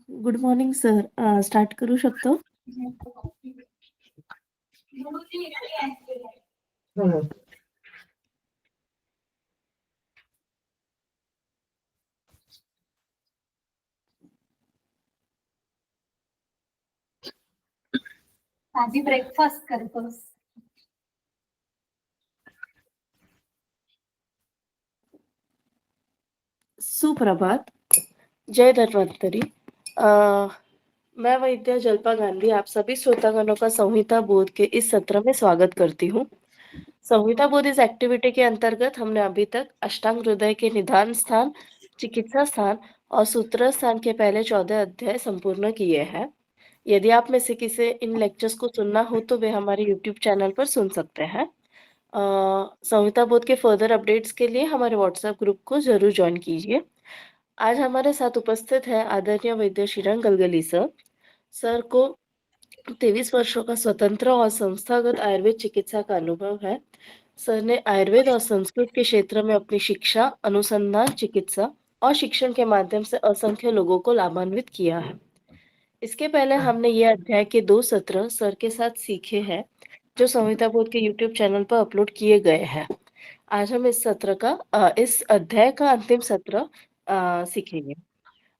Good morning sir. Start करू शकतो? हम्म. आधी ब्रेकफास्ट करतोस. सुप्रभात. जय धन्वंतरी. अ, मैं वैद्य जल्पा गांधी आप सभी श्रोतागणों का संहिता बोध के इस सत्र में स्वागत करती हूँ. संहिता बोध इस एक्टिविटी के अंतर्गत हमने अभी तक अष्टांग हृदय के निदान स्थान, चिकित्सा स्थान और सूत्र स्थान के पहले 14 अध्याय संपूर्ण किए हैं. यदि आप में से किसी इन लेक्चर्स को सुनना हो तो वे हमारे यूट्यूब चैनल पर सुन सकते हैं. संहिता बोध के फर्दर अपडेट्स के लिए हमारे व्हाट्सएप ग्रुप को जरूर ज्वाइन कीजिए. आज हमारे साथ उपस्थित है आदरणीय वैद्य श्रीरंग गलगली सर. सर को 23 वर्षों का स्वतंत्र और संस्थागत आयुर्वेद चिकित्सा का अनुभव है. सर ने आयुर्वेद और संस्कृत के क्षेत्र में अपनी शिक्षा, अनुसंधान, चिकित्सा और शिक्षण के माध्यम से असंख्य लोगों को लाभान्वित किया है. इसके पहले हमने ये अध्याय के 2 सत्र सर के साथ सीखे हैं, जो संहिता बोध के यूट्यूब चैनल पर अपलोड किए गए हैं. आज हम इस अध्याय का अंतिम सत्र सीखेंगे.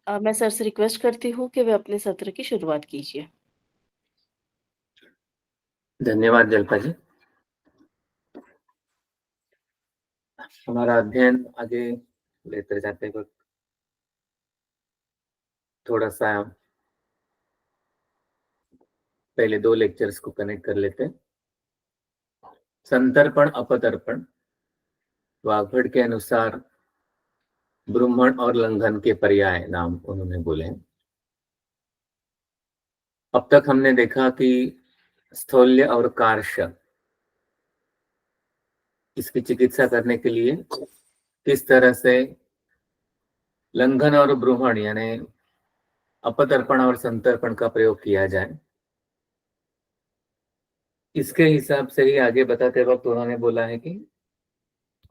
मैं सर से रिक्वेस्ट करती हूँ कि वे अपने सत्र की शुरुआत कीजिए. धन्यवाद जल्पा जी. हमारा अध्ययन आगे लेते जाते वक्त थोड़ा सा पहले 2 लेक्चर्स को कनेक्ट कर लेते हैं. संतर्पण अपतर्पण वाग्भट के अनुसार ब्रूमण और लंघन के पर्याय नाम उन्होंने बोले हैं. अब तक हमने देखा कि स्थौल्य और कार्श इसकी चिकित्सा करने के लिए किस तरह से लंघन और ब्रूमण यानी अपतर्पण और संतर्पण का प्रयोग किया जाए. इसके हिसाब से ही आगे बताते वक्त उन्होंने बोला है कि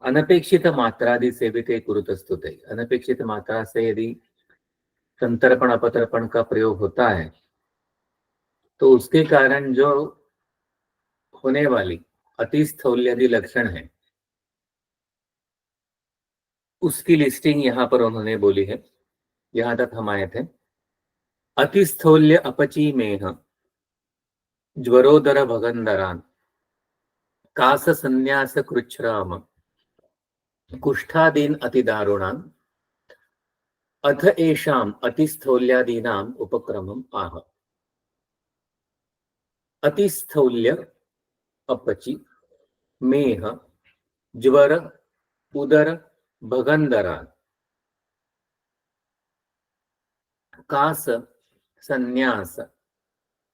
अनपेक्षित मात्रादि सेविते कुरुतस्तुते. अनपेक्षित मात्रा से यदि संतर्पण अपतर्पण का प्रयोग होता है तो उसके कारण जो होने वाली अतिस्थौल्यादि लक्षण है उसकी लिस्टिंग यहां पर उन्होंने बोली है. यहां तक हम आए थे. अतिस्थौल्य अपची मेह ज्वरोदर भगंदरान कास संन्यास कृच्छ्राम कुष्ठादीन अतिदारुणान अथ एषाम अतिस्थौल्यादीनाम उपक्रमम आह. अतिस्थौल्य अपची मेह ज्वर उदर भगंदरान कास संन्यास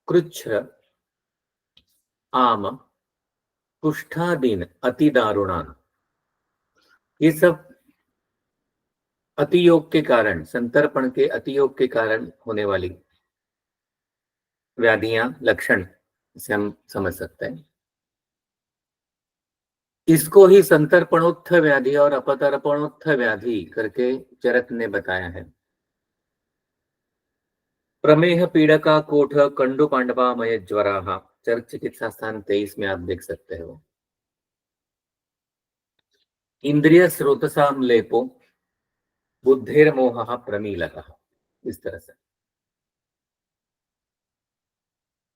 कृच्छ्र आम कुष्ठादीन अतिदारुणान. ये सब अतियोग के कारण, संतर्पण के अतियोग के कारण होने वाली व्याधियां, लक्षण से हम समझ सकते हैं. इसको ही संतर्पणोत्थ व्याधि और अपतर्पणोत्थ व्याधि करके चरक ने बताया है. प्रमेह पीड़का कोठ कंडु पांडवामय ज्वरा. चरक चिकित्सा स्थान 23 में आप देख सकते हो. इंद्रिय स्रोतसाम लेपो बुद्धेर मोह प्रमीलक. इस तरह से.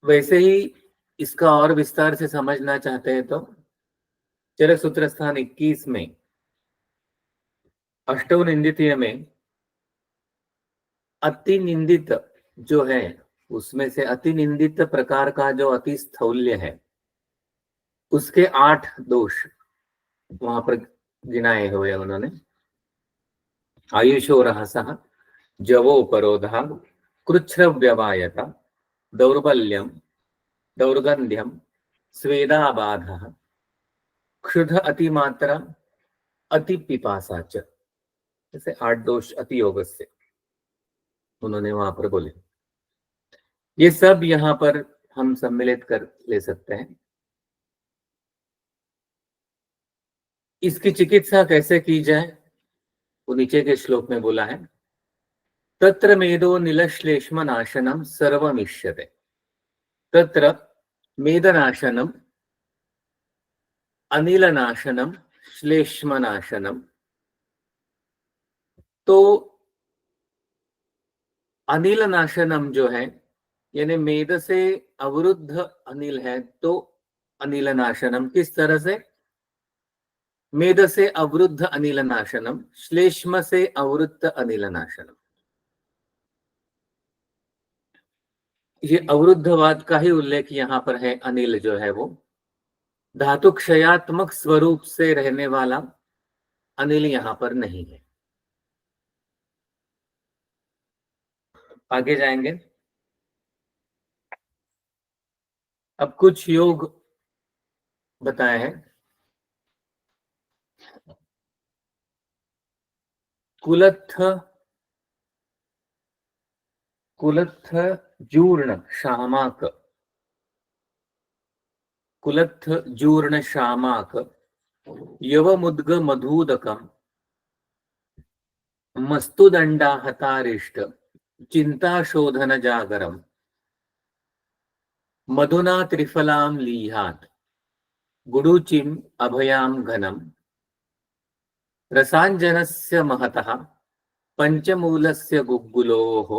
वैसे ही इसका और विस्तार से समझना चाहते हैं तो चरक सूत्र स्थान 21 में अष्टौ निंदितीय में अति निंदित जो है उसमें से अति निंदित प्रकार का जो अति स्थौल्य है उसके 8 दोष वहां पर गिनाए हुए उन्होंने. आयुषो रहसः जवोपरोधः कृच्छ्रव्यवायता दौर्बल्यम दौर्गंध्यम स्वेदाबाधः क्षुध अतिमात्रा अति पिपासा च. जैसे 8 दोष अति योग से उन्होंने वहां पर बोले. ये सब यहां पर हम सम्मिलित कर ले सकते हैं. इसकी चिकित्सा कैसे की जाए वो नीचे के श्लोक में बोला है. तत्र मेदो नीलश्लेष्मनाशनं सर्वमिष्यते। तत्र मेदनाशनम, अनिलनाशनम, श्लेष्मनाशनम। तो अनिलनाशनम जो है, यानी मेद से अवरुद्ध अनिल है, तो अनिलनाशनम किस तरह से? मेद से अवरुद्ध अनिलनाशनम, श्लेष्म से अवरुद्ध अनिलनाशनम। ये अवरुद्धवाद का ही उल्लेख यहाँ पर है। अनिल जो है वो धातु क्षयात्मक स्वरूप से रहने वाला अनिल यहाँ पर नहीं है। आगे जाएंगे। अब कुछ योग बताए हैं। कुलत्थ कुलत्थ जूर्ण शामाक, कुलत्थ जूर्ण शामाक, यवमुद्ग मधुदकम, मस्तुदंडा हतारिष्ट, चिंताशोधन जागरम, मधुना त्रिफलाम लीहात, गुडुचिम अभयाम घनम, रसांजनस्य महतः पंचमूलस्य गुग्गुलोः,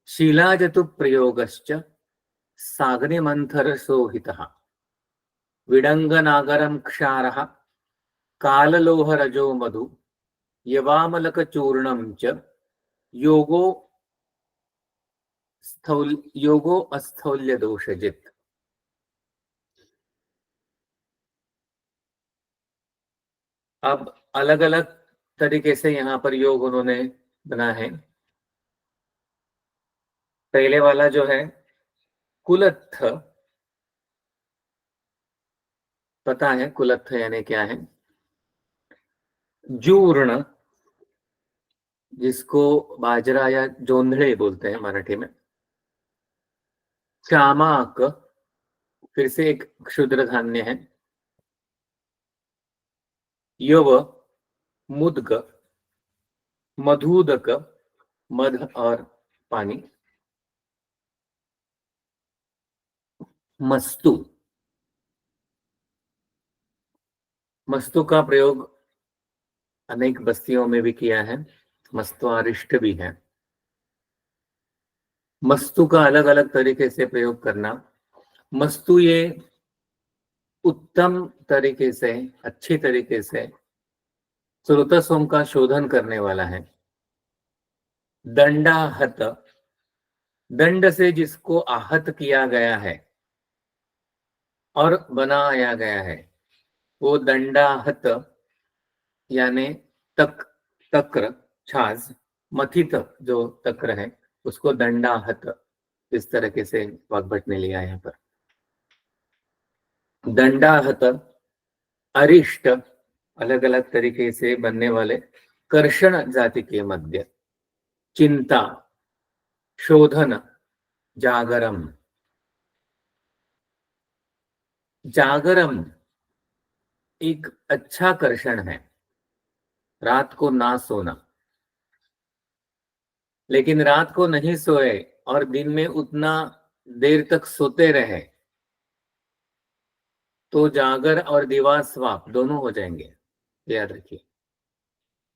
शीलाजतु प्रयोगश्च साग्निमंथर सोहितः, विडंगनागरम क्षारः, काललोहरजो मधु, यवामलक चूर्णम च, योगो अस्थौल्य दोषजित। अब अलग अलग तरीके से यहाँ पर योग उन्होंने बना है। पहले वाला जो है कुलत्थ, पता है कुलत्थ यानी क्या है? जूर्ण, जिसको बाजरा या जोंधळे बोलते हैं मराठी में। शामाक, फिर से एक क्षुद्र धान्य है। यव मुद्ग, मधुदक, मध और पानी। मस्तु, मस्तु का प्रयोग अनेक बस्तियों में भी किया है। मस्तुआरिष्ट भी है। मस्तु का अलग अलग तरीके से प्रयोग करना। मस्तु ये उत्तम तरीके से, अच्छी तरीके से स्रोतसों का शोधन करने वाला है। दंडाहत, दंड से जिसको आहत किया गया है और बनाया गया है, वो दंडाहत यानी तक्र, छाछ, मथित जो तक्र है उसको दंडाहत, इस तरीके से वाग्भट ने लिया यहाँ पर। दंडाहत, अरिष्ट, अलग अलग तरीके से बनने वाले कर्षण जाति के मध्य, चिंता, शोधन, जागरम। जागरम एक अच्छा कर्षण है, रात को ना सोना। लेकिन रात को नहीं सोए और दिन में उतना देर तक सोते रहे तो जागर और दीवा स्वाप दोनों हो जाएंगे, याद रखिए।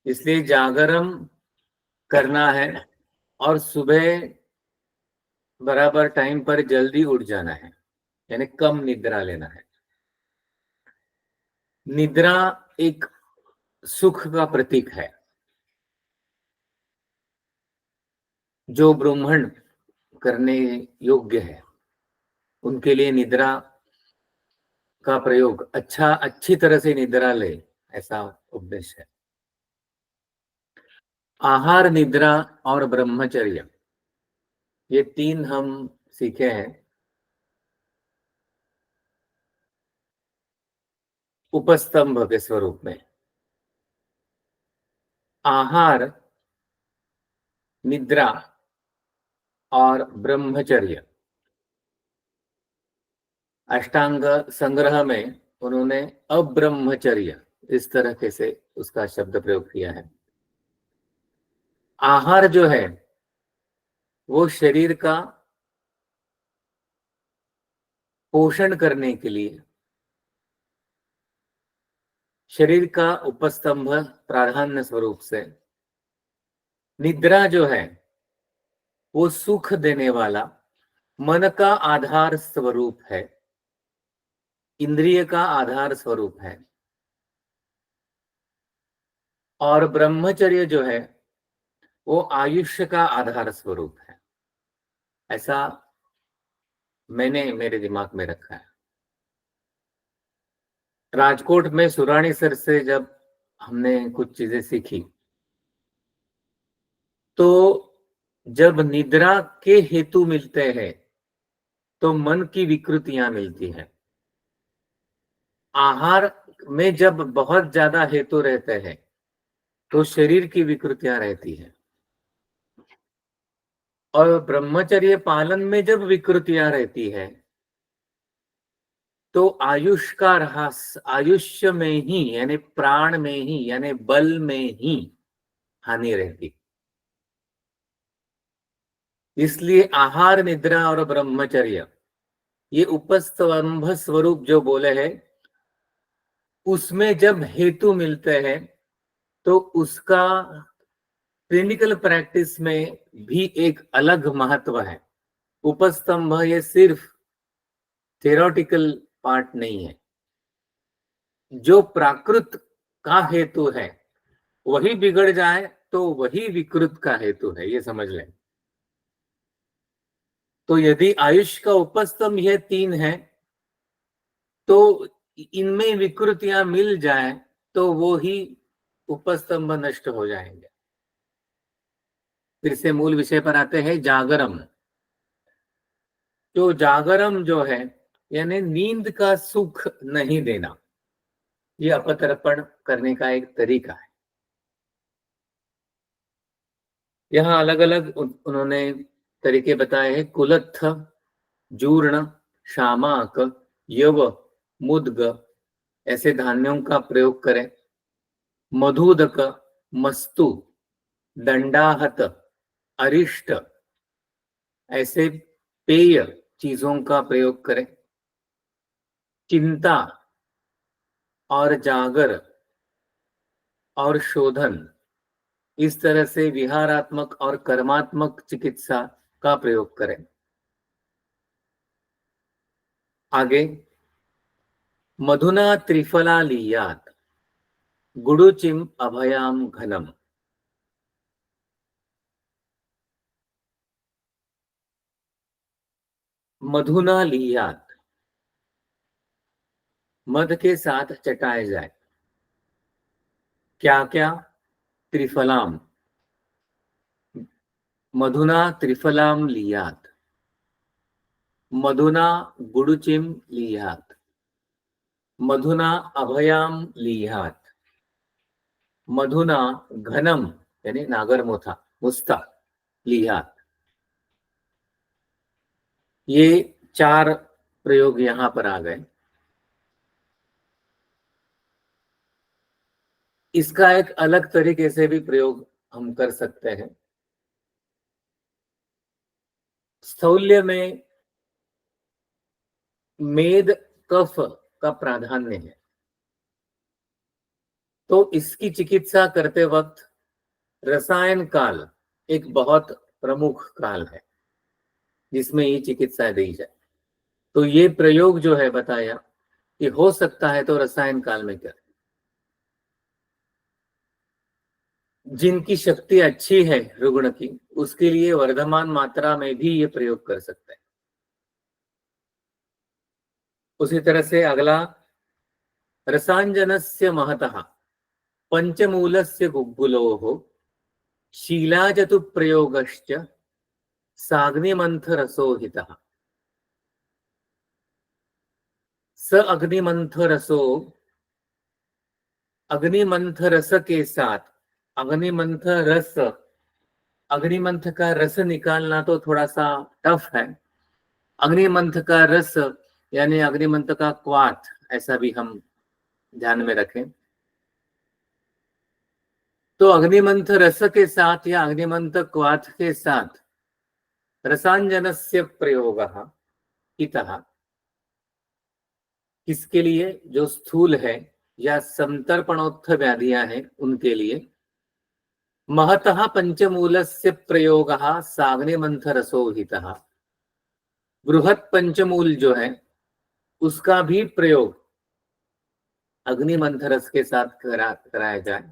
इसलिए जागरम करना है और सुबह बराबर टाइम पर जल्दी उठ जाना है, यानी कम निद्रा लेना है। निद्रा एक सुख का प्रतीक है। जो ब्राह्मण करने योग्य है उनके लिए निद्रा का प्रयोग, अच्छी तरह से निद्रा ले, ऐसा उपदेश है। आहार, निद्रा और ब्रह्मचर्य, ये तीन हम सीखे हैं उपस्तंभ के स्वरूप में। आहार, निद्रा और ब्रह्मचर्य, अष्टांग संग्रह में उन्होंने अब्रह्मचर्य इस तरह से उसका शब्द प्रयोग किया है। आहार जो है वो शरीर का पोषण करने के लिए, शरीर का उपस्तंभ प्राधान्य स्वरूप से, निद्रा जो है वो सुख देने वाला मन का आधार स्वरूप है, इंद्रिय का आधार स्वरूप है, और ब्रह्मचर्य जो है वो आयुष्य का आधार स्वरूप है। ऐसा मैंने मेरे दिमाग में रखा है। राजकोट में सुराणी सर से जब हमने कुछ चीजें सीखी, तो जब निद्रा के हेतु मिलते हैं तो मन की विकृतियां मिलती हैं। आहार में जब बहुत ज्यादा हेतु रहते हैं तो शरीर की विकृतियां रहती हैं, और ब्रह्मचर्य पालन में जब विकृतियां रहती है तो आयुष का ह्रास, आयुष्य में ही यानी प्राण में ही यानी बल में ही हानि रहती। इसलिए आहार, निद्रा और ब्रह्मचर्य ये उपस्तंभ स्वरूप जो बोले हैं, उसमें जब हेतु मिलते हैं तो उसका क्लिनिकल प्रैक्टिस में भी एक अलग महत्व है। उपस्तंभ ये सिर्फ थियोरेटिकल पार्ट नहीं है, जो प्राकृत का हेतु है वही बिगड़ जाए तो वही विकृत का हेतु है, ये समझ लें। तो यदि आयुष का उपस्तंभ ये 3 है तो इनमें विकृतियां मिल जाए तो वो ही उपस्तंभ नष्ट हो जाएंगे। फिर से मूल विषय पर आते हैं, जागरम। जो जागरम जो है यानी नींद का सुख नहीं देना, ये अपतर्पण करने का एक तरीका है। यहाँ अलग अलग उन्होंने तरीके बताए हैं। कुलत्थ, जूर्ण, शामाक, यव, मुद्ग ऐसे धान्यों का प्रयोग करें। मधुदक, मस्तु, दंडाहत, अरिष्ट ऐसे पेय चीजों का प्रयोग करें। चिंता और जागर और शोधन, इस तरह से विहारात्मक और कर्मात्मक चिकित्सा का प्रयोग करें। आगे, मधुना त्रिफला लीयात, गुडुचिम अभयाम घनम। मधुना लीयात, मध के साथ चटाए जाए। क्या क्या? त्रिफलाम, मधुना त्रिफलाम लियात, मधुना गुडुचिम लियात, मधुना अभयाम लियात, मधुना घनम यानी नागरमोथा मुस्ता लियात। ये 4 प्रयोग यहां पर आ गए। इसका एक अलग तरीके से भी प्रयोग हम कर सकते हैं। स्थौल्य में मेद कफ का प्राधान्य है, तो इसकी चिकित्सा करते वक्त रसायन काल एक बहुत प्रमुख काल है जिसमें ये चिकित्सा दी जाए। तो ये प्रयोग जो है बताया कि हो सकता है तो रसायन काल में करें। जिनकी शक्ति अच्छी है रुग्ण की, उसके लिए वर्धमान मात्रा में भी ये प्रयोग कर सकते हैं। उसी तरह से अगला, रसांजनस्य महतः पंचमूलस्य गुग्गुलोः शीलाजतु प्रयोगश्च साग्निमंथ रसोहितः। स अग्निमंथ रसो, अग्निमंथ रस के साथ, अग्निमंथ रस, अग्निमंथ का रस निकालना तो थोड़ा सा टफ है। अग्निमंथ का रस यानी अग्निमंथ का क्वाथ, ऐसा भी हम ध्यान में रखें। तो अग्निमंथ रस के साथ या अग्निमंथ क्वाथ के साथ रसांजनस्य प्रयोगः इतः, किसके लिए? जो स्थूल है या संतर्पणोत्थ व्याधियां हैं उनके लिए। महतः पंचमूलस्य प्रयोगः साग्निमंथ रसोहितः, बृहत पंचमूल जो है उसका भी प्रयोग अग्निमंथ रस के साथ कराया जाए।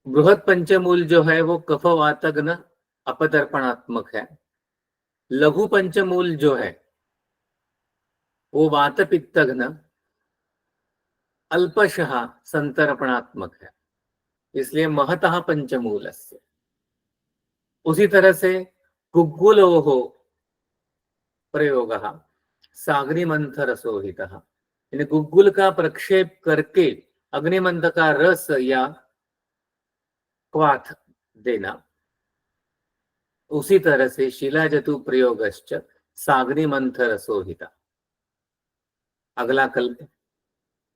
बृहत पंचमूल जो है वो कफवातग्न अपतर्पणात्मक है। लघु पंचमूल जो है वो वात पित्तघ्न अल्पशः संतर्पणात्मक है, इसलिए महतः पंचमूलस्य। उसी तरह से गुग्गुलोः प्रयोगः साग्निमंथ रसोहितः, यानी गुग्गुल का प्रक्षेप करके अग्निमंथ का रस या क्वाथ देना। उसी तरह से शिलाजतु प्रयोगश्च साग्निमंथ रसोहिता। अगला कल्प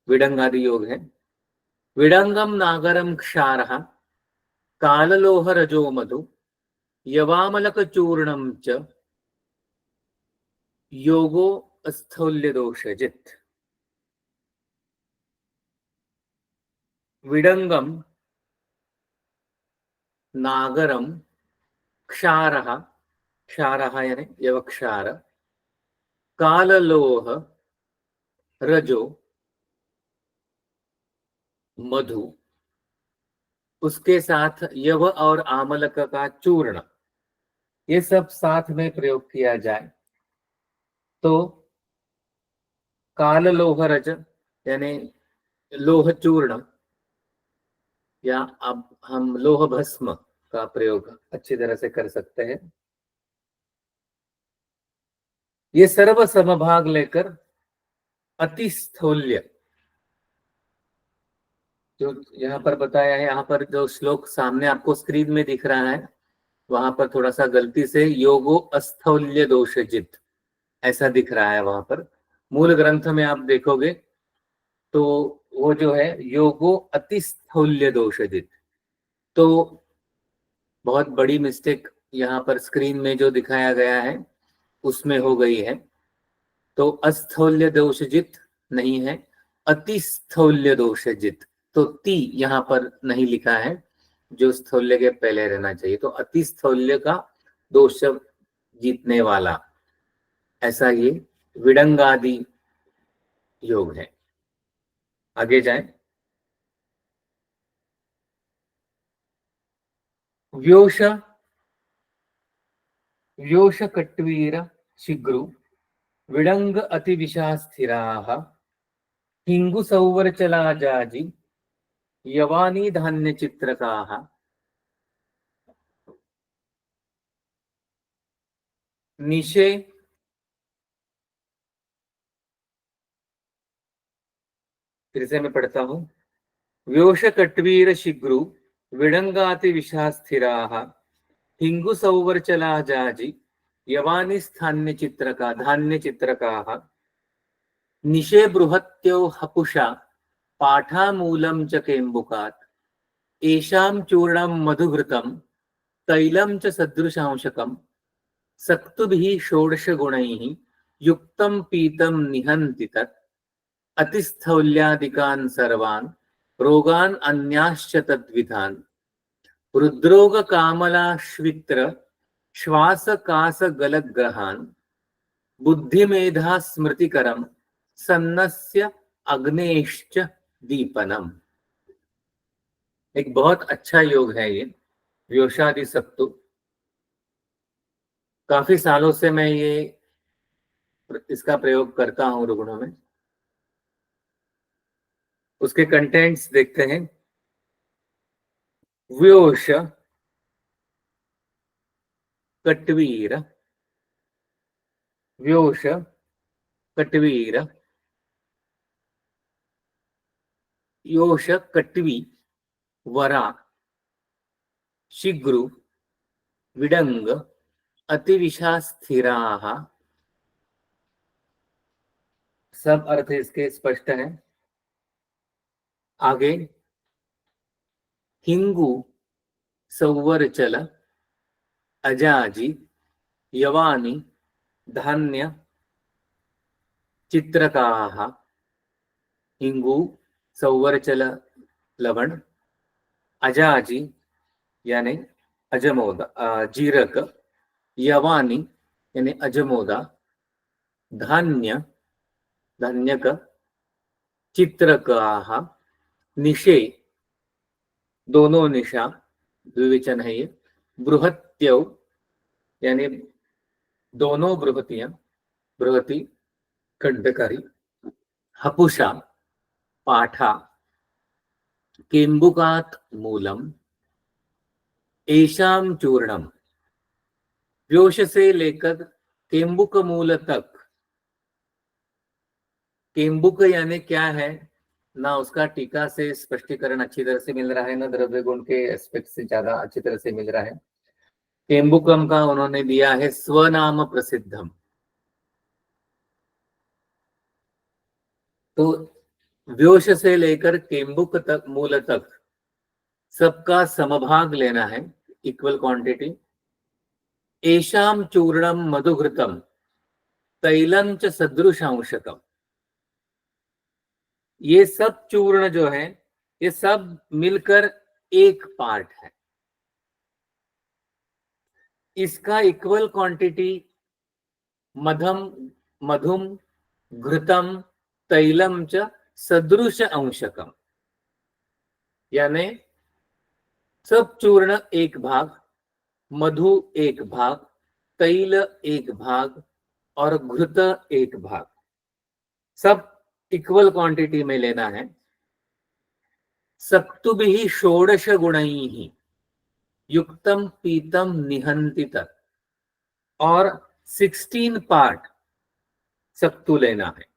विडंगादि योग है। विडंगम नागरम क्षारः काललोह रजो मधु यवामलक चूर्णम च योगो स्थौल्य दोषजित। विडंगम नागरम क्षारः, क्षारः यानी यवक्षार, काललोह रजो मधु, उसके साथ यव और आमलक का चूर्ण, ये सब साथ में प्रयोग किया जाए तो काल लोह रज यानी लोह चूर्ण, या अब हम लोह भस्म का प्रयोग अच्छी तरह से कर सकते हैं। ये सर्व समभाग लेकर अतिस्थौल्य, जो यहाँ पर बताया है, यहाँ पर जो श्लोक सामने आपको स्क्रीन में दिख रहा है वहां पर थोड़ा सा गलती से योगो अस्थौल्य दोषजित ऐसा दिख रहा है। वहां पर मूल ग्रंथ में आप देखोगे तो वो जो है योगो अतिस्थौल्य दोषजित, तो बहुत बड़ी मिस्टेक यहाँ पर स्क्रीन में जो दिखाया गया है उसमें हो गई है। तो अस्थौल्य दोषजित नहीं है, अतिस्थौल्य दोषजित। तो ती यहाँ पर नहीं लिखा है जो स्थौल्य के पहले रहना चाहिए, तो अतिस्थौल्य का दोष जीतने वाला, ऐसा ये विडंगादि योग है। आगे जाए। व्योष व्योष कट्वीर शिग्रु विडंग अतिविशा स्थिराः हिंगु सौवर्चला जाजी यवानी धान्य चित्रकाः निशे, फिर से मैं पढ़ता हूं। व्योष कट्वीर शिग्रु विडंगाति विशा स्थिराः हिंगु सौवर्चला जाजी यवानी स्थान्य चित्रका धान्य चित्रकाः निशे बृहत्यो हपुषा पाठामूलं च केम्बुकात् एषां चूर्णं मधुघृतं तैलं च सदृशांशकं सक्तुभिः षोडश गुणैः युक्तं पीतं निहन्ति तत् अतिस्थौल्यादिकान् सर्वान् रोगान् अन्याश्च तद्विधान् रुद्रोग कामलाश्वित्र श्वास कास गलग्रहान् बुद्धिमेधा स्मृतिकरं सन्नस्य अग्नेश्च दीपनम। एक बहुत अच्छा योग है ये व्योषादि सप्तु। काफी सालों से मैं ये इसका प्रयोग करता हूं रुग्णों में। उसके कंटेंट्स देखते हैं। व्योष कट्वीर, व्योष कट्वीर, योष कट्वी वरा शिग्रु विडंग अतिविशा स्थिराः। सब अर्थ इसके स्पष्ट है। आगे हिंगु सौवरचल अजाजी यवानी धान्य चित्रकाः। हिंगु सौवरचल लवण, अजाजी यानी अजमोदा जीरक, यवानी यानी अजमोदा, धान्य धान्यक, चित्रकाः निशे दोनों निशा द्विवचन है ये, बृहत्यौ यानी दोनों बृहतियां बृहति खंडकारी, हपुषा पाठा, केम्बुकात् मूलम, एशाम चूर्णम। व्योश से लेकर केम्बुक मूल तक। केम्बुक यानी क्या है ना, उसका टीका से स्पष्टीकरण अच्छी तरह से मिल रहा है, ना द्रव्य गुण के एस्पेक्ट से ज्यादा अच्छी तरह से मिल रहा है। केम्बुकम का उन्होंने दिया है स्वनाम प्रसिद्धम। तो व्योश से लेकर केम्बुक तक मूल तक सबका समभाग लेना है, इक्वल क्वांटिटी। एशाम चूर्णम मधुघृतम तैलम च सदृशांशकम। ये सब चूर्ण जो है ये सब मिलकर एक पार्ट है। इसका इक्वल क्वांटिटी मधुम घृतम तैलम च सदृश अंशकम, यानी सब चूर्ण एक भाग, मधु एक भाग, तैल एक भाग और घृत एक भाग, सब इक्वल क्वांटिटी में लेना है। सक्तुभिः षोडश गुणैः युक्तम पीतम निहंति तत्, और 16 पार्ट सक्तु लेना है।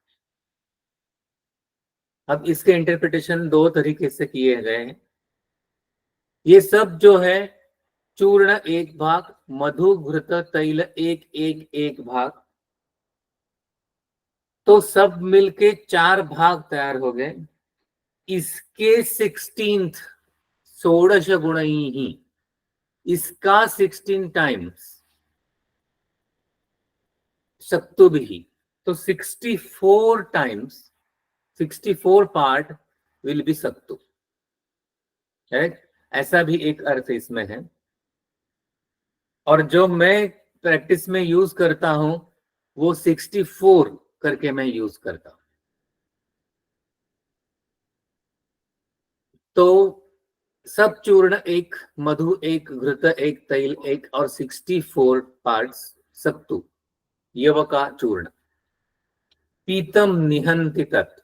अब इसके इंटरप्रिटेशन दो तरीके से किए गए हैं। ये सब जो है चूर्ण एक भाग, मधु घृत तैल एक एक एक भाग, तो सब मिलके 4 भाग तैयार हो गए। इसके 16th षोडश गुणैः, इसका 16 टाइम्स सक्तुभिः, तो 64 टाइम्स 64 पार्ट विल बी सक्तु। ऐसा भी एक अर्थ इसमें है। और जो मैं प्रैक्टिस में यूज करता हूं वो 64 करके मैं यूज करता हूं। तो सब चूर्ण एक, मधु एक, घृत एक, तैल एक और 64 पार्ट्स सक्तु, यव का चूर्ण। पीतम निहंति तत्,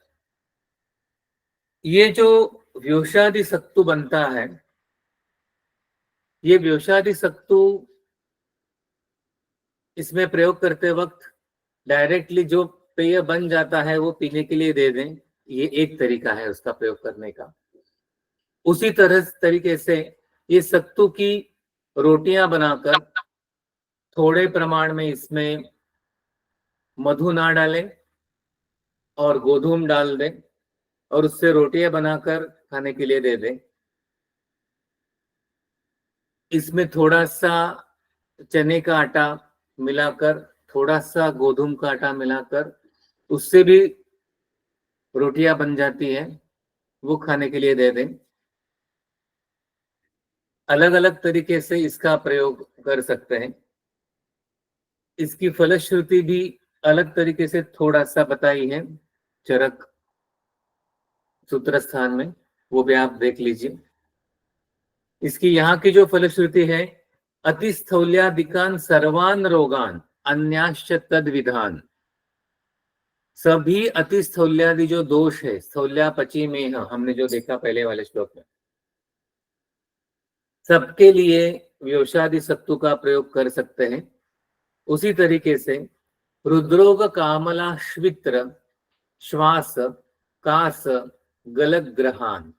ये जो व्योषादि सक्तु बनता है, ये व्योषादि सक्तु इसमें प्रयोग करते वक्त डायरेक्टली जो पेय बन जाता है वो पीने के लिए दे दें, ये एक तरीका है उसका प्रयोग करने का। उसी तरीके से ये सत्तू की रोटियां बनाकर थोड़े प्रमाण में इसमें मधु ना डालें और गोधूम डाल दें और उससे रोटियां बनाकर खाने के लिए दे दें। इसमें थोड़ा सा चने का आटा मिलाकर, थोड़ा सा गोधूम का आटा मिलाकर उससे भी रोटियां बन जाती है, वो खाने के लिए दे दें। अलग अलग तरीके से इसका प्रयोग कर सकते हैं। इसकी फलश्रुति भी अलग तरीके से थोड़ा सा बताई है चरक सूत्र स्थान में, वो भी आप देख लीजिए। इसकी यहाँ की जो फलश्रुति है, अतिस्थौल्यादिकान सर्वान रोगान अन्याश्च तद विधान। सभी अतिस्थौल्यादि जो दोष है, स्थौल्यापची में हमने जो देखा पहले वाले श्लोक में, सबके लिए व्योषादि सत्तु का प्रयोग कर सकते हैं। उसी तरीके से रुद्रोग कामला श्वित्र श्वास कास गलग्रहान,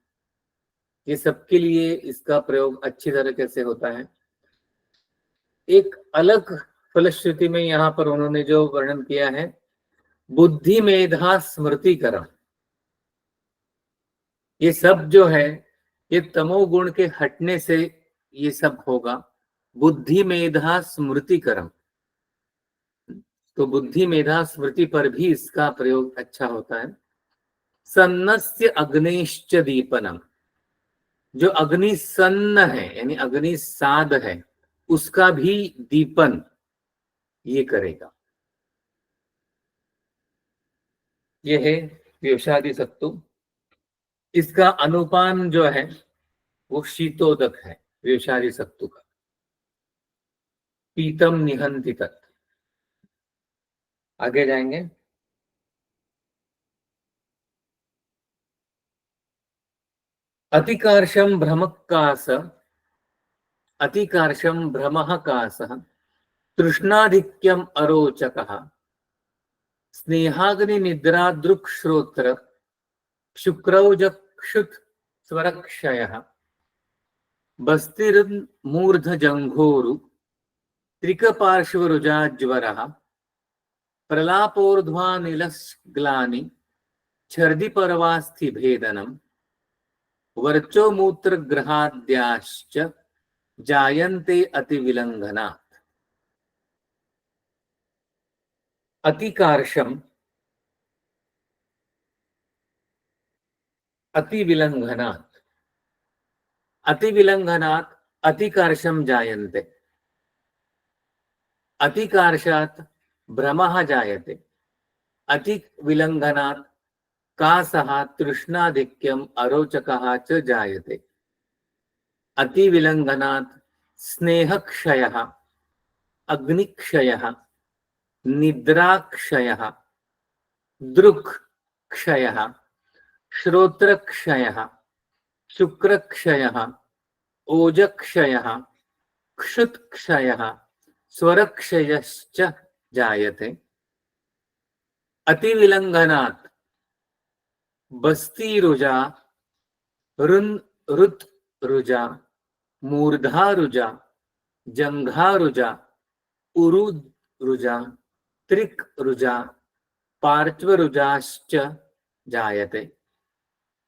ये सबके लिए इसका प्रयोग अच्छी तरीके से होता है। एक अलग फलश्रुति में यहाँ पर उन्होंने जो वर्णन किया है, बुद्धि मेधा स्मृतिकरण, ये सब जो है ये तमोगुण के हटने से ये सब होगा। बुद्धि मेधा स्मृतिकरम, तो बुद्धि मेधा स्मृति पर भी इसका प्रयोग अच्छा होता है। सन्नस्य अग्निश्च दीपनम, जो अग्नि सन्न है यानी अग्नि साध है उसका भी दीपन ये करेगा। ये है व्योषादि सत्तु। इसका अनुपान जो है वो शीतोदक है व्योषादि सत्तु का। पीतम निहंति तत्। आगे जाएंगे। अतिकार्षम भ्रमकास, अतिकार्षम भ्रमः कासः, तृष्णाधिक्यम अरोचकः, स्नेहाग्नि निद्रा दृक् श्रोत्र, शुक्रौजक्षुत् स्वरक्षयः, बस्तिर्मूर्धजङ्घोरु, त्रिकपार्श्वरुजाज्वरः, प्रलापोर्ध्वानिलग्लानि, छर्दिपर्वास्थिभेदनम्, वर्चोमूत्रग्रहाद्याश्च जायन्ते अतिविलङ्घनात्। अतिकार्षम अतिविलङ्घनात्, अतिविलङ्घनात् अतिकार्षम जायन्ते, अतिकार्षात् भ्रमः जायते, अतिविलङ्घनात् कासः तृष्णाधिक्यम् अरोचकः च जायते, अतिविलङ्घनात् स्नेहक्षयः, अग्निक्षयः, निद्राक्षयः, दृक्क्षयः, श्रोत्रक्षयः, शुक्रक्षयः, ओजक्षयः, क्षुत्क्षयः, स्वरक्षयश्च जायते। अतिविलङ्घनात् बस्तीरुजा, रुत्रुजा, मूर्धारुजा, जंघारुजा, उरुरुजा, त्रिकरुजा, पार्श्वरुजाश्च जायते।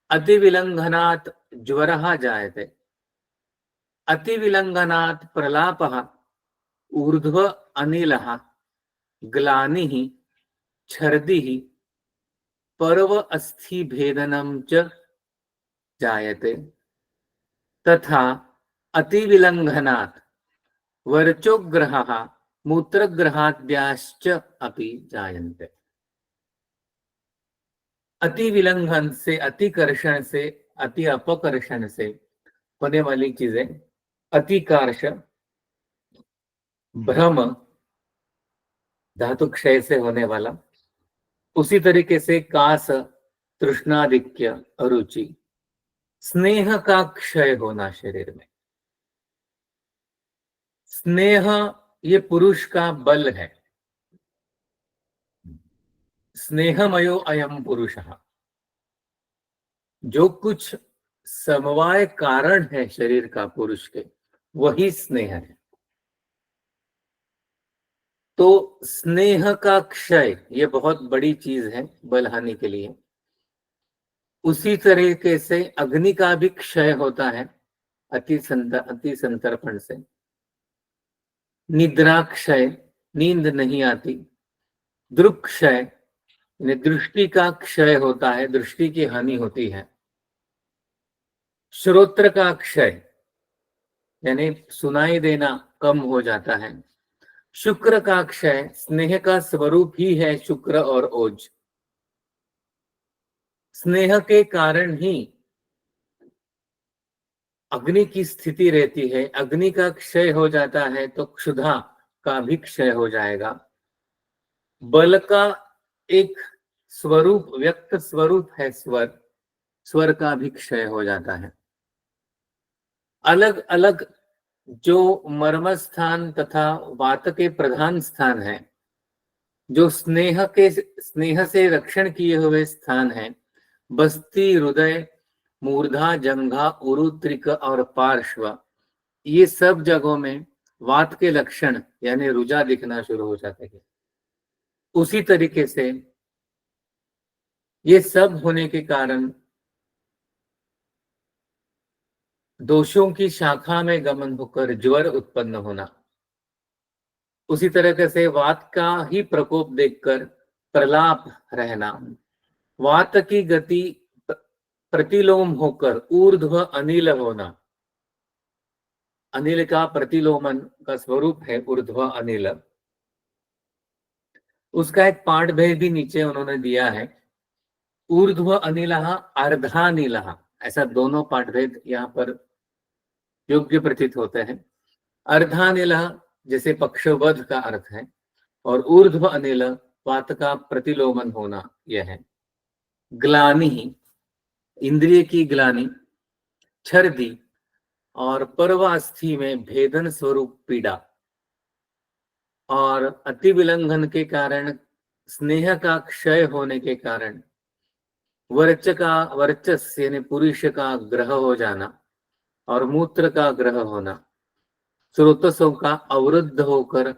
अतिविलङ्घनात् ज्वरः जायते। अतिविलङ्घनात् प्रलापः, ऊर्ध्व अनिलः, ग्लानिः, छर्दिः, पर्व अस्थिभेदनं च जायते। तथा अतिविलङ्घनात् वर्चोग्रहः, मूत्रग्रहाद्याश्च अपि जायन्ते। अति विलंघन से, अतिकर्षण से, अति अपकर्षण से होने वाली चीजें, अतिकार्ष भ्रम धातु क्षय से होने वाला, उसी तरीके से कास तृष्णाधिक्य अरुचि, स्नेह का क्षय होना शरीर में। स्नेह ये पुरुष का बल है। स्नेहमयो अयम पुरुषः, जो कुछ समवाय कारण है शरीर का पुरुष के, वही स्नेह है। तो स्नेह का क्षय ये बहुत बड़ी चीज है बलहानि के लिए। उसी तरीके से अग्नि का भी क्षय होता है अति संतर्पण से। निद्रा क्षय, नींद नहीं आती। दृक्क्षय, दृष्टि का क्षय होता है, दृष्टि की हानि होती है। श्रोत्र का क्षय यानी सुनाई देना कम हो जाता है। शुक्र का क्षय, स्नेह का स्वरूप ही है शुक्र और ओज। स्नेह के कारण ही अग्नि की स्थिति रहती है। अग्नि का क्षय हो जाता है तो क्षुधा का भी क्षय हो जाएगा। बल का एक स्वरूप, व्यक्त स्वरूप है स्वर, स्वर का भी क्षय हो जाता है। अलग अलग जो मर्म स्थान तथा वात के प्रधान स्थान है, जो स्नेह से रक्षण किए हुए स्थान है, बस्ती, हृदय, मूर्धा, जंघा, उरु, त्रिक और पार्श्व, ये सब जगहों में वात के लक्षण यानी रुजा दिखना शुरू हो जाते हैं। उसी तरीके से ये सब होने के कारण दोषों की शाखा में गमन होकर ज्वर उत्पन्न होना, उसी तरह से वात का ही प्रकोप देखकर प्रलाप रहना, वात की गति प्रतिलोम होकर ऊर्ध्व अनिल होना, अनिल का प्रतिलोमन का स्वरूप है ऊर्ध्व अनिल, उसका एक पाठ भेद भी नीचे उन्होंने दिया है, ऊर्ध्व अनिलः अर्धानिलः, ऐसा दोनों पाठ भेद यहाँ पर योग्य प्रतीत होते हैं। अर्धानिलः जैसे पक्षवध का अर्थ है, और ऊर्ध्व अनिल वात का प्रतिलोमन होना यह है। ग्लानि, इंद्रिय की ग्लानि, छर्दी और पर्वास्थि में भेदन स्वरूप पीड़ा, और अति विलंघन के कारण स्नेह का क्षय होने के कारण वर्चस यानी पुरुष का ग्रह हो जाना और मूत्र का ग्रह होना, स्रोतसों का अवरुद्ध होकर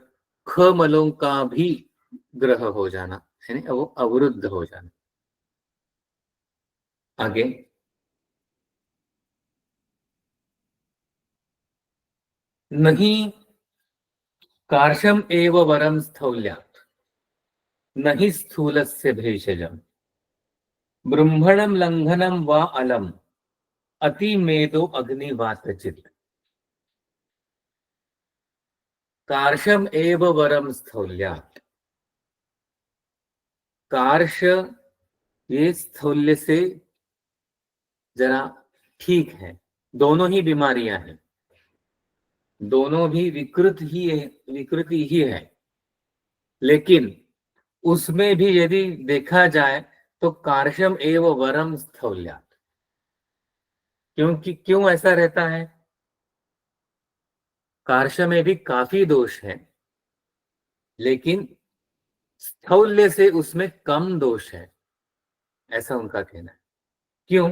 खमलों का भी ग्रह हो जाना, यानी वो अवरुद्ध हो जाना। आगे नहीं कार्शम एव वरम स्थौल्यात्, नहीं स्थूलस्य भेषजम, ब्रह्मणम लंघनम वा अलम, अति मेदो अग्निवातचित। कार्शम एव वरम स्थौल्यात्, कार्श ये स्थौल्य से जरा ठीक है, दोनों ही बीमारियां हैं, दोनों भी विकृति ही है, लेकिन उसमें भी यदि देखा जाए तो कार्शम एव वरम स्थौल्यात्, क्योंकि क्यों ऐसा रहता है? कार्श में भी काफी दोष है, लेकिन स्थौल्य से उसमें कम दोष है, ऐसा उनका कहना है। क्यों?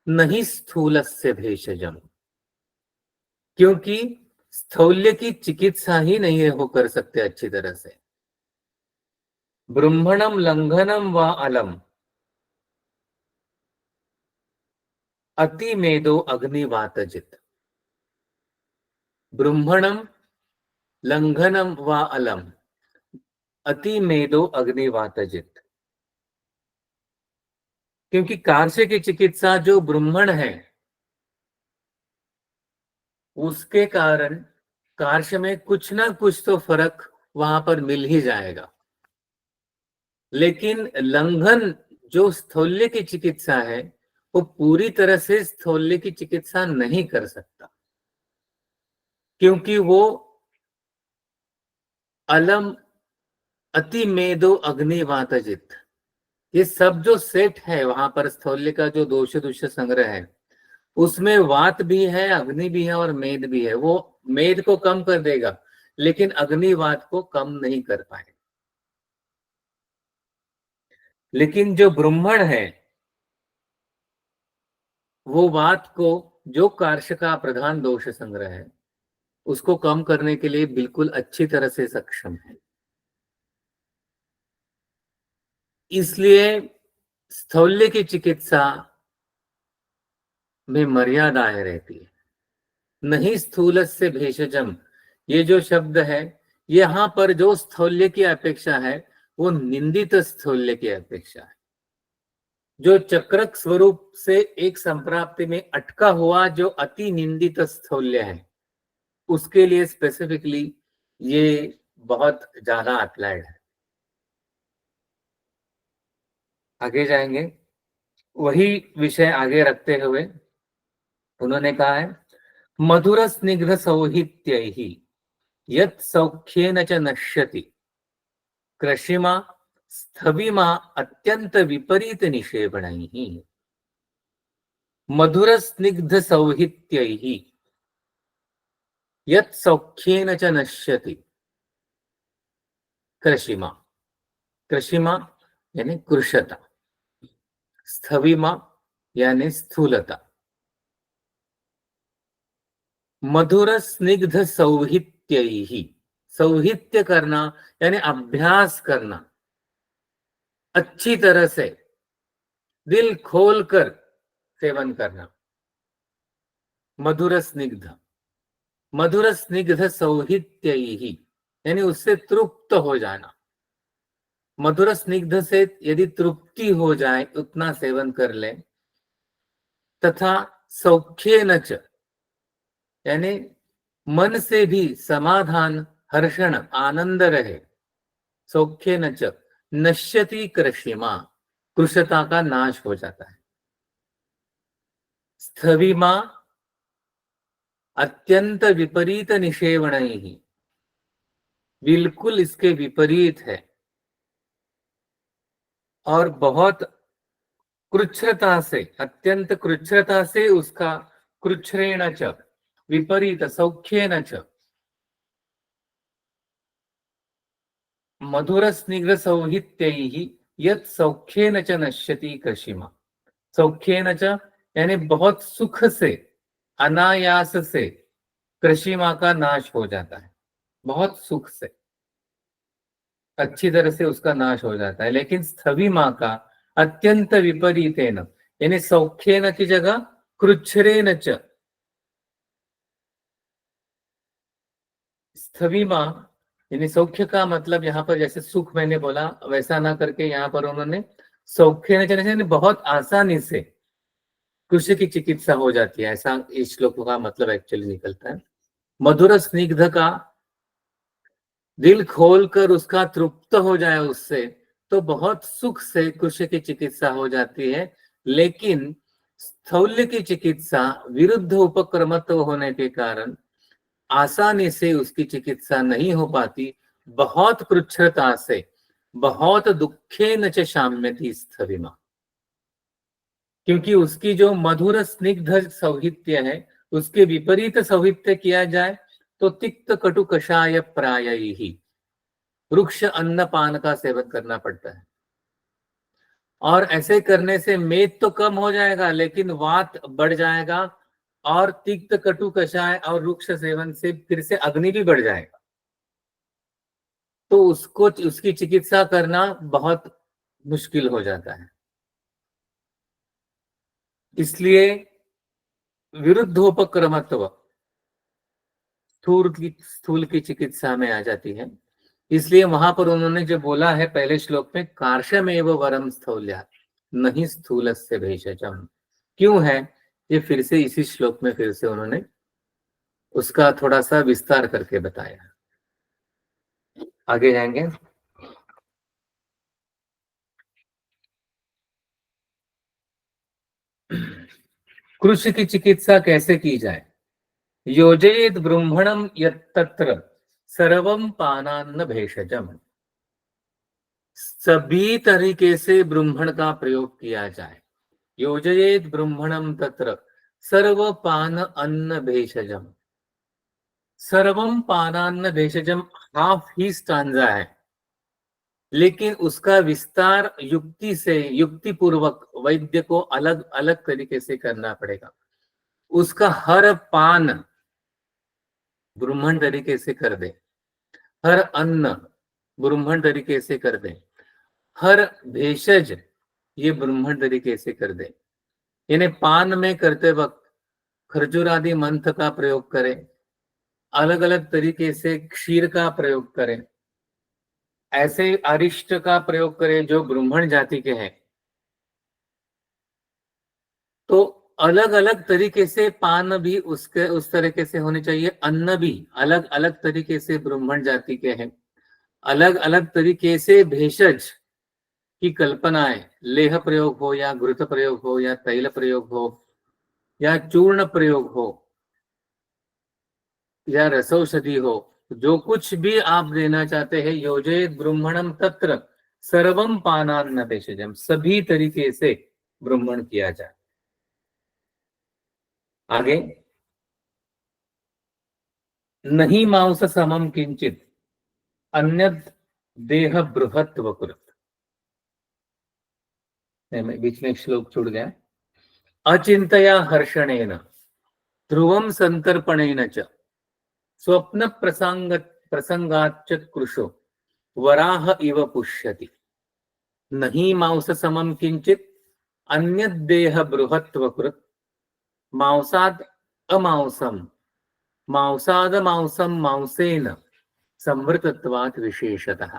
नहीं स्थूलस्य भेषजम, क्योंकि स्थौल्य की चिकित्सा ही नहीं हो कर सकते अच्छी तरह से। ब्रह्मणम लंघनम व अलम, अति मेदो अग्निवातजित। ब्रह्मणम लंघनम व अलम, अति मेदो अग्निवातजित। क्योंकि कार्य की चिकित्सा जो ब्रह्मण है उसके कारण कार्य में कुछ ना कुछ तो फर्क वहां पर मिल ही जाएगा, लेकिन लंघन जो स्थौल्य की चिकित्सा है वो पूरी तरह से स्थौल्य की चिकित्सा नहीं कर सकता, क्योंकि वो अलम अति मेदो अग्निवातजित, ये सब जो सेट है वहां पर स्थौल्य का जो दोष दुष्य संग्रह है उसमें वात भी है, अग्नि भी है और मेद भी है। वो मेद को कम कर देगा लेकिन अग्निवात को कम नहीं कर पाए। लेकिन जो ब्रह्मण है वो वात को, जो कार्श का प्रधान दोष संग्रह है उसको कम करने के लिए बिल्कुल अच्छी तरह से सक्षम है। इसलिए स्थौल्य की चिकित्सा में मर्यादाएं रहती है। नहीं स्थूलस्य भेषजम, ये जो शब्द है यहां पर जो स्थौल्य की अपेक्षा है वो निंदित स्थौल्य की अपेक्षा है। जो चक्रक स्वरूप से एक संप्राप्ति में अटका हुआ जो अति निंदित स्थौल्य है उसके लिए स्पेसिफिकली ये बहुत ज्यादा अप्लाइड है। आगे जाएंगे, वही विषय आगे रखते हुए उन्होंने कहा है मधुर स्निग्ध सौहित्यैहि यत् सौख्येन च नश्यति, कृषिमा स्थविमा अत्यंत विपरीत निषेवणैहि। मधुर स्निग्ध सौहित्यैहि यत् सौख्येन च नश्यति, कृषिमा, कृषिमा यानी कृशता, स्थविमा यानी स्थूलता, मधुर स्निग्ध सौहित्यैहि, सौहित्य करना यानी अभ्यास करना, अच्छी तरह से दिल खोलकर सेवन करना, मधुर स्निग्ध, मधुर स्निग्ध सौहित्यैहि, यानी उससे तृप्त हो जाना। मधुर स्निग्ध से यदि तृप्ति हो जाए उतना सेवन कर ले। तथा सौख्येन च, यानी मन से भी समाधान, हर्षण, आनंद रहे। सौख्येन च नश्यति कृषिमा, कृशता का नाश हो जाता है। स्थविमा अत्यंत विपरीत निषेवणैहि, बिल्कुल इसके विपरीत है और बहुत कृच्छ्रता से, अत्यंत कृच्छ्रता से उसका, कृच्छ्रेण च विपरीत, सौख्येन च, मधुर स्निग्ध सौहित्यैहि यत् सौख्येन च नश्यति कृषिमा। सौख्येन च यानी बहुत सुख से, अनायास से कृषिमा का नाश हो जाता है। बहुत सुख से, अच्छी तरह से उसका नाश हो जाता है। लेकिन स्थविमा का अत्यंत विपरीतेन, यानी सौख्येन की जगह कृच्छ्रेन च, स्थविमा यानी सौख्य का मतलब यहाँ पर जैसे सुख मैंने बोला वैसा ना करके यहाँ पर उन्होंने सौख्येन च, यानी बहुत आसानी से कृषि की चिकित्सा हो जाती है, ऐसा इस श्लोक का मतलब एक्चुअली निकलता है। मधुर स्निग्ध का दिल खोलकर उसका तृप्त हो जाए उससे, तो बहुत सुख से कृषि की चिकित्सा हो जाती है। लेकिन स्थौल्य की चिकित्सा विरुद्ध उपक्रमत्व होने के कारण आसानी से उसकी चिकित्सा नहीं हो पाती। बहुत कृच्छ्रता से, बहुत दुखेन च शाम्यति स्थविमा, क्योंकि उसकी जो मधुर स्निग्ध सौहित्य है उसके विपरीत सौहित्य किया जाए तो तिक्त कटु कषाय प्रायैहि, वृक्ष अन्न पान का सेवन करना पड़ता है। और ऐसे करने से मेद तो कम हो जाएगा लेकिन वात बढ़ जाएगा, और तिक्त कटु कषाय और वृक्ष सेवन से फिर से अग्नि भी बढ़ जाएगा। तो उसको, उसकी चिकित्सा करना बहुत मुश्किल हो जाता है। इसलिए विरुद्धोपक्रमत्व स्थूल की चिकित्सा में आ जाती है। इसलिए वहां पर उन्होंने जो बोला है पहले श्लोक में, कार्शमेव वरम स्थौल्या नहीं स्थूलस्य भेषजम, क्यों है ये फिर से इसी श्लोक में फिर से उन्होंने उसका थोड़ा सा विस्तार करके बताया। आगे जाएंगे। कृषि की चिकित्सा कैसे की जाए। योजयेत ब्रह्मणम यत्र सर्वम पानान्न भेषजम, सभी तरीके से ब्रह्मण का प्रयोग किया जाए। योजयेत ब्रह्मणम तत्र सर्व पान अन्न भेषजम, सर्वम पानान्न भेषजम हाफ ही स्टांजा है, लेकिन उसका विस्तार युक्ति से, युक्ति पूर्वक वैद्य को अलग अलग तरीके से करना पड़ेगा। उसका हर पान ब्रह्मण तरीके से कर दे, हर अन्न ब्रह्मण तरीके से कर दे, हर भेषज ये ब्रह्मण तरीके से कर दे। यानी पान में करते वक्त खरजूर आदि मंत्र का प्रयोग करें, अलग अलग तरीके से क्षीर का प्रयोग करें, ऐसे अरिष्ट का प्रयोग करें जो ब्राह्मण जाति के हैं। तो अलग अलग तरीके से पान भी उसके उस तरीके से होने चाहिए, अन्न भी अलग अलग तरीके से ब्राह्मण जाति के हैं। अलग अलग तरीके से भेषज की कल्पनाएं, लेह प्रयोग हो या घृत प्रयोग हो या तैल प्रयोग हो या चूर्ण प्रयोग हो या रसौषधि हो, जो कुछ भी आप देना चाहते हैं, योजयेत ब्रह्मणम तत्र सर्वम पानान्न भेषजम, सभी तरीके से ब्रह्मण किया जाए। आगे, नहीं मांस समम किंचित अन्यद देह बृहत्व कुरुत, बीच में श्लोक छूट गया। अचिंतया हर्षणेन ध्रुवम संतर्पणेन च स्वप्न प्रसंगाच्च कृशो वराह इव पुष्यति, नहीं मांस समम किंचित अन्यद देह बृहत्व कृत। मांसात अमांसम मांसाद मांसम मांसेन संवृतत्वात् विशेषतः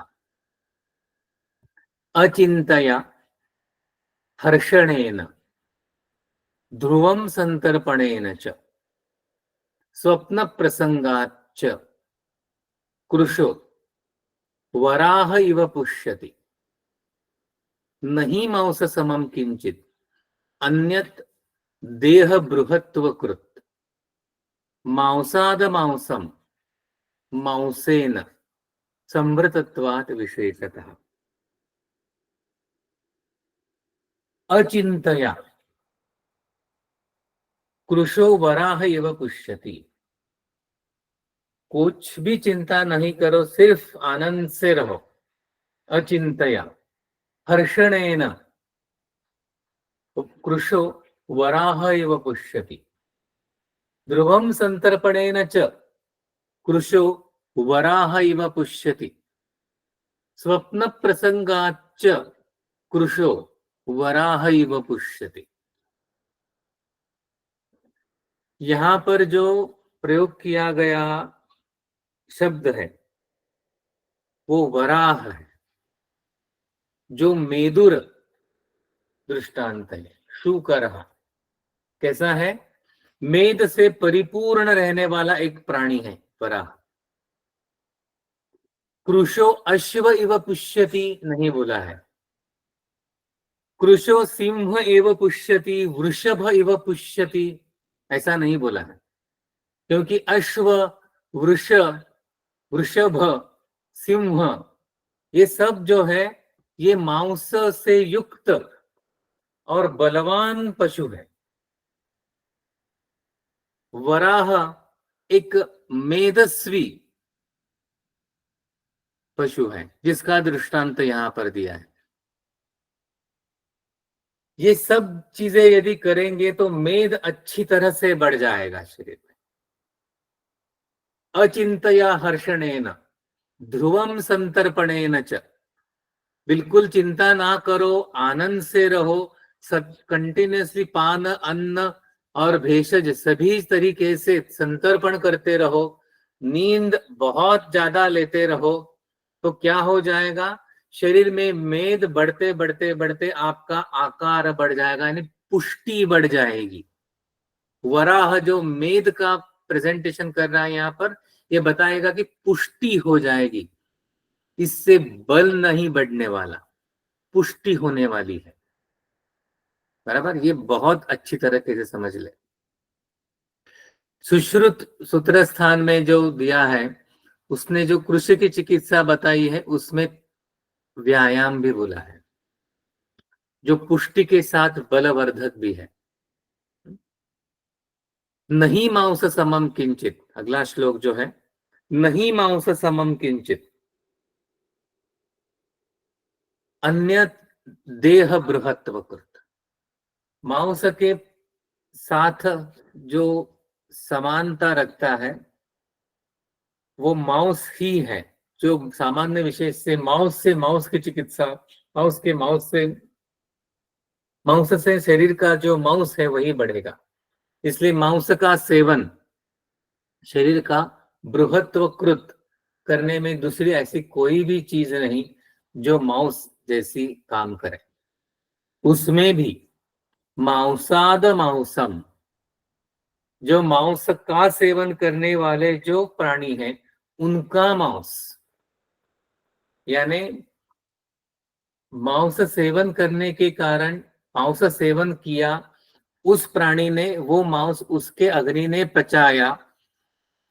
अचिंतया हर्षणेन ध्रुवं संतर्पणेन च स्वप्न प्रसंगाच्च कृशो वराह इव पुष्यति नहि मांस समम किंचित अन्यत् देह बृहत्व कृत मांसाद मांसम मांसेन संवृतत्वात् विशेषतः अचिंतया कृशो वराह इव पुष्यति। कुछ भी चिंता नहीं करो, सिर्फ आनंद से रहो। अचिंतया हर्षणेन कृशो वराह इव पुष्यति ध्रुवं संतर्पणेन च कृशो वराह इव पुष्यति स्वप्न प्रसंगाच्च कृशो वराह इव पुष्यति। यहां पर जो प्रयोग किया गया शब्द है वो वराह है, जो मेदुर दृष्टांत है। शूकरः कैसा है? मेद से परिपूर्ण रहने वाला एक प्राणी है वराह। कृशो अश्व इव पुष्यति नहीं बोला है, कृशो सिंह एव पुष्यति वृषभ इव पुष्यति ऐसा नहीं बोला है, क्योंकि अश्व वृषभ सिंह ये सब जो है ये मांस से युक्त और बलवान पशु है। वराह एक मेदस्वी पशु है जिसका दृष्टांत यहां पर दिया है। ये सब चीजें यदि करेंगे तो मेद अच्छी तरह से बढ़ जाएगा शरीर में। अचिंतया हर्षणेन ध्रुवम संतर्पणेन च, बिल्कुल चिंता ना करो, आनंद से रहो, सब कंटिन्यूसली पान अन्न और भेषज सभी तरीके से संतर्पण करते रहो, नींद बहुत ज्यादा लेते रहो, तो क्या हो जाएगा? शरीर में मेद बढ़ते बढ़ते बढ़ते आपका आकार बढ़ जाएगा, यानी पुष्टि बढ़ जाएगी। वराह जो मेद का प्रेजेंटेशन कर रहा है यहाँ पर, ये बताएगा कि पुष्टि हो जाएगी, इससे बल नहीं बढ़ने वाला, पुष्टि होने वाली है। बराबर, ये बहुत अच्छी तरीके से समझ ले। सुश्रुत सूत्र स्थान में जो दिया है उसने जो कृषि की चिकित्सा बताई है उसमें व्यायाम भी बोला है, जो पुष्टि के साथ बलवर्धक भी है। नहीं मांस समम किंचित, अगला श्लोक जो है, नहीं मांस समम किंचित अन्य देह बृहत्व कृत, मांस के साथ जो समानता रखता है वो मांस ही है। जो सामान्य विशेष से मांस की चिकित्सा, मांस से शरीर का जो मांस है वही बढ़ेगा। इसलिए मांस का सेवन शरीर का बृहत्वकृत करने में दूसरी ऐसी कोई भी चीज नहीं जो मांस जैसी काम करे। उसमें भी मांसाद मांसम, जो मांस का सेवन करने वाले जो प्राणी हैं उनका मांस, यानी मांस सेवन करने के कारण, मांस सेवन किया उस प्राणी ने, वो मांस उसके अग्नि ने पचाया,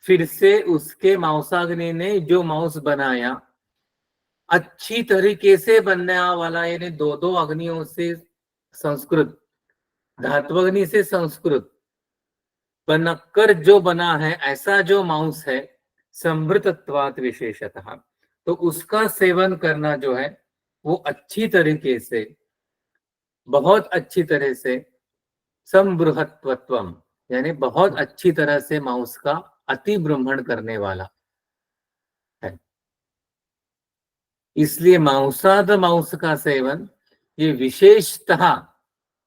फिर से उसके मांसाग्नि ने जो मांस बनाया अच्छी तरीके से बनने वाला, यानी दो दो अग्नियों से संस्कृत, धात्वग्नि से संस्कृत बनकर जो बना है ऐसा जो मांस है संवृतत्वात् विशेषतः, तो उसका सेवन करना जो है वो अच्छी तरीके से, बहुत अच्छी तरह से संबृहत्वत्वम, यानी बहुत अच्छी तरह से मांस का अति ब्रह्मण करने वाला है। इसलिए मांसाद मांस का सेवन ये विशेषतः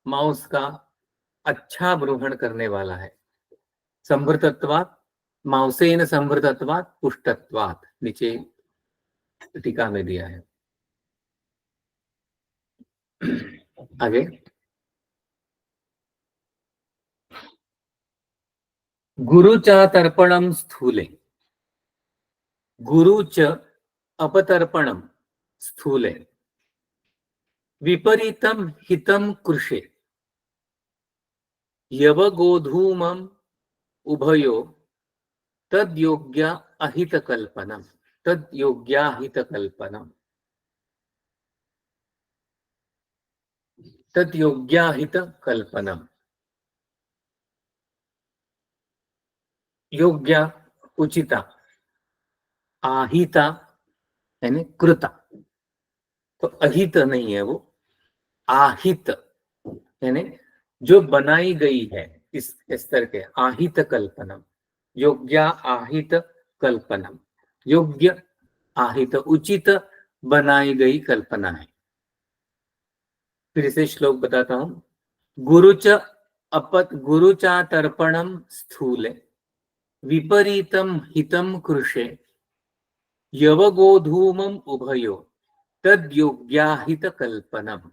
मांस का अच्छा ब्रूहण करने वाला है, संवृतत्वात्, मांसेन संवृतत्वात्, पुष्टत्वात्, नीचे टीका में दिया है। आगे, गुरुच तर्पणम स्थूले, गुरुच अपतर्पणम स्थूले, विपरीतम हितम कृषे, यवगोधूमम उभयो तद्योग्या अहित कल्पनम, तद्योग्या हित कल्पनम, तद्योग्या हित कल्पनम। योग्या उचिता, आहिता यानी कृता, तो अहित नहीं है वो, आहित यानी जो बनाई गई है, इस स्तर के, आहित कल्पनम, योग्या आहित कल्पनम, योग्य आहित उचित बनाई गई कल्पना है। फिर से श्लोक बताता हूं। गुरुचा तर्पणम स्थूले, विपरीतम हितम कृषे, यवगोधूमम उभयो तद्योग्याहित कल्पनम।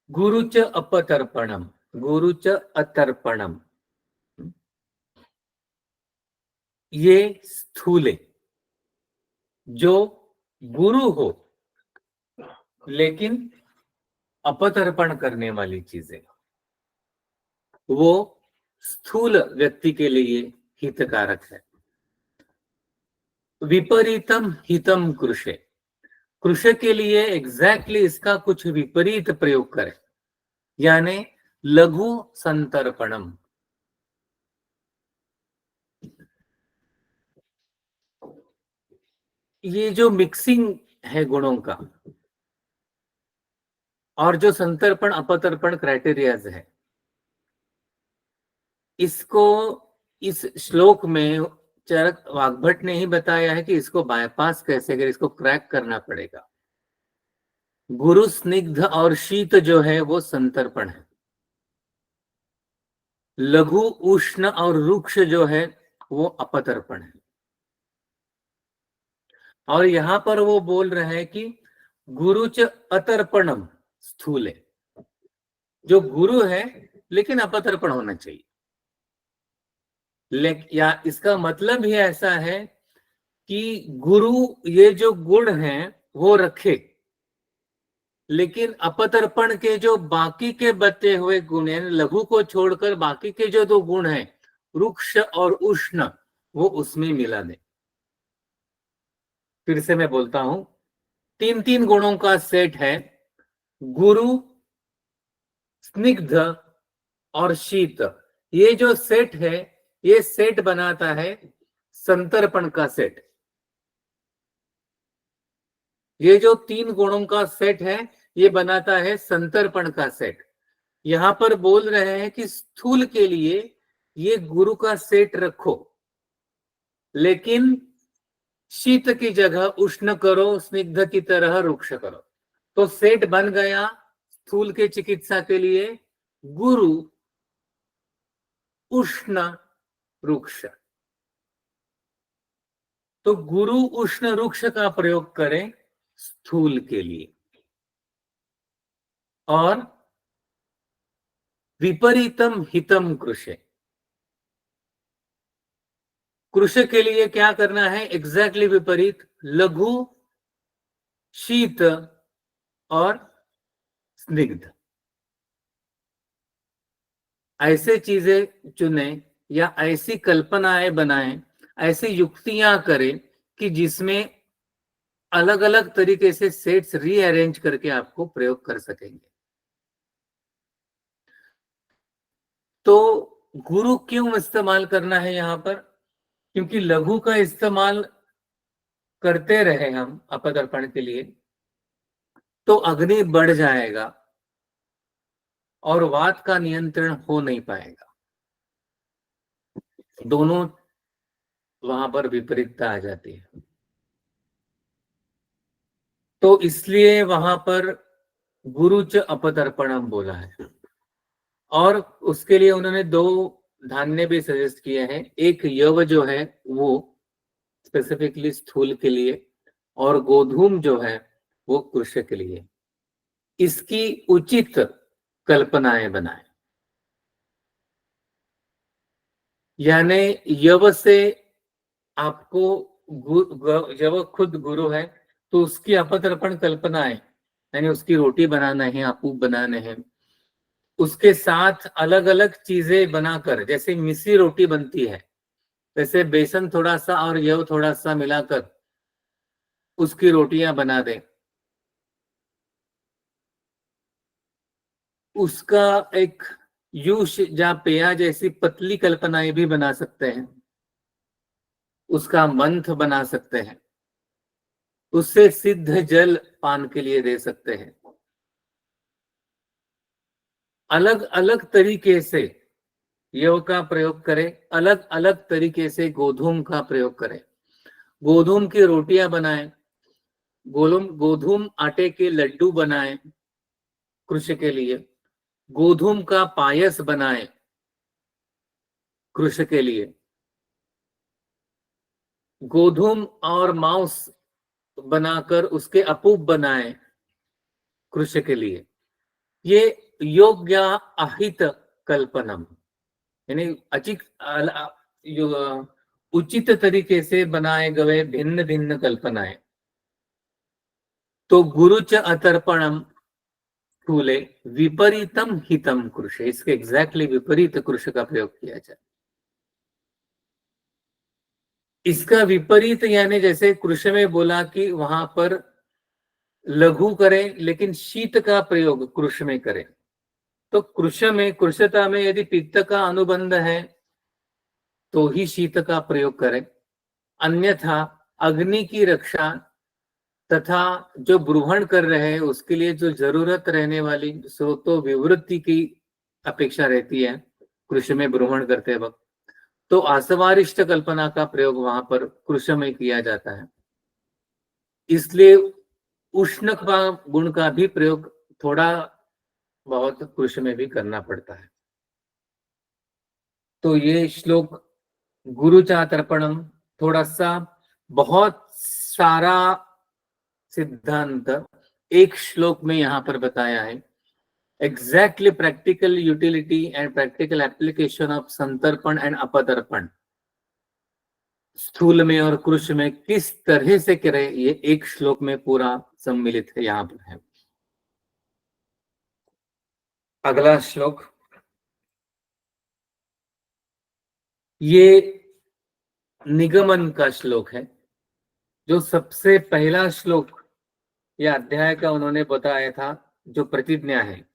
गुरुच अपतर्पणम, गुरुच अतर्पणम, ये स्थूले, जो गुरु हो लेकिन अपतर्पण करने वाली चीजें, वो स्थूल व्यक्ति के लिए हितकारक है। विपरीतम हितम कृषे, कृषे के लिए एग्जैक्टली इसका कुछ विपरीत प्रयोग करें, यानी लघु संतर्पणम। ये जो मिक्सिंग है गुणों का, और जो संतर्पण अपतर्पण क्राइटेरियाज है, इसको इस श्लोक में चरक वाग्भट ने ही बताया है कि इसको बायपास कैसे करें, इसको क्रैक करना पड़ेगा। गुरु स्निग्ध और शीत जो है वो संतर्पण है, लघु उष्ण और रुक्ष जो है वो अपतर्पण है। और यहां पर वो बोल रहे हैं कि गुरुच अतर्पणम स्थूले, जो गुरु है लेकिन अपतर्पण होना चाहिए। या इसका मतलब ही ऐसा है कि गुरु ये जो गुण हैं वो रखे, लेकिन अपतर्पण के जो बाकी के बचे हुए गुण हैं, लघु को छोड़कर बाकी के जो दो गुण हैं, रुक्ष और उष्ण, वो उसमें मिला दे। फिर से मैं बोलता हूं, तीन तीन गुणों का सेट है, गुरु, स्निग्ध और शीत। ये जो सेट है, ये सेट बनाता है संतर्पण का सेट। ये जो तीन गुणों का सेट है, ये बनाता है संतर्पण का सेट। यहां पर बोल रहे हैं कि स्थूल के लिए ये गुरु का सेट रखो, लेकिन शीत की जगह उष्ण करो, स्निग्ध की तरह रुक्ष करो। तो सेट बन गया स्थूल के चिकित्सा के लिए गुरु, उष्ण, रुक्ष। तो गुरु उष्ण रुक्ष का प्रयोग करें स्थूल के लिए। और विपरीतम हितम कृषे, कृषि के लिए क्या करना है, एग्जैक्टली विपरीत, लघु, शीत और स्निग्ध। ऐसे चीजें चुने या ऐसी कल्पनाएं बनाएं, ऐसी युक्तियां करें कि जिसमें अलग अलग तरीके से सेट्स रीअरेंज करके आपको प्रयोग कर सकेंगे। तो गुरु क्यों इस्तेमाल करना है यहां पर, क्योंकि लघु का इस्तेमाल करते रहे हम अपतर्पण के लिए तो अग्नि बढ़ जाएगा और वात का नियंत्रण हो नहीं पाएगा। दोनों वहां पर विपरीतता आ जाती है। तो इसलिए वहां पर गुरुच अपतर्पणम बोला है। और उसके लिए उन्होंने 2 धान्य भी सजेस्ट किए हैं। एक यव जो है वो स्पेसिफिकली स्थूल के लिए, और गोधूम जो है वो कृष्य के लिए। इसकी उचित कल्पनाएं बनाएं। यानी यव से आपको जब खुद गुरु है तो उसकी अपतर्पण कल्पनाएं, यानी उसकी रोटी बनाना है, अपूप बनाने हैं, उसके साथ अलग अलग चीजें बनाकर, जैसे मिस्सी रोटी बनती है वैसे बेसन थोड़ा सा और यव थोड़ा सा मिलाकर उसकी रोटियां बना दें। उसका एक यूश या पेया जैसी पतली कल्पनाएं भी बना सकते हैं, उसका मंथ बना सकते हैं, उससे सिद्ध जल पान के लिए दे सकते हैं। अलग अलग तरीके से यव का प्रयोग करें, अलग अलग तरीके से गोधूम का प्रयोग करें। गोधूम की रोटियां बनाएं, गोधूम आटे के लड्डू बनाएं कृष्य के लिए, गोधूम का पायस बनाएं कृष्य के लिए, गोधूम और मांस बनाकर उसके अपूप बनाएं कृष्य के लिए। ये योग्य अहित कल्पनम, यानी उचित तरीके से बनाए गए भिन्न भिन्न कल्पनाएं। तो गुरुच अतर्पणम स्थूले विपरीतम हितम कृष्य, इसके एग्जैक्टली विपरीत कृष्य का प्रयोग किया जाए। इसका विपरीत यानी जैसे कृष्य में बोला कि वहां पर लघु करें, लेकिन शीत का प्रयोग कृष्य में करें। तो कृष्य में, कृष्यता में यदि पित्त का अनुबंध है तो ही शीत का प्रयोग करें, अन्यथा अग्नि की रक्षा तथा जो ब्रूहण कर रहे हैं उसके लिए जो जरूरत रहने वाली स्रोतों विवृत्ति की अपेक्षा रहती है कृष्य में ब्रूहण करते वक्त, तो आसवारिष्ट कल्पना का प्रयोग वहां पर कृष्य में किया जाता है। इसलिए उष्ण का गुण का भी प्रयोग थोड़ा बहुत कृष्य में भी करना पड़ता है। तो ये श्लोक गुरुचा तर्पणम थोड़ा सा बहुत सारा सिद्धांत एक श्लोक में यहां पर बताया है। Exactly practical utility and practical application of संतर्पण एंड अपतर्पण स्थूल में और कृष्य में किस तरह से करें, ये एक श्लोक में पूरा सम्मिलित है, यहां पर है। अगला श्लोक, ये निगमन का श्लोक है। जो सबसे पहला श्लोक या अध्याय का उन्होंने बताया था, जो प्रतिज्ञा है,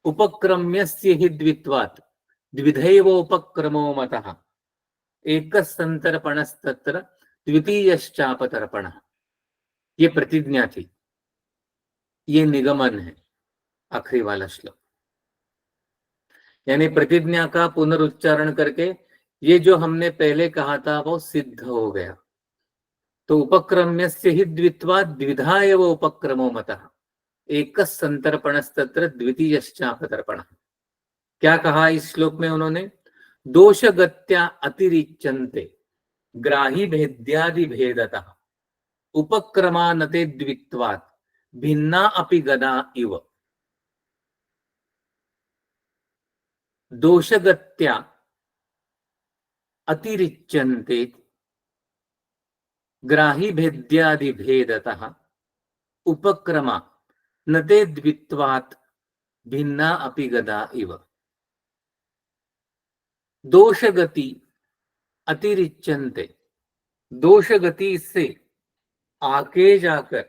उपक्रम्यस्य हि द्वित्वात् द्विधैव उपक्रमो मतः एकसंतर्पणस्तत्र द्वितीयश्चापतर्पणः। ये प्रतिज्ञा थी, ये निगमन है आखिरी वाला श्लोक। यानी प्रतिज्ञा का पुनरुच्चारण करके ये जो हमने पहले कहा था वो सिद्ध हो गया। तो उपक्रम्यस्य हि द्वित्वात् द्विधा एव उपक्रमो मतः एकसंतर्पणस्तत्र द्वितीयश्चापतर्पणः। क्या कहा इस श्लोक में उन्होंने? दोषगत्या अतिरिच्यन्ते ग्राही भेद्यादि भेदतः उपक्रमानते द्वित्वात् भिन्ना अपि गदा इव। दोषगत्या अतिरिच्यन्ते ग्राही भेद्यादि भेदतः उपक्रमा नते द्वित्वात् भिन्ना अपि गदा इव। दोषगति अतिरिच्यन्ते, दोषगति से आगे जाकर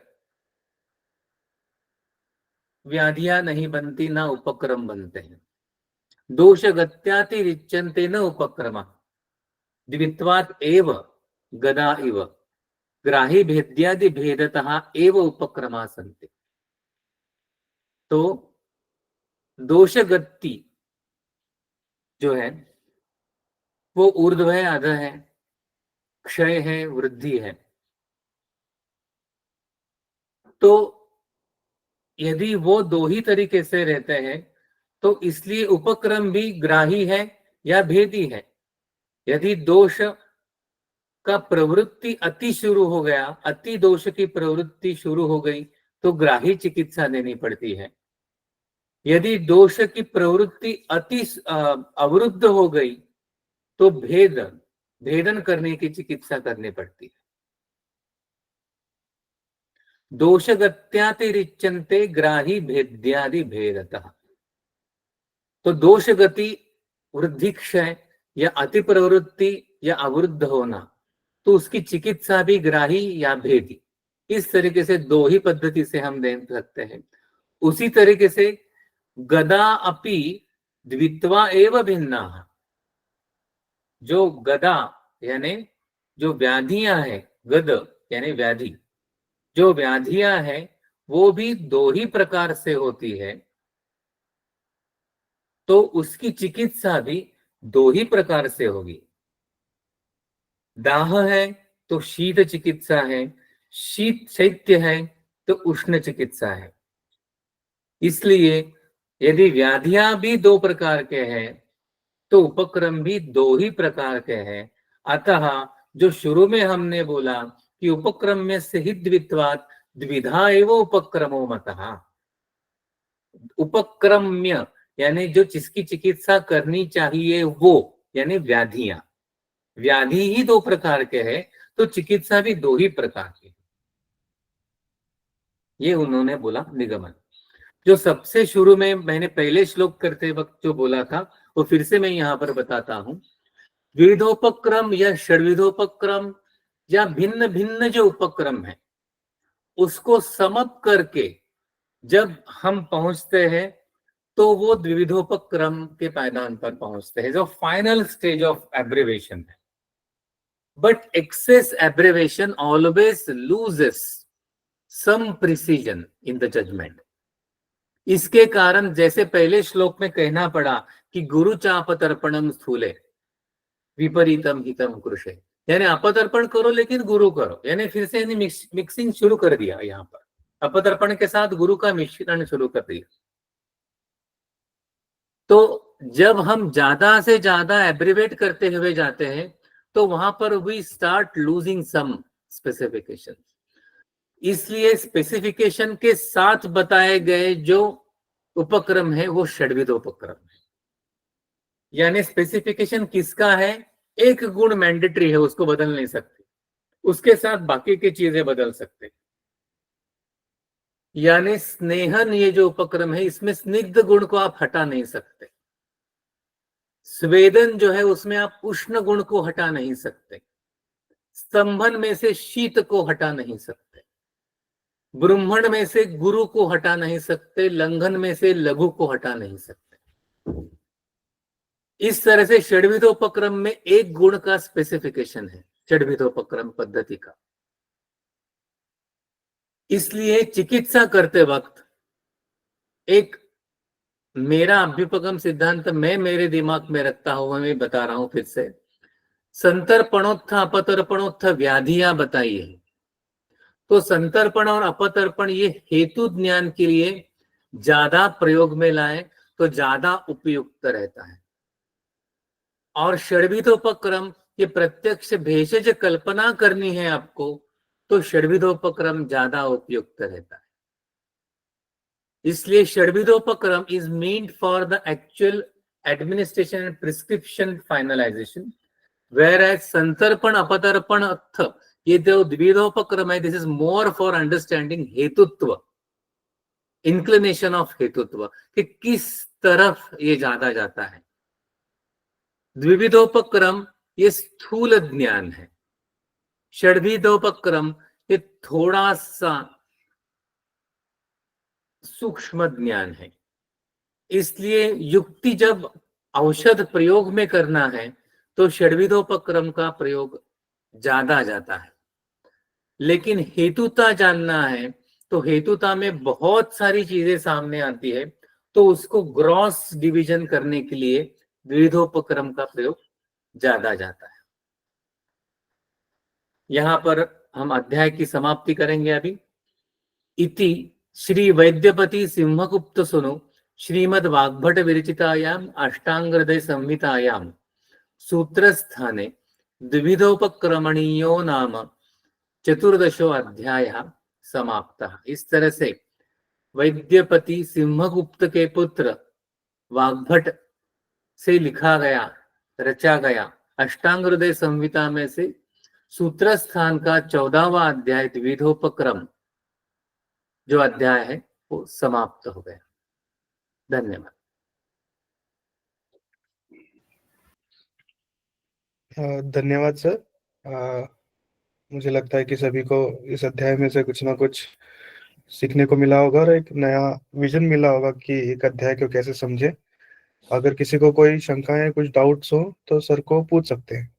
व्याधियां नहीं बनती, ना उपक्रम बनते हैं। दोषगत्यातिरिच्यन्ते न उपक्रमा द्वित्वात् एव गदा इव ग्राही भेद्यादि भेदतः एव उपक्रमा सन्ति। तो दोषगति जो है वो ऊर्ध्व है, अध है, क्षय है, वृद्धि है। तो यदि वो दो ही तरीके से रहते हैं तो इसलिए उपक्रम भी ग्राही है या भेदी है। यदि दोष का प्रवृत्ति अति शुरू हो गया, अति दोष की प्रवृत्ति शुरू हो गई, तो ग्राही चिकित्सा देनी पड़ती है। यदि दोष की प्रवृत्ति अति अवरुद्ध हो गई, तो भेदन करने की चिकित्सा करनी पड़ती है। दोषगत्यातिरिच्यन्ते ग्राही भेद्यादि भेदतः। तो दोष गति, वृद्धि क्षय या अति प्रवृत्ति या अवरुद्ध होना, तो उसकी चिकित्सा भी ग्राही या भेदी, इस तरीके से दो ही पद्धति से हम दे सकते हैं। उसी तरीके से गदा अपि द्वित्वा एव भिन्नाः। जो गदा यानी जो व्याधियां हैं, गद यानी व्याधि, जो व्याधियां हैं वो भी दो ही प्रकार से होती है, तो उसकी चिकित्सा भी दो ही प्रकार से होगी। दाह है तो शीत चिकित्सा है, शीत शैत्य है तो उष्ण चिकित्सा है। इसलिए यदि व्याधियां भी दो प्रकार के हैं तो उपक्रम भी दो ही प्रकार के हैं। अतः जो शुरू में हमने बोला कि उपक्रम में से ही द्वित्वात् द्विधा एव उपक्रमो मतः, उपक्रम्य यानी जो जिसकी चिकित्सा करनी चाहिए वो, यानी व्याधियां, व्याधि ही दो प्रकार के हैं तो चिकित्सा भी दो ही प्रकार की। ये उन्होंने बोला निगमन। जो सबसे शुरू में मैंने पहले श्लोक करते वक्त जो बोला था वो फिर से मैं यहाँ पर बताता हूं। द्विविधोपक्रम या षड्विधोपक्रम या भिन्न भिन्न जो उपक्रम है उसको समप करके जब हम पहुंचते हैं तो वो द्विविधोपक्रम के पायदान पर पहुंचते हैं, जो फाइनल स्टेज ऑफ एब्रिवेशन है। But excess abbreviation always loses some precision in the judgement. इसके कारण जैसे पहले श्लोक में कहना पड़ा कि गुरु चापतर्पणम स्थूले विपरीतम हितम कृषे, यानी अपतर्पण करो लेकिन गुरु करो, यानी फिर से मिक्सिंग शुरू कर दिया। यहाँ पर अपतर्पण के साथ गुरु का मिश्रण शुरू कर दिया। तो जब हम ज्यादा से ज्यादा एब्रिवेट करते हुए जाते हैं तो वहां पर we start losing some specification. इसलिए स्पेसिफिकेशन के साथ बताए गए जो उपक्रम है वो षड्विध उपक्रम है। यानी स्पेसिफिकेशन किसका है, एक गुण मैंडेटरी है, उसको बदल नहीं सकते, उसके साथ बाकी की चीजें बदल सकते। यानी स्नेहन ये जो उपक्रम है इसमें स्निग्ध गुण को आप हटा नहीं सकते। स्वेदन जो है उसमें आप उष्ण गुण को हटा नहीं सकते। स्तंभन में से शीत को हटा नहीं सकते। ब्रह्मण में से गुरु को हटा नहीं सकते। लंघन में से लघु को हटा नहीं सकते। इस तरह से षड्विधोपक्रम में एक गुण का स्पेसिफिकेशन है षड्विधोपक्रम पद्धति का। इसलिए चिकित्सा करते वक्त एक मेरा अभ्युपगम सिद्धांत मैं मेरे दिमाग में रखता हुआ मैं बता रहा हूं फिर से। संतर्पणोत्थ अपतर्पणोत्थ व्याधियां बताई है, तो संतर्पण और अपतर्पण ये हेतु ज्ञान के लिए ज्यादा प्रयोग में लाए तो ज्यादा उपयुक्त रहता है। और षड्विधोपक्रम ये प्रत्यक्ष भेषज कल्पना करनी है आपको तो षड्विधोपक्रम ज्यादा उपयुक्त रहता है। इसलिए षड्विधोपक्रम is meant for the actual administration and prescription finalization, where as संतर्पण अपतर्पण अर्थ ये जो द्विविधोपक्रम है this is more for understanding हेतुत्व, इंक्लिनेशन ऑफ हेतुत्व कि किस तरफ ये ज्यादा जाता है। द्विविधोपक्रम ये स्थूल ज्ञान है, षड्विधोपक्रम ये थोड़ा सा सूक्ष्म ज्ञान है। इसलिए युक्ति जब औषध प्रयोग में करना है तो षड्विधोपक्रम का प्रयोग ज्यादा जाता है। लेकिन हेतुता जानना है तो हेतुता में बहुत सारी चीजें सामने आती है, तो उसको ग्रॉस डिवीजन करने के लिए द्विविधोपक्रम का प्रयोग ज्यादा जाता है। यहां पर हम अध्याय की समाप्ति करेंगे अभी। इति श्री वैद्यपति सिंहगुप्त सुनु श्रीमद् वाग्भट विरचितायाम् अष्टांगहृदय संहितायां सूत्रस्थाने द्विविधोपक्रमणीयो नाम चतुर्दशो अध्यायः समाप्तः। इस तरह से वैद्यपति सिंहगुप्त के पुत्र वाग्भट से लिखा गया, रचा गया अष्टांग हृदय संहिता में से सूत्र स्थान का 14वां अध्याय द्विविधोपक्रम जो अध्याय है वो समाप्त हो गया। धन्यवाद। धन्यवाद सर। मुझे लगता है कि सभी को इस अध्याय में से कुछ ना कुछ सीखने को मिला होगा और एक नया विजन मिला होगा कि एक अध्याय को कैसे समझे। अगर किसी को कोई शंकाएं, कुछ डाउट्स हो तो सर को पूछ सकते हैं।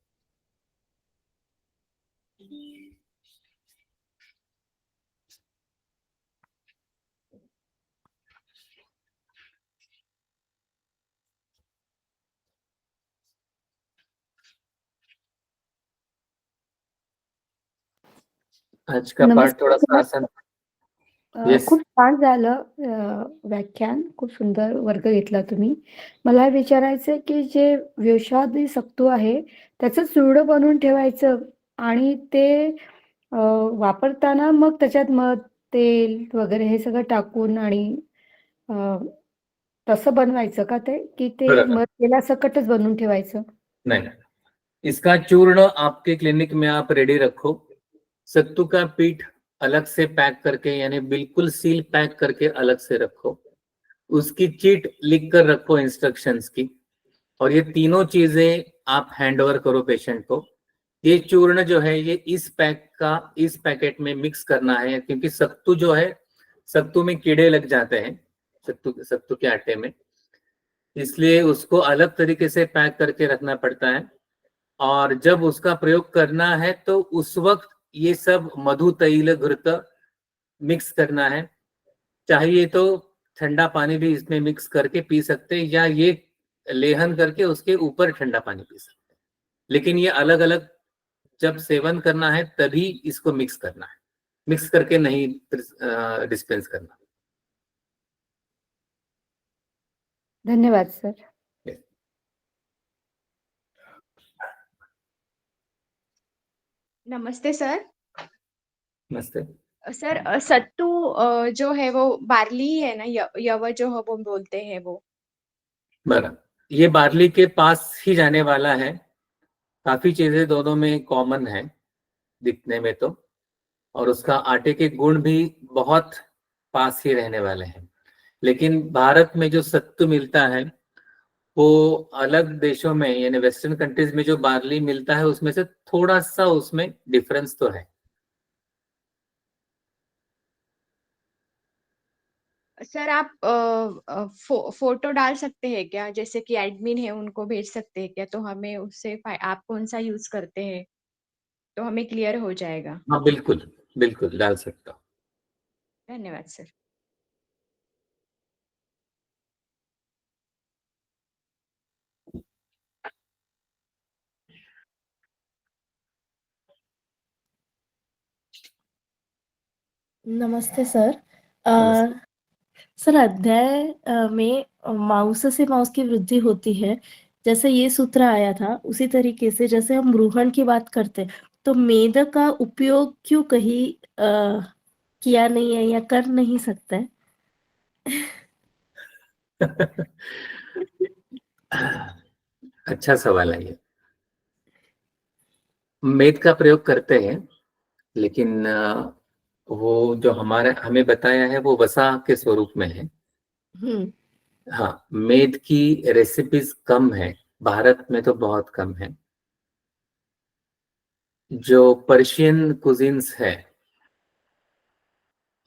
आज का पाठ नमस्कार थोड़ा सा सर. आसान। Yes. खूप छान झालं व्याख्यान. खूप सुंदर वर्ग घेतला तुम्ही. मला हे विचारायचंय की जे विषादी सत्व आहे त्याचं चूर्ण बनवून ठेवायचं आणि ते वापरताना मग त्याच्यात मध, तेल वगैरे हे सगळं टाकून आणि अ, तसं बनवायचं का ते, की ते बरोबर. मध तेलासकटच बनवून ठेवायचं? नहीं, इसका चूर्ण आपके क्लिनिक में आप रेडी रखो। सत्तू का पीठ अलग से पैक करके, यानी बिल्कुल सील पैक करके अलग से रखो। उसकी चिट लिख कर रखो इंस्ट्रक्शंस की, और ये तीनों चीजें आप हैंड ओवर करो पेशेंट को। ये चूर्ण जो है ये इस पैकेट में मिक्स करना है, क्योंकि सत्तू जो है, सत्तू में कीड़े लग जाते हैं सत्तू के आटे में, इसलिए उसको अलग तरीके से पैक करके रखना पड़ता है। और जब उसका प्रयोग करना है तो उस वक्त ये सब मधु तैल घृत मिक्स करना है। चाहिए तो ठंडा पानी भी इसमें मिक्स करके पी सकते हैं, या ये लेहन करके उसके ऊपर ठंडा पानी पी सकते हैं। लेकिन ये अलग अलग जब सेवन करना है तभी इसको मिक्स करना है, मिक्स करके नहीं डिस्पेंस करना। धन्यवाद सर. नमस्ते सर. नमस्ते सर सत्तू जो है वो बार्ली है ना, यव जो है वो बोलते हैं वो. बराबर, ये बार्ली के पास ही जाने वाला है। काफी चीजें दोनों में कॉमन है दिखने में तो, और उसका आटे के गुण भी बहुत पास ही रहने वाले हैं। लेकिन भारत में जो सत्तू मिलता है वो अलग देशों में, यानी वेस्टर्न कंट्रीज में जो बार्ली मिलता है उसमें से थोड़ा सा उसमें डिफरेंस तो है। सर आप फोटो डाल सकते हैं क्या, जैसे कि एडमिन है उनको भेज सकते हैं क्या, तो हमें उससे आप कौन सा यूज करते हैं तो हमें क्लियर हो जाएगा. हाँ बिल्कुल बिल्कुल डाल सकता हूँ। धन्यवाद सर. नमस्ते सर. नमस्ते। सर, अध्याय में मांस से मांस की वृद्धि होती है, जैसे ये सूत्र आया था उसी तरीके से जैसे हम रूहन की बात करते हैं, तो मेद का उपयोग क्यों कहीं किया नहीं है या कर नहीं सकते हैं? अच्छा सवाल है ये। मेद का प्रयोग करते हैं, लेकिन वो जो हमें बताया है वो वसा के स्वरूप में है। हाँ, मेद की रेसिपीज कम है, भारत में तो बहुत कम है। जो पर्शियन कुजिन्स है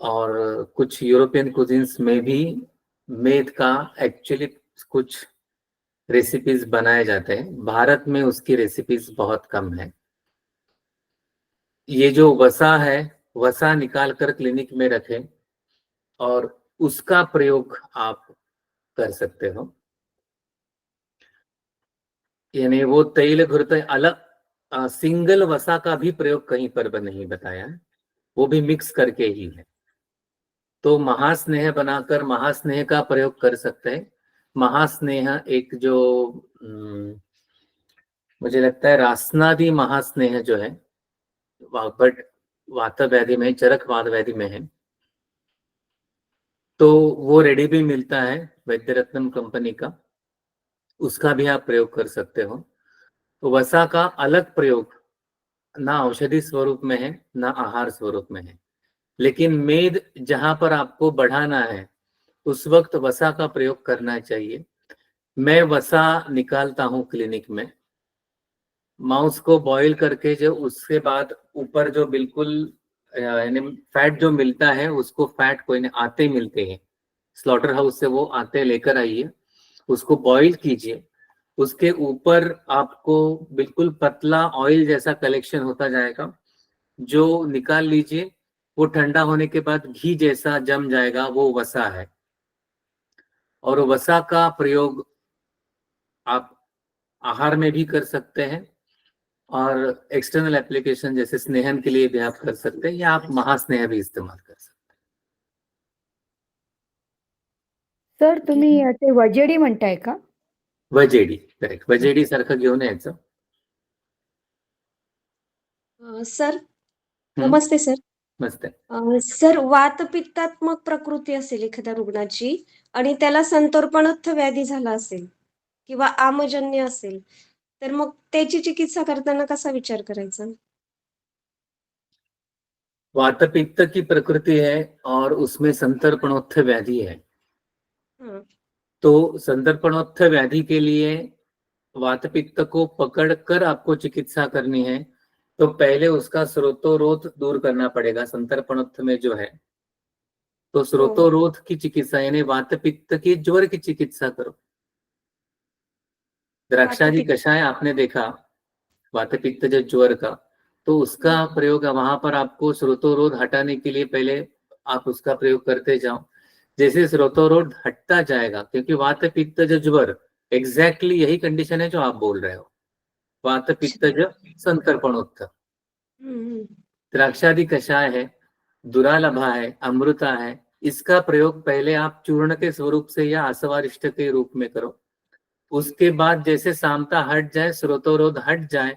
और कुछ यूरोपियन कुजिन्स में भी मेद का एक्चुअली कुछ रेसिपीज बनाए जाते हैं। भारत में उसकी रेसिपीज बहुत कम है। ये जो वसा है, वसा निकाल कर क्लिनिक में रखें और उसका प्रयोग आप कर सकते हो। यानी वो तैल घृत अलग सिंगल वसा का भी प्रयोग कहीं पर नहीं बताया है, वो भी मिक्स करके ही है। तो महास्नेह बनाकर महास्नेह का प्रयोग कर सकते हैं। महास्नेह एक जो मुझे लगता है रासनादी महास्नेह जो है बट वात व्याधि में, चरक वात व्याधि में है, तो वो रेडी भी मिलता है वैद्य रत्नम कंपनी का, उसका भी आप प्रयोग कर सकते हो। तो वसा का अलग प्रयोग ना औषधि स्वरूप में है ना आहार स्वरूप में है, लेकिन मेद जहां पर आपको बढ़ाना है उस वक्त वसा का प्रयोग करना चाहिए। मैं वसा निकालता हूं क्लिनिक में, मांस को बॉईल करके जो उसके बाद ऊपर जो बिल्कुल यानी फैट जो मिलता है उसको फैट कोई नहीं आते मिलते हैं, स्लॉटर हाउस से वो आते लेकर आइए, उसको बॉईल कीजिए, उसके ऊपर आपको बिल्कुल पतला ऑयल जैसा कलेक्शन होता जाएगा, जो निकाल लीजिए, वो ठंडा होने के बाद घी जैसा जम जाएगा, वो वसा है। और वसा का प्रयोग आप आहार में भी कर सकते हैं और एक्सटर्नल एप्लीकेशन जैसे स्नेहन के लिए भी आप कर सकते हैं, या आप महास्नेह भी इस्तेमाल कर सकते सर तुम्ही ते वजेडी म्हणताय का? हैं। वजेडी, करेक्ट, वजेडी सारखं घेऊन यायचं. सर हं, नमस्ते सर. मस्त आहे. सर वातपित्तात्मक प्रकृती असेल एखाद्या रुग्णाची आणि त्याला संतर्पणोत्थ व्याधी झाला असेल किंवा आमजन्य असेल, तर मग त्याची चिकित्सा करताना कसा विचार करायचा? वात पित्त की प्रकृति है और उसमें संतर्पणोत्थ व्याधि है, हं, तो संतर्पणोत्थ व्याधि के लिए वात पित्त को पकड़कर आपको चिकित्सा करनी है, तो पहले उसका स्रोतोरोध दूर करना पड़ेगा संतर्पणोत्थ में जो है, तो स्रोतोरोध की चिकित्सा यानी वात पित्त की ज्वर की चिकित्सा करो. द्राक्षादी वातपित्त- कषाय आपने देखा, वात पित्त जो ज्वर का, तो उसका प्रयोग वहां पर आपको स्रोतोरोध हटाने के लिए पहले आप उसका प्रयोग करते जाओ. जैसे स्रोतोरोध हटता जाएगा, क्योंकि वात पित्त जो ज्वर एग्जैक्टली यही कंडीशन है जो आप बोल रहे हो, वात पित्त जो संतर्पणोत्थ. हं, द्राक्षादी कषाय है, दुरालभा है, अमृता है, इसका प्रयोग पहले आप चूर्ण के स्वरूप से या आसवारिष्ट के रूप में करो. उसके बाद जैसे सामता हट जाए, स्रोतोरोध हट जाए,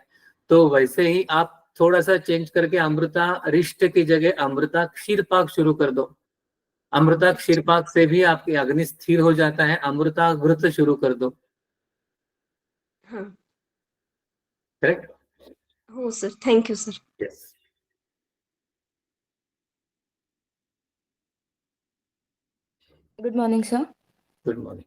तो वैसे ही आप थोड़ा सा चेंज करके अमृता रिष्ट की जगह अमृता क्षीरपाक शुरू कर दो. अमृता क्षीरपाक से भी आपकी अग्नि स्थिर हो जाता है, अमृता घृत शुरू कर दो. हं. करेक्ट. हो sir, thank you sir. Yes. Good morning sir. Good morning.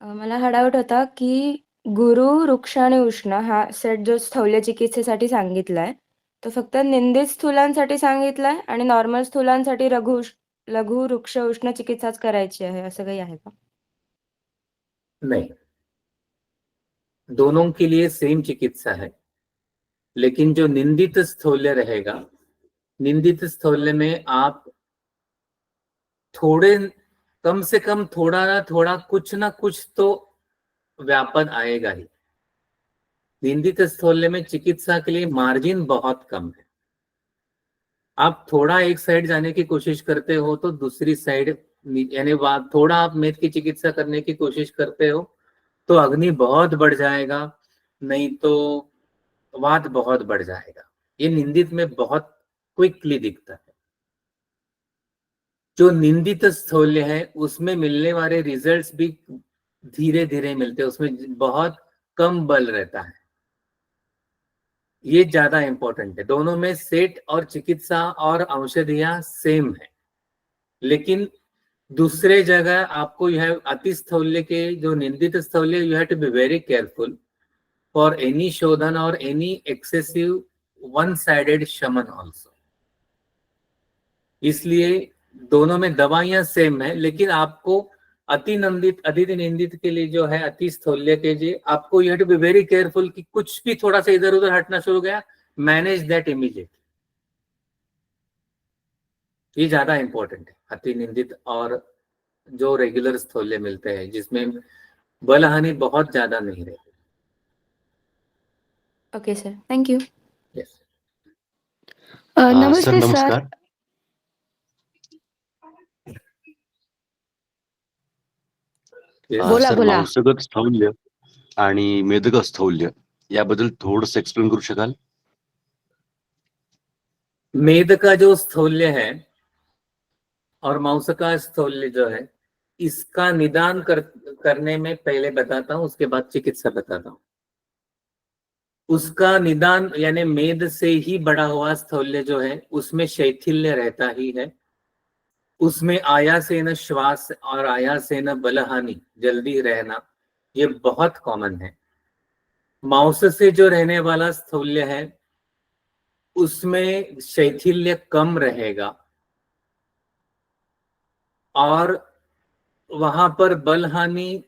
मला हा डाऊट होता की गुरु, वृक्ष आणि उष्ण हा सेट जो स्थौल्य चिकित्सेसाठी सांगितलाय, तो फक्त निंदित स्थूलांसाठी सांगितलाय आणि नॉर्मल स्थूलांसाठी लघु, वृक्ष, उष्ण चिकित्साच करायची आहे, असं काही आहे का? नहीं, दोनों के लिए सेम चिकित्सा है, लेकिन जो निंदित स्थौल्य रहेगा, निंदित स्थौल्य में आप थोड़े कम से कम थोड़ा ना कुछ तो व्यापन आएगा ही. निंदित स्थौल्य में चिकित्सा के लिए मार्जिन बहुत कम है. आप थोड़ा एक साइड जाने की कोशिश करते हो तो दूसरी साइड, यानी थोड़ा आप मेद की चिकित्सा करने की कोशिश करते हो तो अग्नि बहुत बढ़ जाएगा, नहीं तो वात बहुत बढ़ जाएगा. ये निंदित में बहुत क्विकली दिखता है. जो निंदित स्थौल्य है उसमें मिलने वाले रिजल्ट्स भी धीरे धीरे मिलते हैं, उसमें बहुत कम बल रहता है. ये ज्यादा इंपॉर्टेंट है. दोनों में सेट और चिकित्सा और औषधियां सेम है, लेकिन दूसरे जगह आपको यह अति स्थौल्य के जो निंदित स्थौल्य, you have to be very careful for any शोधन और एनी एक्सेसिव वन साइडेड शमन ऑल्सो. इसलिए दोनों में दवाइयां सेम है, लेकिन आपको अति निंदित के लिए जो है अति स्थौल्य के लिए आपको you have to be very careful कि कुछ भी थोड़ा सा इधर उधर हटना शुरू हो गया, मैनेज दैट इमीडिएटली. ये ज्यादा इंपॉर्टेंट है, अति निंदित और जो रेगुलर स्थौल्य मिलते हैं जिसमें बल हानि बहुत ज्यादा नहीं रहती. Okay sir, thank you. Yes. नमस्ते सर. बोला सर, बोला. मांसगत स्थौल्य आणि मेदक स्थौल्य याबद्दल थोडंसं एक्सप्लेन करू शकाल? मेद का जो स्थौल्य है और मांस का स्थौल्य जो है, इसका निदान करने में पहले बताता हूं, उसके बाद चिकित्सा बताता हूं। उसका निदान यानी मेद से ही बड़ा हुआ स्थौल्य जो है, उसमें शैथिल्य रहता ही है, उसमें आयासेन श्वास और आयासेन बलहानि, जल्दी रहना, ये बहुत कॉमन है। मांस से जो रहने वाला स्थौल्य है उसमें शैथिल्य कम रहेगा और वहां पर बलहानि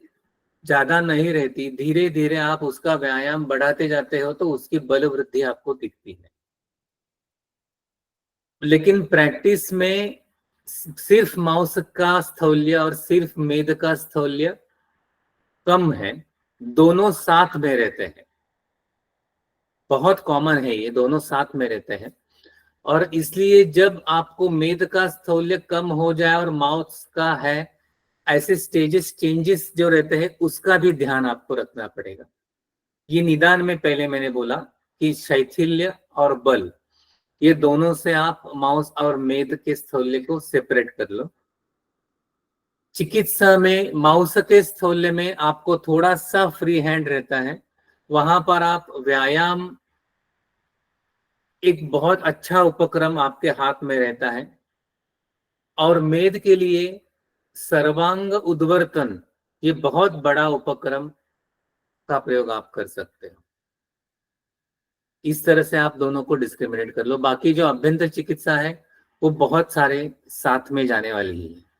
ज्यादा नहीं रहती। धीरे धीरे आप उसका व्यायाम बढ़ाते जाते हो तो उसकी बल वृद्धि आपको दिखती है। लेकिन प्रैक्टिस में सिर्फ मांस का स्थौल्य और सिर्फ मेद का स्थौल्य कम है, दोनों साथ में रहते हैं। बहुत कॉमन है, ये दोनों साथ में रहते हैं। और इसलिए जब आपको मेद का स्थौल्य कम हो जाए और मांस का है, ऐसे स्टेजेस चेंजेस जो रहते हैं उसका भी ध्यान आपको रखना पड़ेगा। ये निदान में पहले मैंने बोला कि शैथिल्य और बल, ये दोनों से आप मांस और मेद के स्थौल्य को सेपरेट कर लो। चिकित्सा में मांस के स्थौल्य में आपको थोड़ा सा फ्री हैंड रहता है, वहां पर आप व्यायाम, एक बहुत अच्छा उपक्रम आपके हाथ में रहता है। और मेद के लिए सर्वांग उद्वर्तन, ये बहुत बड़ा उपक्रम का प्रयोग आप कर सकते हो। इस तरह से आप दोनों को डिस्क्रिमिनेट कर लो। बाकी जो अभ्यंतर चिकित्सा है वो बहुत सारे साथ में जाने वाली ही है।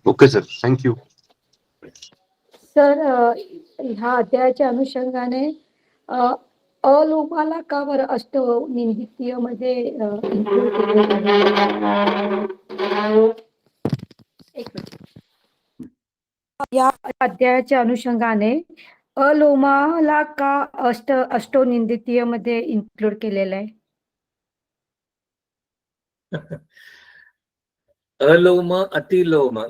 Okay sir, thank you. सर, ह्या अध्यायाच्या अनुषंगाने अलोमाला का बरं अष्टनिंदितीय मध्ये include केलेलं आहे? एक मिनिट. या अध्यायाच्या अनुषंगाने अलोमाला का अष्टनिंदितीय मध्ये इन्क्लूड केलेलं आहे? अलोम, अतिलोम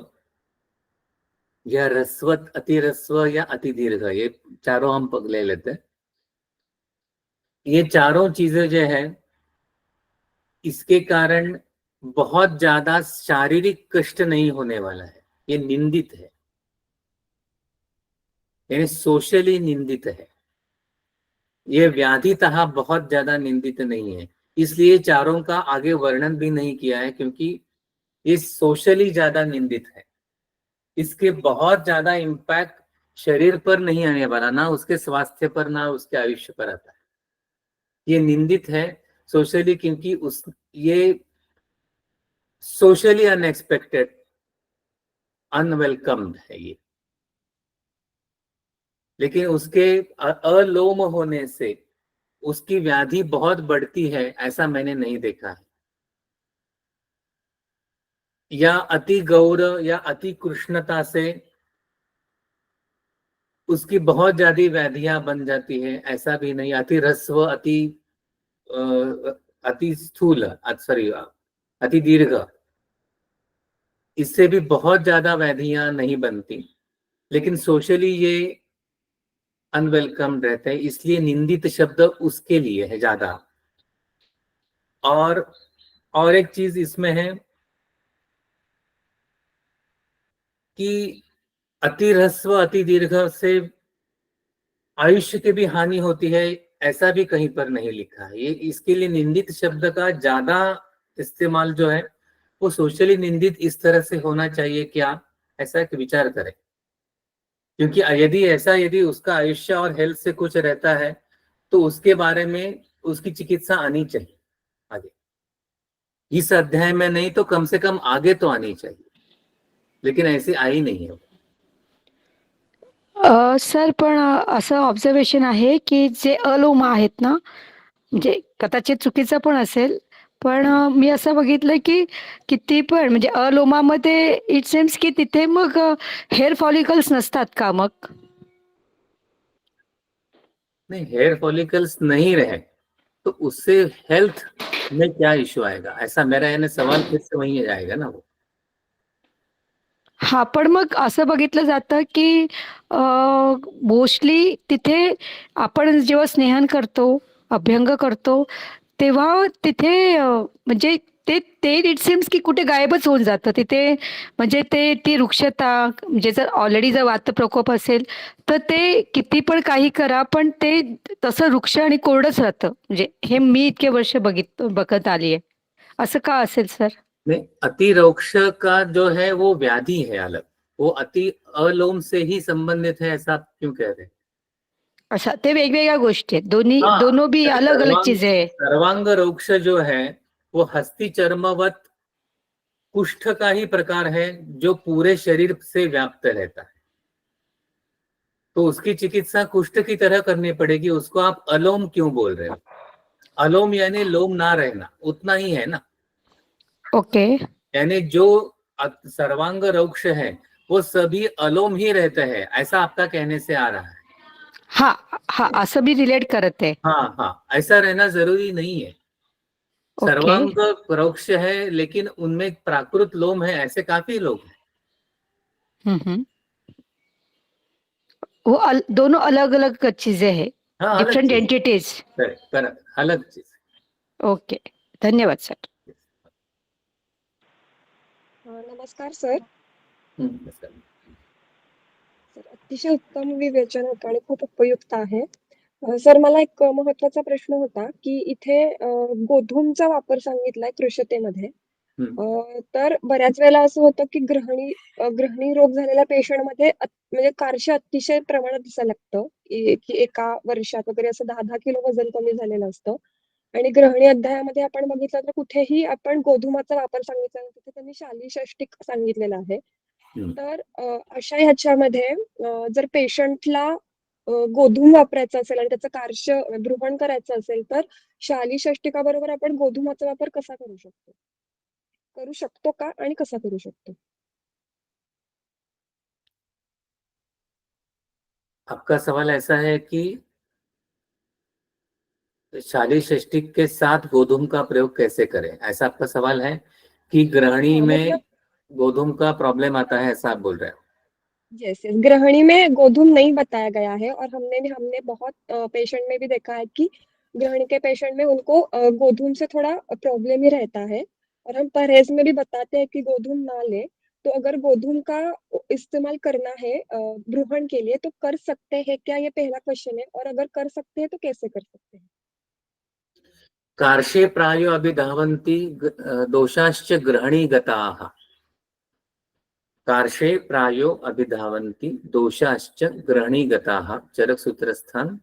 या रस्वत, अतिरस्व या अतिदीर्घ, ये चारों हम ले लेते हैं। ये चारों चीजें जो है, इसके कारण बहुत ज्यादा शारीरिक कष्ट नहीं होने वाला है। ये निंदित है, यानी सोशली निंदित है। ये व्याधितः बहुत ज्यादा निंदित नहीं है, इसलिए चारों का आगे वर्णन भी नहीं किया है, क्योंकि ये सोशली ज्यादा निंदित है। इसके बहुत ज्यादा इम्पैक्ट शरीर पर नहीं आने वाला, ना उसके स्वास्थ्य पर ना उसके आयुष्य पर आता है। ये निंदित है सोशली, क्योंकि ये सोशली अनएक्सपेक्टेड, अनवेलकम्ड है ये। लेकिन उसके अलोम होने से उसकी व्याधि बहुत बढ़ती है, ऐसा मैंने नहीं देखा है। या अति गौर या अति कृष्णता से उसकी बहुत ज्यादा व्याधियां बन जाती है, ऐसा भी नहीं। अति रस्व, अति स्थूल, सॉरी अति दीर्घ, इससे भी बहुत ज्यादा व्याधियां नहीं बनती। लेकिन सोशली ये अनवेलकम रहते हैं, इसलिए निंदित शब्द उसके लिए है ज्यादा। और एक चीज इसमें है कि अति ह्रस्व, अति दीर्घ से आयुष्य की भी हानि होती है, ऐसा भी कहीं पर नहीं लिखा है। ये इसके लिए निंदित शब्द का ज्यादा इस्तेमाल जो है वो सोशली निंदित इस तरह से होना चाहिए क्या, ऐसा एक विचार करें। क्योंकि यदि उसका आयुष्य और हेल्थ से कुछ रहता है तो उसके बारे में उसकी चिकित्सा आनी चाहिए आगे। इस अध्याय में नहीं तो कम से कम आगे तो आनी चाहिए, लेकिन ऐसी आई नहीं है। सर, पण असं ऑब्झर्वेशन आहे की जे अलोमा आहेत ना, म्हणजे कदाचित चुकीचं पण असेल, पण मी असं बघितलं की किती पण म्हणजे अलोमामध्ये इट सेम्स की तिथे मग हेअर फॉलिकल्स नसतात का मग? नहीं, हेयर फॉलिकल्स नहीं रहे तो उससे हेल्थ में क्या इश्यू आएगा, ऐसा मेरा यानी सवाल फिर से वही आएगा ना। वो हा पण मग असं बघितलं जातं की मोस्टली तिथे आपण जेव्हा स्नेहन करतो, अभ्यंग करतो, तेव्हा तिथे म्हणजे ते ते इट सीम्स की कुठे गायबच होऊन जातं तिथे. म्हणजे ते ती वृक्षता म्हणजे जर ऑलरेडी जर वातप्रकोप असेल तर ते किती पण काही करा पण ते तसं वृक्ष आणि कोरडंच राहतं. म्हणजे हे मी इतके वर्ष बघत आली आहे. असं का असेल सर? नहीं, अतिरोक्ष का जो है वो व्याधि है अलग, वो अति अलोम से ही संबंधित है, ऐसा आप क्यों कह रहे हैं? अच्छा, ते वेगवेगळ्या गोष्टी आहेत. हाँ, दोनों भी अलग अलग सर्वांग चीजें है. सर्वांग रोक्ष जो है वो हस्ती चर्मवत कुष्ठ का ही प्रकार है जो पूरे शरीर से व्याप्त रहता है। तो उसकी चिकित्सा कुष्ठ की तरह करनी पड़ेगी। उसको आप अलोम क्यों बोल रहे हो? अलोम यानी लोम ना रहना, उतना ही है ना। ओके. यानी जो सर्वांग रोक्ष है वो सभी अलोम ही रहते हैं, ऐसा आपका कहने से आ रहा है। हा हा असं भी रिलेट करत आहे. हाँ हाँ, ऐसा रहना जरूरी नहीं है। ओके. सर्वांग रोक्ष है लेकिन उनमें प्राकृत लोम है, ऐसे काफी लोग हैं। हम्म. वो दोनों अलग अलग चीजें हैं. हाँ, अलग डिफरेंट चीज, एंटिटीज. करेक्ट करेक्ट, अलग चीज। ओके. धन्यवाद सर. नमस्कार सर. नमस्कार। सर, अतिशय उत्तम विवेचन होतं आणि खूप उपयुक्त आहे. सर, मला एक महत्त्वाचा प्रश्न होता, की इथे गोधूमचा वापर सांगितलाय कृशतेमध्ये. तर बऱ्याच वेळेला असं होतं, की ग्रहणी रोग झालेल्या पेशंटमध्ये म्हणजे कार्श अतिशय प्रमाणात दिसायला लागतं, की एका वर्षात वगैरे असं 10-10 किलो वजन कमी झालेलं असतं. आणि ग्रहणी अध्यायामध्ये आपण बघितलं तर कुठेही आपण गोधूमाचा वापर सांगितला नाही, तिथे त्यांनी शालीषष्टिक सांगितलेलं आहे. तर अशा ह्याच्यामध्ये जर पेशंटला गोधूम वापरायचा असेल आणि त्याचं कार्श भ्रूमण करायचं असेल, तर शालीषष्टिकाबरोबर आपण गोधूमाचा वापर कसा करू शकतो? करू शकतो का आणि कसा करू शकतो? आपका सवाल ऐसा है कि शाली षष्टिक के साथ गोधूम का प्रयोग कैसे करें, ऐसा आपका सवाल है? कि ग्रहणी हाँ, में मतलब गोधूम का प्रॉब्लम आता है, ऐसा आप बोल रहे हो? Yes, yes. गृहिणी में गोधूम नहीं बताया गया है और हमने बहुत पेशेंट में भी देखा है कि गृहिणी के पेशेंट में उनको गोधूम से थोड़ा प्रॉब्लम ही रहता है और हम परहेज में भी बताते हैं कि गोधूम ना लें। तो अगर गोधूम का इस्तेमाल करना है भ्रूण के लिए तो कर सकते हैं क्या? ये पहला क्वेश्चन है और अगर कर सकते हैं तो कैसे कर सकते हैं? कार्शे प्रायो अभिधावन्ति दोषाश्च ग्रहणी गताः। कार्शे प्रायो अभिधावन्ति दोषाश्च ग्रहणी गताः। चरक सूत्र स्थान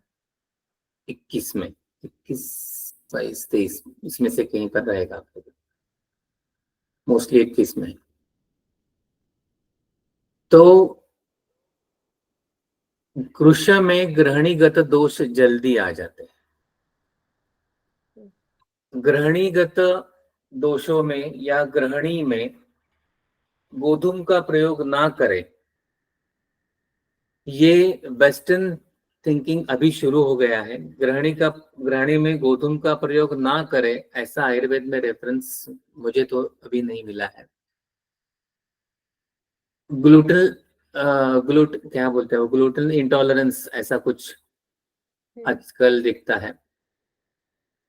21 में, 21, 22, 23 इसमें से कहीं पर रहेगा आपको, मोस्टली 21 में। तो कृश में ग्रहणीगत दोष जल्दी आ जाते हैं। ग्रहणीगत दोषों में या ग्रहणी में गोधूम का प्रयोग ना करें, ये वेस्टर्न थिंकिंग अभी शुरू हो गया है। ग्रहणी में गोधूम का प्रयोग ना करें, ऐसा आयुर्वेद में रेफरेंस मुझे तो अभी नहीं मिला है। क्या बोलते हैं वो, ग्लूटेन इंटॉलरेंस ऐसा कुछ आजकल दिखता है।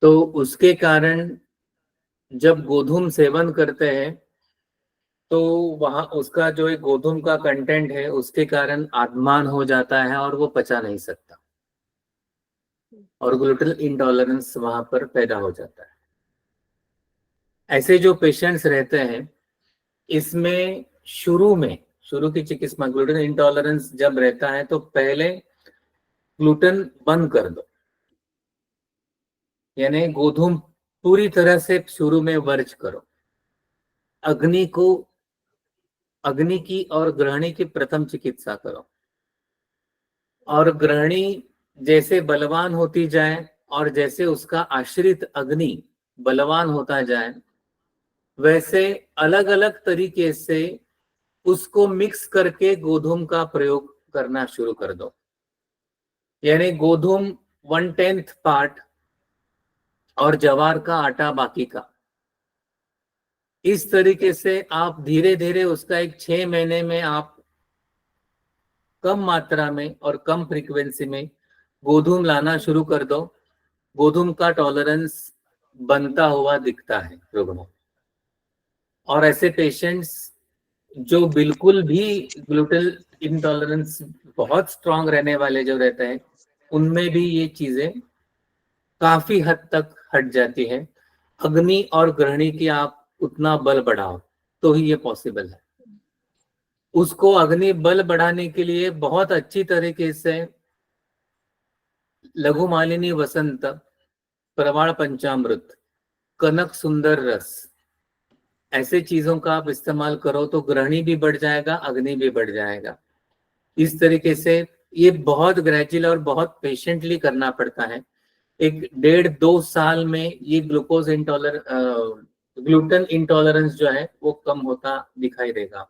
तो उसके कारण जब गोधूम सेवन करते हैं तो वहां उसका जो एक गोधूम का कंटेंट है उसके कारण आत्मान हो जाता है और वो पचा नहीं सकता और ग्लूटेन इंटॉलरेंस वहां पर पैदा हो जाता है। ऐसे जो पेशेंट्स रहते हैं, इसमें शुरू की चिकित्सा ग्लूटेन इंटॉलरेंस जब रहता है तो पहले ग्लूटेन बंद कर दो, यानी गोधूम पूरी तरह से शुरू में वर्ज करो। अग्नि की और ग्रहणी की प्रथम चिकित्सा करो और ग्रहणी जैसे बलवान होती जाए और जैसे उसका आश्रित अग्नि बलवान होता जाए, वैसे अलग अलग तरीके से उसको मिक्स करके गोधूम का प्रयोग करना शुरू कर दो। यानी गोधूम 1/10 पार्ट और जवार का आटा बाकी का, इस तरीके से आप धीरे धीरे उसका एक 6 महीने में आप कम मात्रा में और कम फ्रीक्वेंसी में गोधूम लाना शुरू कर दो। गोधूम का टॉलरेंस बनता हुआ दिखता है रुग्णों, और ऐसे पेशेंट्स जो बिल्कुल भी ग्लूटेन इंटॉलरेंस बहुत स्ट्रांग रहने वाले जो रहते हैं, उनमें भी ये चीजें काफी हद तक हट जाती है। अग्नि और ग्रहणी की आप उतना बल बढ़ाओ तो ही ये पॉसिबल है। उसको अग्नि बल बढ़ाने के लिए बहुत अच्छी तरीके से लघु मालिनी वसंत, प्रवाल पंचामृत, कनक सुंदर रस, ऐसे चीजों का आप इस्तेमाल करो तो ग्रहणी भी बढ़ जाएगा, अग्नि भी बढ़ जाएगा। इस तरीके से ये बहुत ग्रेजुअल और बहुत पेशेंटली करना पड़ता है। 1.5-2 साल में ये ग्लूटेन इंटॉलरेंस जो है वो कम होता दिखाई देगा।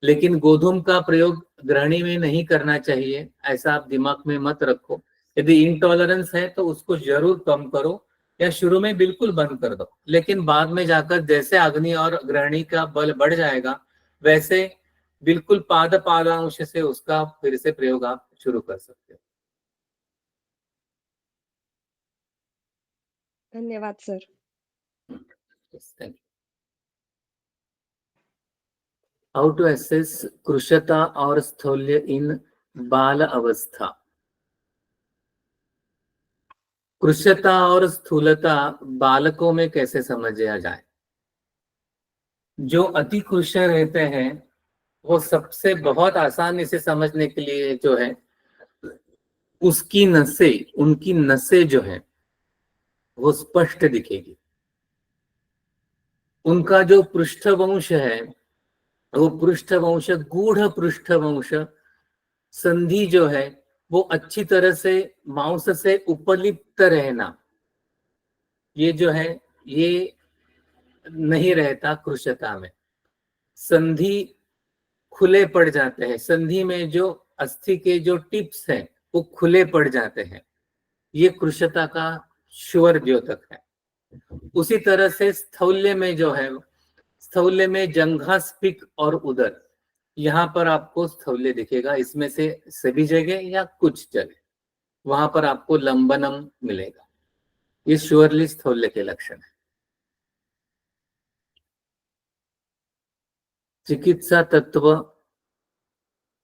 लेकिन गोधूम का प्रयोग ग्रहणी में नहीं करना चाहिए, ऐसा आप दिमाग में मत रखो। यदि इंटॉलरेंस है तो उसको जरूर कम करो या शुरू में बिल्कुल बंद कर दो, लेकिन बाद में जाकर जैसे अग्नि और ग्रहणी का बल बढ़ जाएगा वैसे बिल्कुल पादांश से उसका फिर से प्रयोग आप शुरू कर सकते हो। धन्यवाद सर। हाउ टू असेस कृशता और स्थौल्य इन बाल अवस्था। कृशता और स्थूलता बालकों में कैसे समझा जाए? जो अति कृश रहते हैं वो सबसे बहुत आसानी से समझने के लिए जो है उनकी नसें जो है वो स्पष्ट दिखेगी। उनका जो पृष्ठवंश है वो पृष्ठवंश, गूढ़ पृष्ठवंश, संधि जो है वो अच्छी तरह से मांस से उपलिप्त रहना, ये जो है ये नहीं रहता कृशता में। संधि खुले पड़ जाते हैं, संधि में जो अस्थि के जो टिप्स हैं वो खुले पड़ जाते हैं, ये कृशता का श्योर द्योतक है। उसी तरह से स्थौल्य में जो है, स्थौल्य में जंघा, स्पिक और उदर, यहाँ पर आपको स्थौल्य दिखेगा। इसमें से सभी जगह या कुछ जगह वहां पर आपको लंबनम मिलेगा। ये श्योरली स्थौल्य के लक्षण है। चिकित्सा तत्व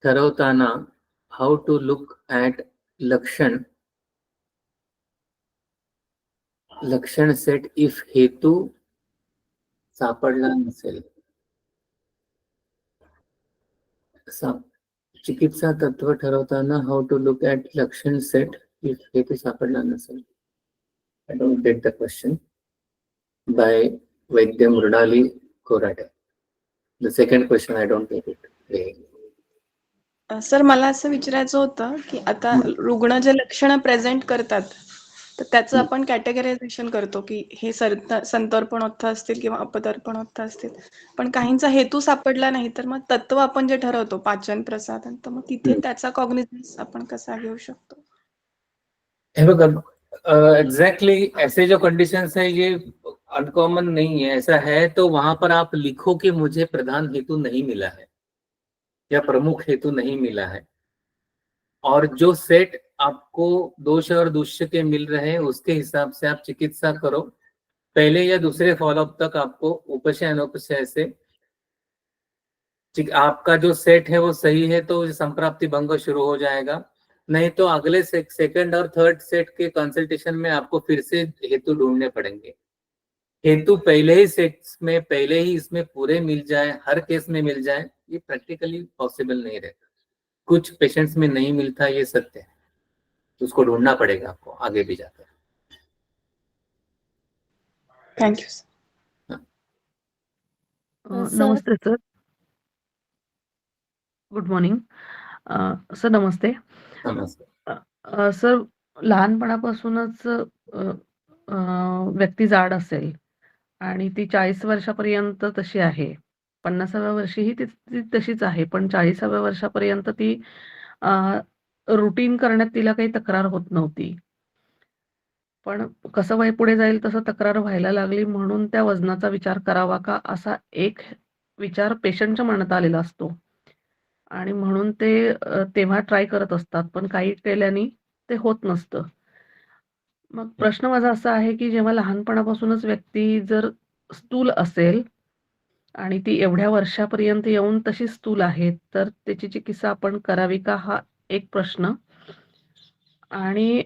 ठरवताना हाउ टू लुक ॲट लक्षण सेट इफ हेतू सापडला नसेल। चिकित्सा तत्व ठरवताना हाउ टू लुक ॲट लक्षण सेट इफ हेतू सापडला नसेल. I don't get the question by वैद्य Mrunali Korate. The second question I don't get it. Sir मला असं विचारायचं होतं की आता रुग्ण जे लक्षणं प्रेझेंट करतात तर त्याचं आपण कॅटेगरायझेशन करतो की हे संतर्पणोत्थ असतील किंवा अपतर्पणोत्थ असतील, पण काहींचा हेतू सापडला नाही तर मग तत्व आपण जे ठरवतो पाचन प्रसाधन, तर मग तिथे त्याचा कॉग्निझन्स आपण कसा घेऊ शकतो? हे बघा, एग्जैक्टली ऐसे जो कंडीशंस है ये अनकॉमन नहीं है। ऐसा है तो वहां पर आप लिखो कि मुझे प्रधान हेतु नहीं मिला है या प्रमुख हेतु नहीं मिला है, और जो सेट आपको दोष और दुष्य के मिल रहे हैं उसके हिसाब से आप चिकित्सा करो। पहले या दूसरे फॉलोअप तक आपको उपशय अनुपशय से आपका जो सेट है वो सही है तो संप्राप्ति भंग शुरू हो जाएगा, नहीं तो अगले सेकंड और थर्ड सेट के कंसल्टेशन में आपको फिर से हेतु ढूंढने पड़ेंगे। हेतु पहले ही सेट्स में, पहले ही इसमें पूरे मिल जाए, हर केस में मिल जाए, ये प्रैक्टिकली पॉसिबल नहीं रहता। कुछ पेशेंट्स में नहीं मिलता, ये सत्य है, तो उसको ढूंढना पड़ेगा आपको आगे भी जाकर। Thank you. नमस्ते सर, गुड मॉर्निंग सर. नमस्ते. नमस्ते. सर, लहानपणापासूनच व्यक्ती जाड असेल आणि ती 40 वर्षापर्यंत तशी आहे, 50व्या वर्षीही ती तशीच आहे, पण 40व्या वर्षापर्यंत ती रुटीन करण्यात तिला काही तक्रार होत नव्हती. पण कसं वय पुढे जाईल तसं तक्रार व्हायला लागली म्हणून त्या वजनाचा विचार करावा का, असा एक विचार पेशंटच्या मनात आलेला असतो आणि म्हणून ते तेव्हा ट्राय करत असतात, पण काही केल्याने ते होत नसतं. मग प्रश्न माझा असा आहे, की जेव्हा लहानपणापासूनच व्यक्ती जर स्थूल असेल आणि ती एवढ्या वर्षापर्यंत येऊन तशी स्थूल आहे, तर त्याची चिकित्सा आपण करावी का, हा एक प्रश्न. आणि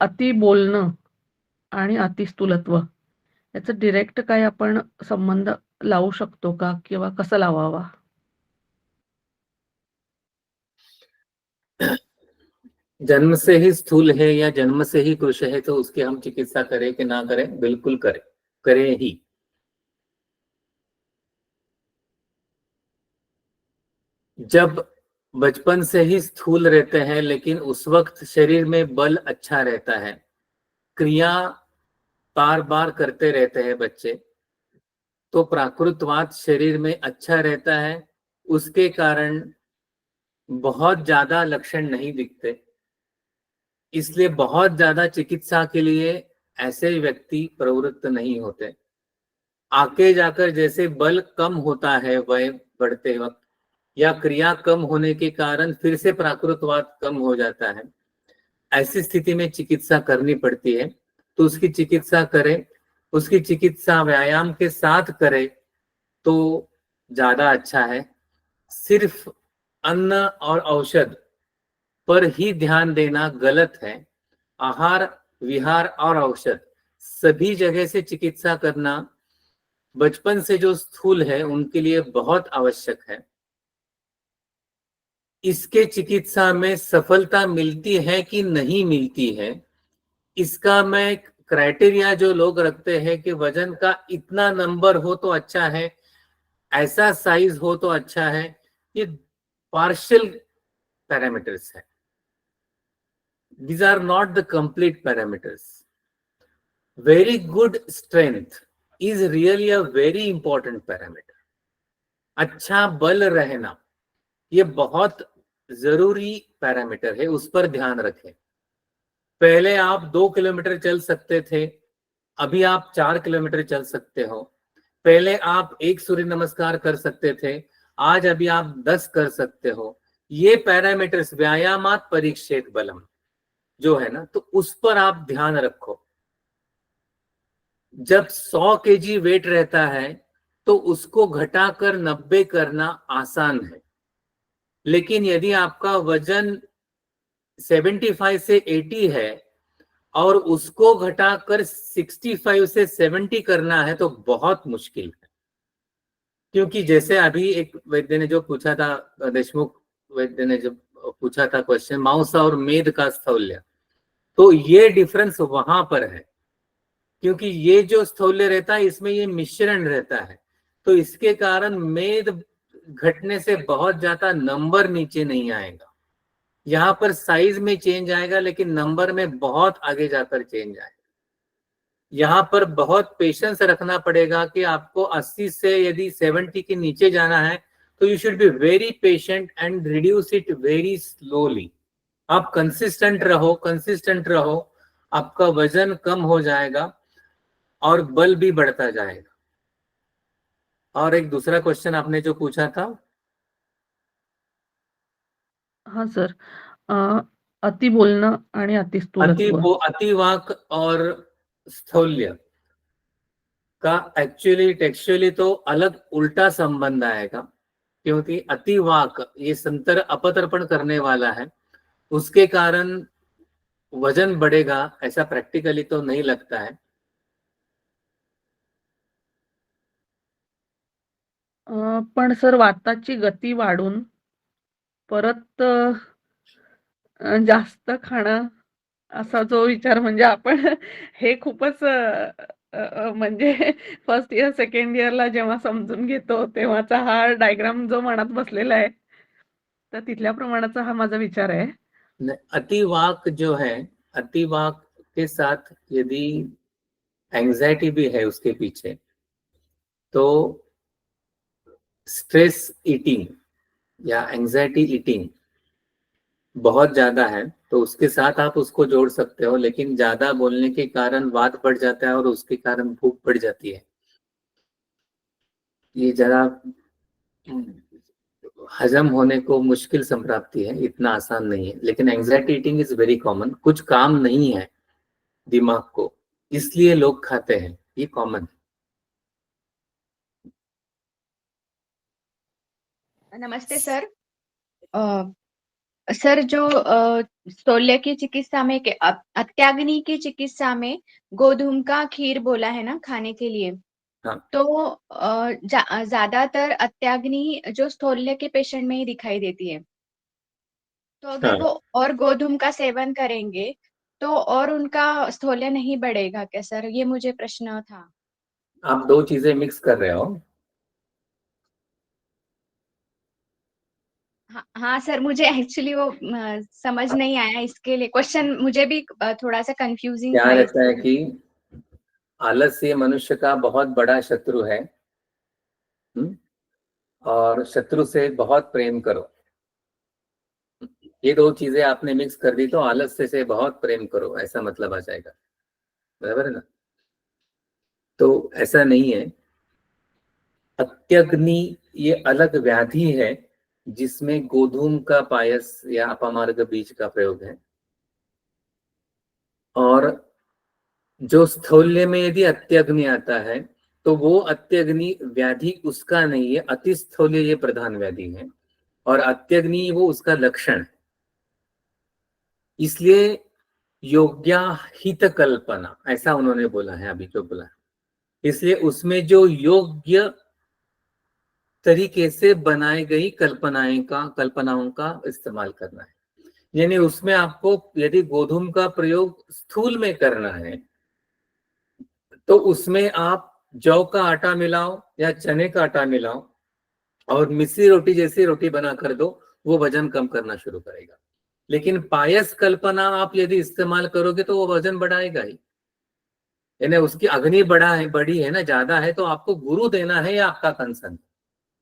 अति बोलणं आणि अतिस्थूलत्व याचं डायरेक्ट काय आपण संबंध लावू शकतो का किंवा कसा लावावा? जन्म से ही स्थूल है या जन्म से ही कृश है तो उसकी हम चिकित्सा करें कि ना करें? बिल्कुल करें, करें ही। जब बचपन से ही स्थूल रहते हैं लेकिन उस वक्त शरीर में बल अच्छा रहता है, क्रिया बार बार करते रहते हैं बच्चे, तो प्राकृतवात शरीर में अच्छा रहता है, उसके कारण बहुत ज्यादा लक्षण नहीं दिखते। इसलिए बहुत ज्यादा चिकित्सा के लिए ऐसे व्यक्ति प्रवृत्त नहीं होते। आगे जाकर जैसे बल कम होता है वय बढ़ते वक्त या क्रिया कम होने के कारण फिर से प्राकृतवात कम हो जाता है, ऐसी स्थिति में चिकित्सा करनी पड़ती है। तो उसकी चिकित्सा करें, उसकी चिकित्सा व्यायाम के साथ करें तो ज्यादा अच्छा है। सिर्फ अन्न और औषध पर ही ध्यान देना गलत है। आहार विहार और औषध सभी जगह से चिकित्सा करना बचपन से जो स्थूल है उनके लिए बहुत आवश्यक है। इसके चिकित्सा में सफलता मिलती है कि नहीं मिलती है, इसका मैं क्राइटेरिया जो लोग रखते हैं कि वजन का इतना नंबर हो तो अच्छा है, ऐसा साइज हो तो अच्छा है, ये पार्शियल पैरामीटर्स है। These are not the complete parameters. Very good strength is really a very important parameter. अच्छा बल रहना ये बहुत जरूरी पैरामीटर है, उस पर ध्यान रखें। पहले आप 2 किलोमीटर चल सकते थे, अभी आप 4 किलोमीटर चल सकते हो। पहले आप 1 सूर्य नमस्कार कर सकते थे, आज अभी आप 10 कर सकते हो। ये पैरामीटर्स व्यायामात परीक्षेत बलम जो है ना, तो उस पर आप ध्यान रखो। जब 100 केजी वेट रहता है तो उसको घटाकर 90 करना आसान है, लेकिन यदि आपका वजन 75 से 80 है और उसको घटाकर 65 से 70 करना है तो बहुत मुश्किल है। क्योंकि जैसे अभी एक वैद्य ने जो पूछा था, देशमुख वैद्य ने जो पूछा था क्वेश्चन, मांस और मेद का स्थौल्य, तो ये डिफरेंस वहां पर है। क्योंकि ये जो स्थौल्य रहता है इसमें ये मिश्रण रहता है, तो इसके कारण मेद घटने से बहुत ज्यादा नंबर नीचे नहीं आएगा। यहाँ पर साइज में चेंज आएगा लेकिन नंबर में बहुत आगे जाकर चेंज आएगा। यहाँ पर बहुत पेशेंस रखना पड़ेगा कि आपको 80 से यदि 70 के नीचे जाना है तो you should be very patient and reduce it very slowly. आप कंसिस्टेंट रहो, आपका वजन कम हो जाएगा और बल भी बढ़ता जाएगा। और एक दूसरा क्वेश्चन आपने जो पूछा था, हां सर. अति बोलणं आणि अतिस्थूलत्व. अतिवाक और स्थौल्य का एक्चुअली टेक्सचुअली तो अलग उल्टा संबंध आएगा, क्योंकि अतिवाक ये संतर अपतर्पण करने वाला है, उसके कारण वजन बढ़ेगा ऐसा प्रैक्टिकली तो नहीं लगता है। पण सर वाताची गती वाढून परत जास्त खाणं असा जो विचार म्हणजे आपण हे खूपच म्हणजे फर्स्ट इयर सेकंड इयरला जेव्हा समजून घेतो तेव्हाचा हा डायग्राम जो मनात बसलेला आहे, तर तिथल्या प्रमाणाचा हा माझा विचार आहे. अतिवाक जो है, अतिवाक के साथ यदि एंजाइटी भी है उसके पीछे, तो स्ट्रेस ईटिंग या एंजाइटी ईटिंग बहुत ज्यादा है तो उसके साथ आप उसको जोड़ सकते हो, लेकिन ज्यादा बोलने के कारण वात बढ़ जाता है और उसके कारण भूख बढ़ जाती है। ये जरा हजम होने को मुश्किल संप्राप्ति है, इतना आसान नहीं है। लेकिन anxiety eating is very common. कुछ काम नहीं है दिमाग को, इसलिए लोग खाते हैं, ये कॉमन है। नमस्ते सर। सर जो स्थूल्य की चिकित्सा में अत्याग्नि की चिकित्सा में गोधूम का खीर बोला है ना खाने के लिए। हाँ। तो ज्यादातर अत्याग्नि जो स्थूल्य के पेशेंट में ही दिखाई देती है। तो अगर हाँ। वो और गोधूम का सेवन करेंगे तो और उनका स्थूल्य नहीं बढ़ेगा क्या सर? ये मुझे प्रश्न था। आप दो चीजें मिक्स कर रहे हो। हाँ सर, मुझे एक्चुअली वो समझ नहीं आया, इसके लिए क्वेश्चन मुझे भी थोड़ा सा कंफ्यूजिंग क्या था रहता है कि आलस्य मनुष्य का बहुत बड़ा शत्रु है। और शत्रु से बहुत प्रेम करो। ये दो चीजें आपने मिक्स कर दी तो आलस्य से बहुत प्रेम करो, ऐसा मतलब आ जाएगा। बराबर है ना? तो ऐसा नहीं है। अत्यग्नि ये अलग व्याधि है जिसमें गोधूम का पायस या अपमार्ग बीज का प्रयोग है। और जो स्थूल्य में यदि अत्यग्नि आता है तो वो अत्यग्नि व्याधि उसका नहीं है, अतिस्थूल्य ये प्रधान व्याधि है और अत्यग्नि वो उसका लक्षण है। इसलिए योग्या हित कल्पना, ऐसा उन्होंने बोला है अभी जो बोला है। इसलिए उसमें जो योग्य तरीके से बनाई गई कल्पनाओं का इस्तेमाल करना है। यानी उसमें आपको यदि गोधूम का प्रयोग स्थूल में करना है तो उसमें आप जौ का आटा मिलाओ या चने का आटा मिलाओ और मिस्री रोटी जैसी रोटी बना कर दो, वो वजन कम करना शुरू करेगा। लेकिन पायस कल्पना आप यदि इस्तेमाल करोगे तो वो वजन बढ़ाएगा ही। यानी उसकी अग्नि बड़ी है ना, ज्यादा है, तो आपको गुरु देना है या आपका कंसन।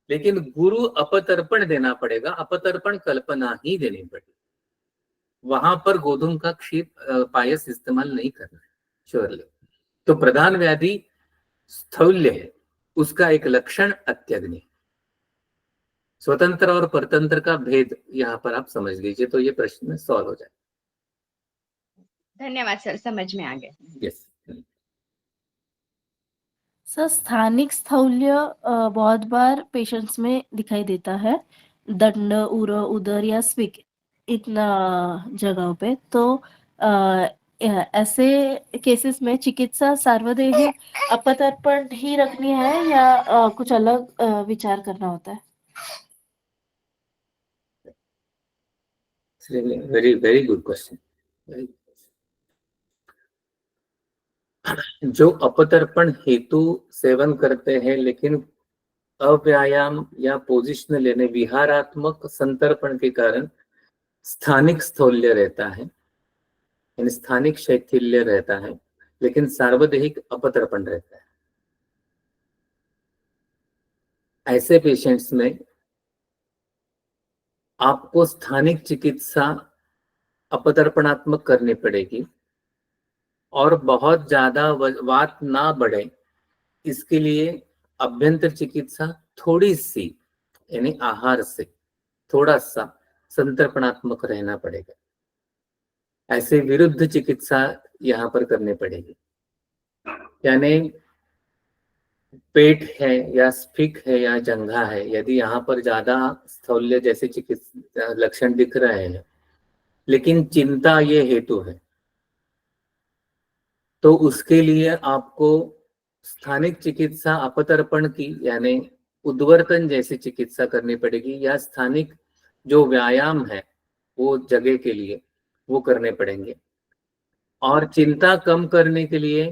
लेकिन गुरु अपतर्पण देना पड़ेगा, अपतर्पण कल्पना ही देनी पड़ेगी। वहां पर गोधूम का खीर पायस इस्तेमाल नहीं करना है श्योरली। तो प्रधान व्याधि स्थूल्य है, उसका एक लक्षण अत्यग्नि। स्वतंत्र और परतंत्र का भेद यहाँ पर आप समझ लीजिए तो ये प्रश्न सॉल्व हो जाए। धन्यवाद सर, समझ में आ गया। यस। सर स्थानिक स्थौल्य बहुत बार पेशेंट्स में दिखाई देता है, दंड, उदर या स्विक इतना जगहों पे। तो ऐसे केसेस में चिकित्सा सार्वदेहिक अपतर्पण ही रखनी है या कुछ अलग विचार करना होता है? Very very good question. जो अपतर्पण हेतु सेवन करते हैं लेकिन अव्यायाम या पोजिशन लेने विहारात्मक संतर्पण के कारण स्थानिक स्थौल्य रहता है, यानी स्थानिक शैथिल्य रहता है, लेकिन सार्वदेहिक अपतर्पण रहता है। ऐसे पेशेंट्स में आपको स्थानिक चिकित्सा अपतर्पणात्मक करनी पड़ेगी और बहुत ज्यादा वात ना बढ़े इसके लिए अभ्यंतर चिकित्सा थोड़ी सी, यानी आहार से थोड़ा सा संतर्पणात्मक रहना पड़ेगा। ऐसे विरुद्ध चिकित्सा यहाँ पर करनी पड़ेगी। यानी पेट है या स्फिक है या जंघा है, यदि यहाँ पर ज्यादा स्थौल्य जैसे चिकित्सा लक्षण दिख रहे हैं लेकिन चिंता ये हेतु है, तो उसके लिए आपको स्थानिक चिकित्सा अपतर्पण की यानी उद्वर्तन जैसी चिकित्सा करनी पड़ेगी, या स्थानिक जो व्यायाम है वो जगह के लिए वो करने पड़ेंगे। और चिंता कम करने के लिए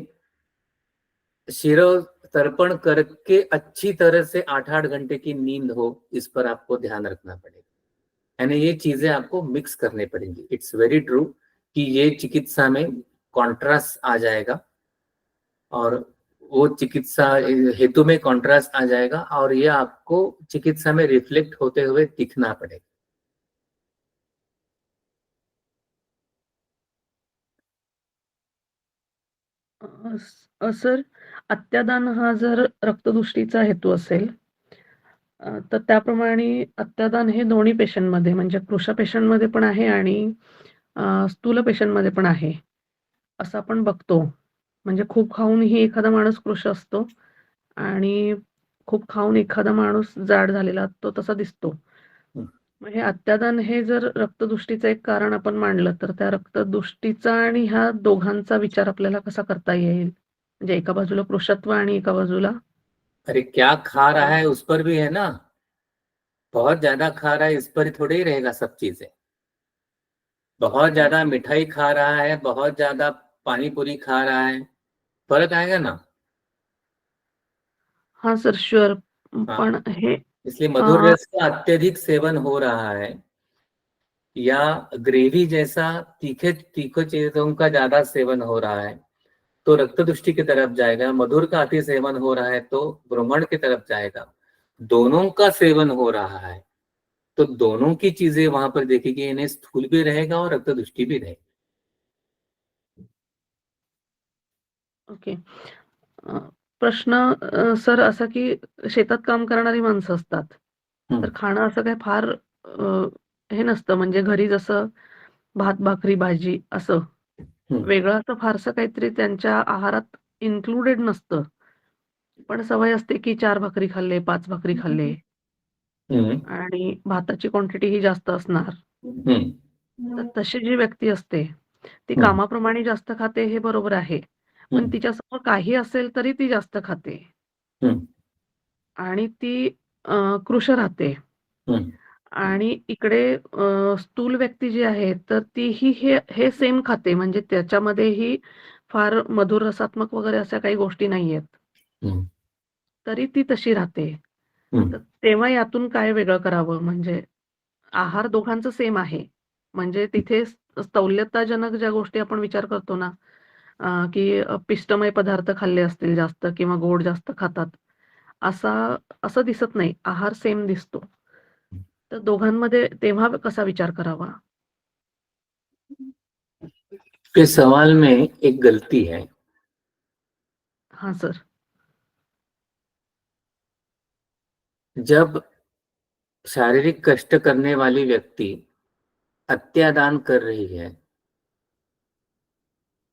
शिरो तर्पण करके अच्छी तरह से 8-8 घंटे की नींद हो, इस पर आपको ध्यान रखना पड़ेगा। यानी ये चीजें आपको मिक्स करनी पड़ेंगी। इट्स वेरी ट्रू कि ये चिकित्सा में कॉन्ट्रास्ट आ जाएगा और वो चिकित्सा हेतु में कॉन्ट्रास्ट आ जाएगा और ये आपको चिकित्सा में रिफ्लेक्ट होते हुए दिखना पड़ेगा। सर, अत्यादान हा जर रक्तदृष्टीचा हेतू असेल तर त्याप्रमाणे अत्यादान हे दोन्ही पेशंटमध्ये म्हणजे कृश पेशंटमध्ये पण आहे आणि स्थूल पेशंटमध्ये पण आहे असं आपण बघतो. म्हणजे खूप खाऊनही एखादा माणूस कृश असतो आणि खूप खाऊन एखादा माणूस जाड झालेला तो तसा दिसतो. मग हे अत्यादान हे जर रक्तदृष्टीचं एक कारण आपण मांडलं तर त्या रक्तदृष्टीचा आणि ह्या दोघांचा विचार आपल्याला कसा करता येईल? म्हणजे एका बाजूला कृशत्व आणि एका बाजूला अरे क्या खा रहा है उस पर भी है ना, बहुत ज्यादा खा रहा है इस पर ही थोड़े ही रहेगा सब चीजें। बहुत ज्यादा मिठाई खा रहा है, बहुत ज्यादा पानी पूरी खा रहा है, फर्क आएगा ना। हाँ सर, श्योर. हाँ, पण हे इसलिए मधुर रस का अत्यधिक सेवन हो रहा है या ग्रेवी जैसा तीखे तीखो चीजों का ज्यादा सेवन हो रहा है तो रक्तदृष्टि की तरफ जाएगा। मधुर का अति सेवन हो रहा है तो भ्रमण की तरफ जाएगा। दोनों का सेवन हो रहा है तो दोनों की चीजें वहां पर देखेगी, इन्हें स्थूल भी रहेगा और रक्तदृष्टि भी रहेगी। ओके. प्रश्न सर असा की शेतात काम करणारी माणसं असतात. तर खाणं असं काही फार हे नसतं म्हणजे घरी जसं भात, भाकरी, भाजी असं वेगळं असं फारसं काहीतरी त्यांच्या आहारात इन्क्लुडेड नसतं. पण सवय असते की 4 भाकरी खाल्ले, 5 भाकरी खाल्ले आणि भाताची क्वांटिटी ही जास्त असणार. तर तशी जी व्यक्ती असते ती कामाप्रमाणे जास्त खाते हे बरोबर आहे. पण तिच्यासमोर काही असेल तरी ती जास्त खाते. आणि ती कृश राहते. आणि इकडे स्थूल व्यक्ती जी आहे तर तीही हे सेम खाते म्हणजे त्याच्यामध्येही फार मधुर रसात्मक वगैरे अशा काही गोष्टी नाहीयेत. तरी ती तशी राहते. तर तेव्हा यातून काय वेगळं करावं? म्हणजे आहार दोघांचं सेम आहे. म्हणजे तिथे स्थौल्यताजनक ज्या गोष्टी आपण विचार करतो ना, की पिष्टमय पदार्थ खाल्ले असतील जास्त किंवा गोड जास्त खातात. असं दिसत नाही. आहार सेम दिसतो. तर दोघांमध्ये तेव्हा कसा विचार करावा? इस सवाल में एक गलती है। हाँ सर. जब शारीरिक कष्ट करने वाली व्यक्ति अत्यादान कर रही है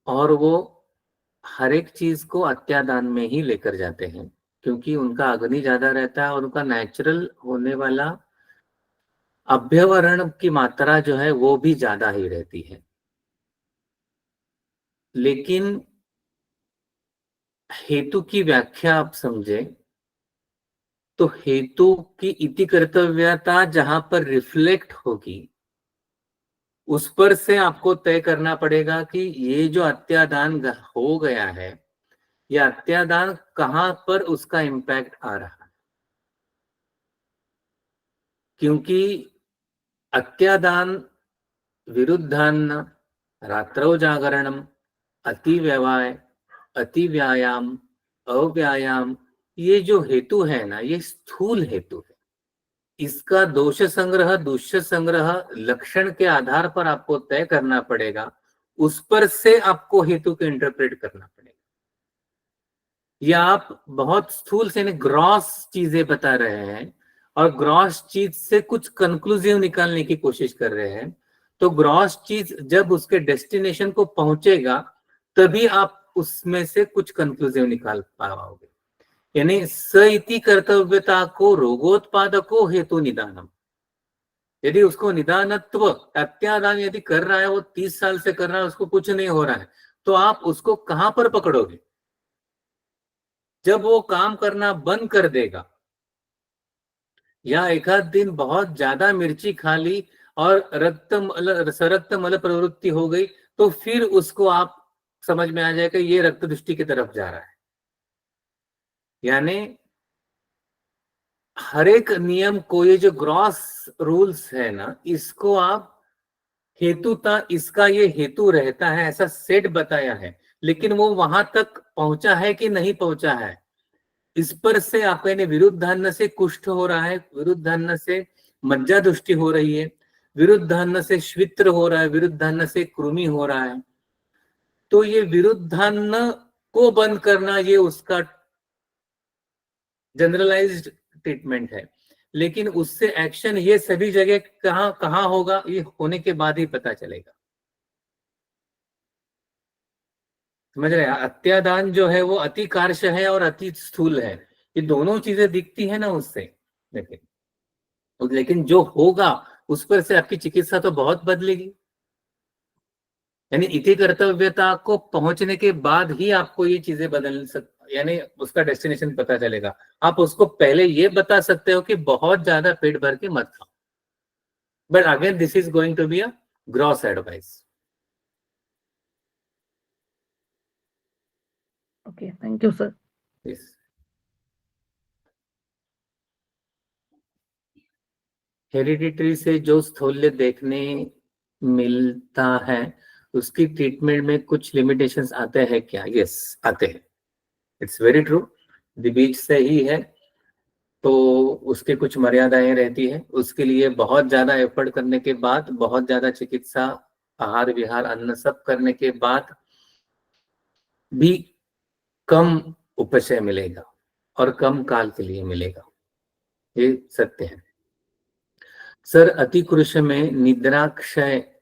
और वो हर एक चीज को अत्यादान में ही लेकर जाते हैं क्योंकि उनका अग्नि ज्यादा रहता है और उनका नेचुरल होने वाला अभ्यवरण की मात्रा जो है वो भी ज्यादा ही रहती है। लेकिन हेतु की व्याख्या आप समझे तो हेतु की इति कर्तव्यता जहां पर रिफ्लेक्ट होगी उस पर से आपको तय करना पड़ेगा कि ये जो अत्यादान हो गया है यह अत्यादान कहां पर उसका इम्पैक्ट आ रहा है। क्योंकि अत्यादान विरुद्धान्न रात्रौ जागरणम अतिव्यवाय अतिव्यायाम अव्यायाम ये जो हेतु है ना ये स्थूल हेतु है। इसका दोष संग्रह दुष्य संग्रह लक्षण के आधार पर आपको तय करना पड़ेगा। उस पर से आपको हेतु को इंटरप्रेट करना पड़ेगा। या आप बहुत स्थूल से ग्रॉस चीजें बता रहे हैं और ग्रॉस चीज से कुछ कंक्लूसिव निकालने की कोशिश कर रहे हैं तो ग्रॉस चीज जब उसके डेस्टिनेशन को पहुंचेगा तभी आप उसमें से कुछ कंक्लूसिव निकाल पाओगे। यानी स इति कर्तव्यता को रोगोत्पादको हेतु निदानम। यदि उसको निदानत्व अत्यादान यदि कर रहा है वो 30 साल से कर रहा है उसको कुछ नहीं हो रहा है तो आप उसको कहां पर पकड़ोगे? जब वो काम करना बंद कर देगा या एक आध दिन बहुत ज्यादा मिर्ची खा ली और सरक्त मल प्रवृत्ति हो गई तो फिर उसको आप समझ में आ जाएगा ये रक्त दृष्टि की तरफ जा रहा है। यानी हर एक नियम को ये जो ग्रॉस रूल्स है ना इसको आप हेतुता इसका ये हेतु रहता है ऐसा सेट बताया है लेकिन वो वहां तक पहुंचा है कि नहीं पहुंचा है इस पर से आप कहने विरुद्धान्न से कुष्ठ हो रहा है, विरुद्धान्न से मज्जा दृष्टि हो रही है, विरुद्धान्न से श्वित्र हो रहा है, विरुद्धान्न से कृमि हो रहा है। तो ये विरुद्धान्न को बंद करना ये उसका जनरलाइज्ड ट्रीटमेंट है, लेकिन उससे एक्शन ये सभी जगह कहाँ कहाँ होगा ये होने के बाद ही पता चलेगा। समझ रहे हैं? अत्यादान जो है वो अति कार्श है और अति स्थूल है, ये दोनों चीजें दिखती है ना उससे, लेकिन जो होगा उस पर से आपकी चिकित्सा तो बहुत बदलेगी। यानी इति कर्तव्यता को पहुंचने के बाद ही आपको ये चीजें यानी उसका डेस्टिनेशन पता चलेगा। आप उसको पहले ये बता सकते हो कि बहुत ज्यादा पेट भर के मत खाओ, but again this is going to be a gross advice. Okay, thank you sir. Yes. Hereditary से जो स्थूल्य देखने मिलता है उसकी ट्रीटमेंट में कुछ लिमिटेशंस आते हैं क्या? यस, आते हैं। It's very true. बीच से ही है तो उसके कुछ मर्यादाएं रहती है। उसके लिए बहुत ज्यादा एफर्ट करने के बाद, बहुत ज्यादा चिकित्सा, आहार विहार, अन्न सब करने के बाद भी कम उपशय मिलेगा और कम काल के लिए मिलेगा, ये सत्य है। सर, अतिकृश में निद्राक्षय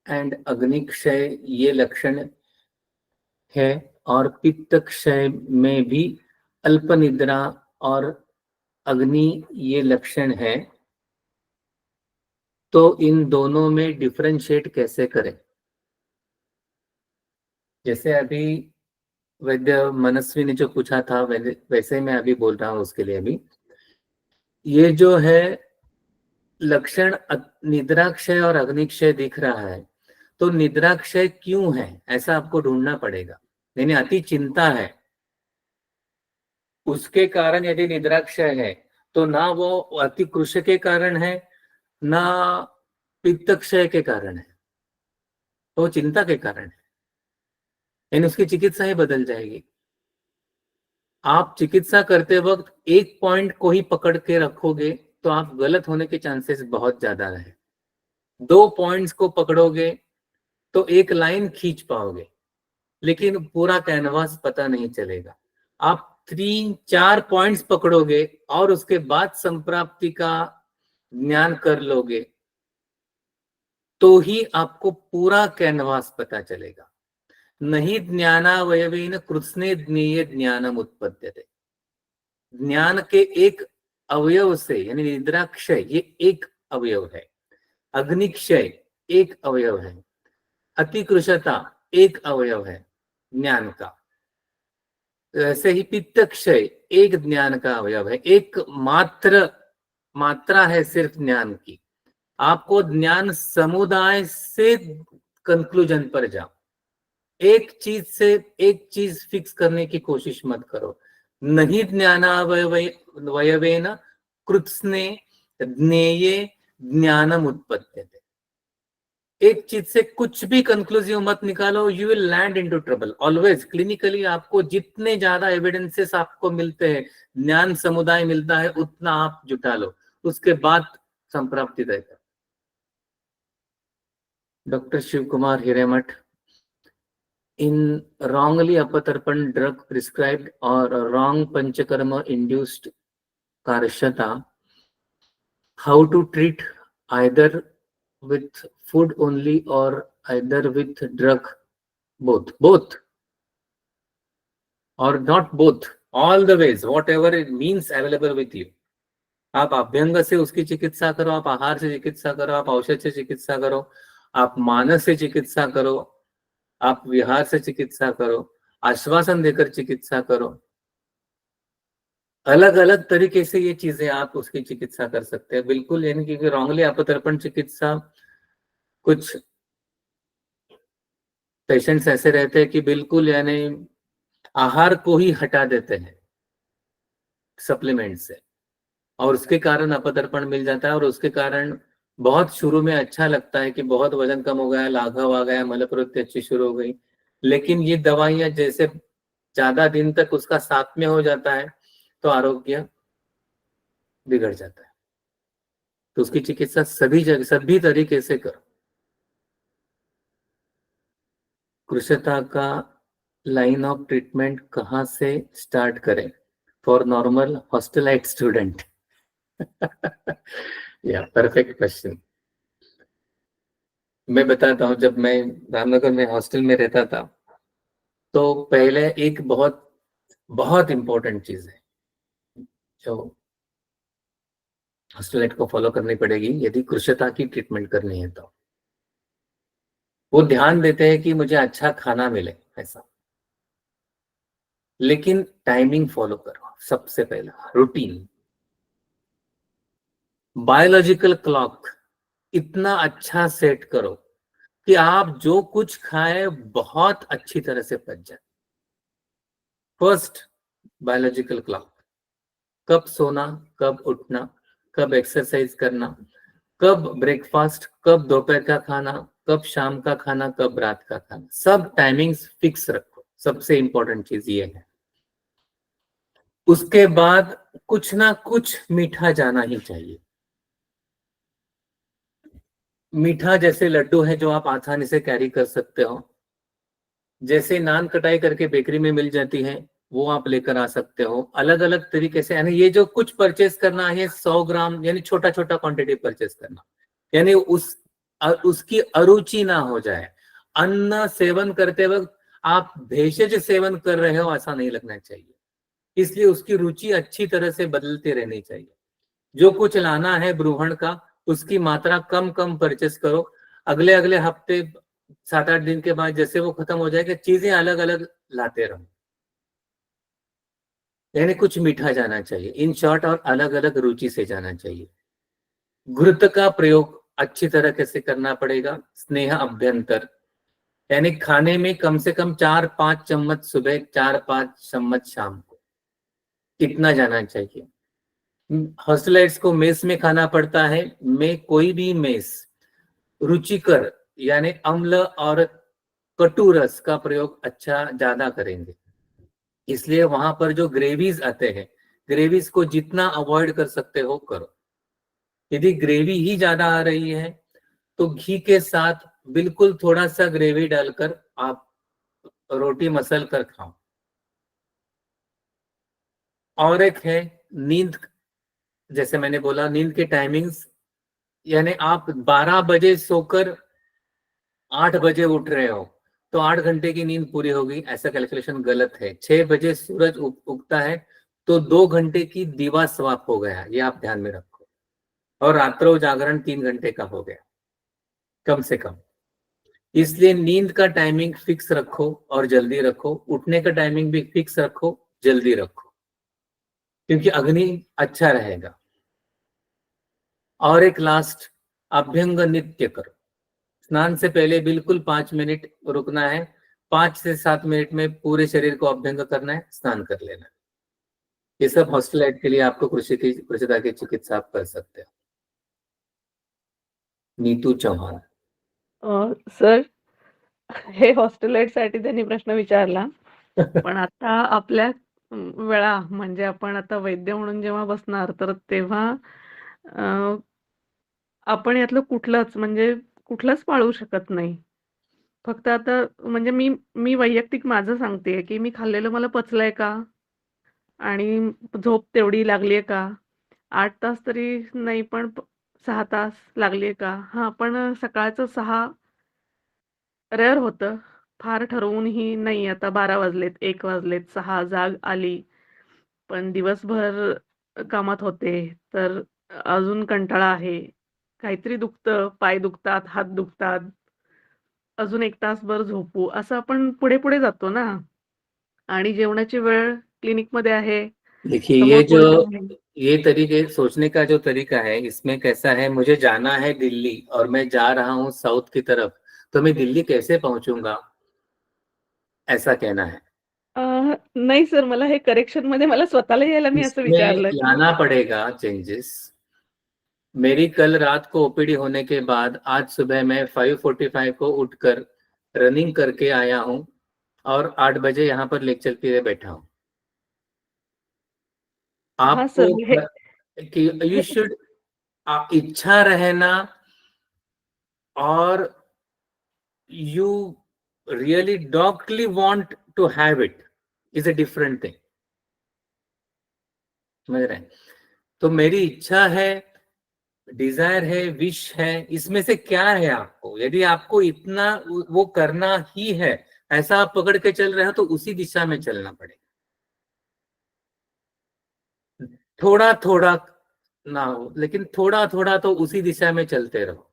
एंड अग्निक्षय ये लक्षण है और पित्त क्षय में भी अल्प निद्रा और अग्नि ये लक्षण है, तो इन दोनों में डिफरेंशिएट कैसे करें? जैसे अभी वैद्य मनस्वी ने जो पूछा था वैसे मैं अभी बोल रहा हूं उसके लिए। अभी ये जो है लक्षण निद्राक्षय और अग्निक्षय दिख रहा है, तो निद्राक्षय क्यों है ऐसा आपको ढूंढना पड़ेगा। यानी अति चिंता है, उसके कारण यदि निद्राक्षय है तो ना वो अति कृश के कारण है ना पित्तक्षय के कारण है, तो चिंता के कारण है। यानी उसकी चिकित्सा ही बदल जाएगी। आप चिकित्सा करते वक्त एक पॉइंट को ही पकड़ के रखोगे तो आप गलत होने के चांसेस बहुत ज्यादा है। 2 पॉइंट्स को पकड़ोगे तो एक लाइन खींच पाओगे, लेकिन पूरा कैनवास पता नहीं चलेगा। आप 3-4 पॉइंट्स पकड़ोगे और उसके बाद संप्राप्ति का ज्ञान कर लोगे तो ही आपको पूरा कैनवास पता चलेगा। नहीं ज्ञानावयवेन कृत्स्ने ज्ञेय ज्ञानम उत्पद्यते। ज्ञान के एक अवयव से, यानी निद्राक्षय ये एक अवयव है, अग्निक्षय एक अवयव है, अतिकृशता एक अवयव है ज्ञान का, वैसे ही पित्तक्षय एक ज्ञान का अवयव है। एक मात्रा है सिर्फ ज्ञान की। आपको ज्ञान समुदाय से कंक्लूजन पर जाओ, एक चीज से एक चीज फिक्स करने की कोशिश मत करो। नहीं ज्ञानावयवेन कृत्स्ने ज्ञेये ज्ञानम उत्पद्यते। एक चीज से कुछ भी कंक्लूसिव मत निकालो, you will land into trouble always. Clinically आपको जितने ज्यादा एविडेंसेस आपको मिलते हैं, ज्ञान समुदाय मिलता है, उतना आप जुटा लो, उसके बाद संप्राप्ति देगा। Doctor Shiv Kumar Hiremath, in wrongly apatarpan drug prescribed or wrong panchakarma induced karshata, how to treat either with food only or either with drug? Both or not both, all the ways, whatever it means available with you. आप अभ्यंग से उसकी चिकित्सा करो, आप आहार से चिकित्सा करो, आप औषध से चिकित्सा करो, आप मानस से चिकित्सा करो, आप विहार से चिकित्सा करो, आश्वासन देकर चिकित्सा करो। अलग अलग तरीके से ये चीजें आप उसकी चिकित्सा कर सकते हैं बिल्कुल। यानी कि रॉन्गली अपतर्पण चिकित्सा, कुछ पेशेंट्स ऐसे रहते हैं कि बिल्कुल यानी आहार को ही हटा देते हैं सप्लीमेंट से, और उसके कारण अपतर्पण मिल जाता है। और उसके कारण बहुत शुरू में अच्छा लगता है कि बहुत वजन कम हो गया, लाघव आ गया, मलप्रवृत्ति अच्छी शुरू हो गई, लेकिन ये दवाइयां जैसे ज्यादा दिन तक उसका साथ में हो जाता है तो आरोग्य बिगड़ जाता है। तो उसकी चिकित्सा सभी तरीके से करो। कृशता का लाइन ऑफ ट्रीटमेंट कहाँ से स्टार्ट करें फॉर नॉर्मल हॉस्टलाइट स्टूडेंट? या परफेक्ट क्वेश्चन। मैं बताता हूँ, जब मैं रामनगर में हॉस्टल में रहता था तो पहले एक बहुत बहुत इंपॉर्टेंट चीज है जो हॉस्टलाइट को फॉलो करनी पड़ेगी यदि कृशता की ट्रीटमेंट करनी है। तो वो ध्यान देते हैं कि मुझे अच्छा खाना मिले ऐसा, लेकिन टाइमिंग फॉलो करो। सबसे पहला रूटीन, बायोलॉजिकल क्लॉक इतना अच्छा सेट करो कि आप जो कुछ खाए बहुत अच्छी तरह से पच जाए। फर्स्ट बायोलॉजिकल क्लॉक, कब सोना, कब उठना, कब एक्सरसाइज करना, कब ब्रेकफास्ट, कब दोपहर का खाना, कब शाम का खाना, कब रात का खाना, सब टाइमिंग्स फिक्स रखो। सबसे इंपॉर्टेंट चीज ये है। उसके बाद कुछ ना कुछ मीठा जाना ही चाहिए। मीठा जैसे लड्डू है जो आप आसानी से कैरी कर सकते हो, जैसे नान कटाई करके बेकरी में मिल जाती है वो आप लेकर आ सकते हो। अलग अलग तरीके से, यानी ये जो कुछ परचेस करना है 100 ग्राम, यानी छोटा छोटा क्वांटिटी परचेस करना, यानी उसकी अरुचि ना हो जाए। अन्न सेवन करते वक्त आप भेषज सेवन कर रहे हो ऐसा नहीं लगना चाहिए, इसलिए उसकी रुचि अच्छी तरह से बदलती रहनी चाहिए। जो कुछ लाना है ब्रूहण का उसकी मात्रा कम कम परचेस करो। अगले अगले हफ्ते 7-8 दिन के बाद जैसे वो खत्म हो जाएगा चीजें अलग अलग लाते रहो, यानी कुछ मीठा जाना चाहिए इन शॉर्ट, और अलग अलग रुचि से जाना चाहिए। घृत का प्रयोग अच्छी तरह से करना पड़ेगा। स्नेह अभ्यंतर, यानी खाने में कम से कम 4-5 चम्मच सुबह, 4-5 चम्मच शाम को, इतना जाना चाहिए। हॉस्टलाइट्स को मेस में खाना पड़ता है। में कोई भी मेस रुचिकर यानी अम्ल और कटु रस का प्रयोग अच्छा ज्यादा करेंगे, इसलिए वहां पर जो ग्रेवीज आते हैं, ग्रेवीज को जितना अवॉइड कर सकते हो करो। यदि ग्रेवी ही ज्यादा आ रही है तो घी के साथ बिल्कुल थोड़ा सा ग्रेवी डालकर आप रोटी मसल कर खाओ। और एक है नींद, जैसे मैंने बोला नींद के टाइमिंग्स, यानी आप 12 बजे सोकर 8 बजे उठ रहे हो तो 8 घंटे की नींद पूरी होगी, ऐसा कैलकुलेशन गलत है। 6 बजे सूरज उगता है तो 2 घंटे की दीवा स्वाप हो गया, ये आप ध्यान में रखो। और रात्रो जागरण 3 घंटे का हो गया कम से कम। इसलिए नींद का टाइमिंग फिक्स रखो और जल्दी रखो, उठने का टाइमिंग भी फिक्स रखो, जल्दी रखो, क्योंकि अग्नि अच्छा रहेगा। और एक लास्ट, अभ्यंग नित्य करो। स्नान से पहले बिल्कुल 5 मिनट रुकना है, 5 से 7 मिनट में पूरे शरीर को अभ्यंग करना है, स्नान कर लेना है। ये सब हॉस्टलाइट के लिए आपको कृषिता की चिकित्सा आप कर सकते हो। नीतू चौहान। सर, हे हॉस्टेलाइटसाठी त्यांनी प्रश्न विचारला. पण आता आपल्या वेळा म्हणजे आपण आता वैद्य म्हणून जेव्हा बसणार तर तेव्हा अ, आपण यातलं कुठलंच म्हणजे कुठलंच पाळू शकत नाही. फक्त आता म्हणजे मी मी वैयक्तिक माझं सांगतेय, की मी खाल्लेलं मला पचलंय का? आणि झोप तेवढी लागलीये का? 8 तास तरी नाही पण 6 तास लागलीये का? हां, पण सकाळचं 6 रेअर होतं. फार ठरवूनही नाही आता 12 वाजलेत, 1 वाजलेत, 6 जाग आली. पण दिवसभर कामात होते, तर अजून कंटाळा आहे. काहीतरी दुखतं, पाय दुखतात, हात दुखतात. अजून 1 तासभर झोपू, असं आपण पुढे-पुढे जातो ना. आणि जेवणाची वेळ क्लिनिकमध्ये आहे, देखिए समोर कोणी आहे. ये तरीके सोचने का जो तरीका है, इसमें कैसा है, मुझे जाना है दिल्ली और मैं जा रहा हूँ साउथ की तरफ, तो मैं दिल्ली कैसे पहुंचूंगा, ऐसा कहना है। अ, नाही सर, मला हे करेक्शनमध्ये मला स्वतःला यायला मी असं इसमें विचारलं, की लाना पड़ेगा चेंजेस। मेरी कल रात को ओपीडी होने के बाद आज सुबह मैं 5:45 को उठकर रनिंग करके आया हूँ और 8 बजे यहाँ पर लेक्चर के लिए बैठा हूँ। हां सर, आपको हे कि यू शुड इच्छा रहना, और you really doggedly want to have it is a different thing, समझ रहे हैं? तो मेरी इच्छा है, डिजायर है, विश है, इसमें से क्या है आपको? यदि आपको इतना वो करना ही है, ऐसा आप पकड़ के चल रहे हो, तो उसी दिशा में चलना पड़ेगा। थोड़ा थोड़ा ना हो, लेकिन थोड़ा थोड़ा तो उसी दिशा में चलते रहो,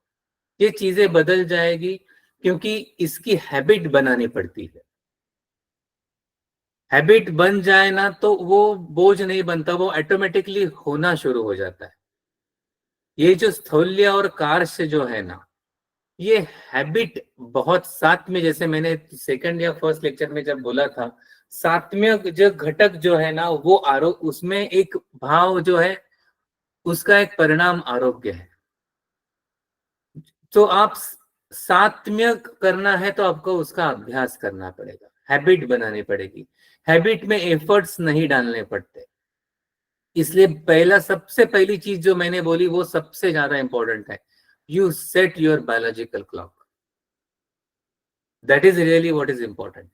ये चीजें बदल जाएगी, क्योंकि इसकी हैबिट बनानी पड़ती है। हैबिट बन जाए ना तो वो बोझ नहीं बनता, वो ऑटोमेटिकली होना शुरू हो जाता है। ये जो स्थौल्य और कार्श जो है ना, ये हैबिट बहुत साथ में, जैसे मैंने सेकंड या फर्स्ट लेक्चर में जब बोला था, सातवें जो घटक जो है ना, वो आरोग्य, उसमें एक भाव जो है, उसका एक परिणाम आरोग्य है। तो आप सात्म्य करना है तो आपको उसका अभ्यास करना पड़ेगा, हैबिट बनानी पड़ेगी। हैबिट में एफर्ट्स नहीं डालने पड़ते, इसलिए सबसे पहली चीज जो मैंने बोली वो सबसे ज्यादा इंपॉर्टेंट है। You set your biological clock, that is really what is important.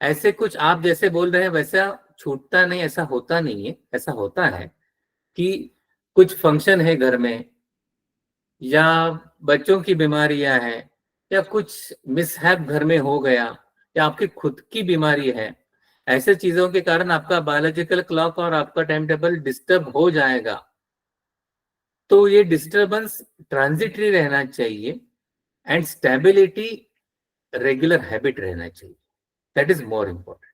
ऐसे कुछ आप जैसे बोल रहे हैं वैसा छूटता नहीं, ऐसा होता नहीं है। ऐसा होता है कि कुछ फंक्शन है घर में, या बच्चों की बीमारियां हैं, या कुछ मिसहैप घर में हो गया, या आपकी खुद की बीमारी है, ऐसे चीजों के कारण आपका बायोलॉजिकल क्लॉक और आपका टाइम टेबल डिस्टर्ब हो जाएगा। तो ये डिस्टर्बेंस ट्रांजिटरी रहना चाहिए, एंड स्टेबिलिटी रेगुलर हैबिट रहना चाहिए, दैट इज मोर इम्पॉर्टंट।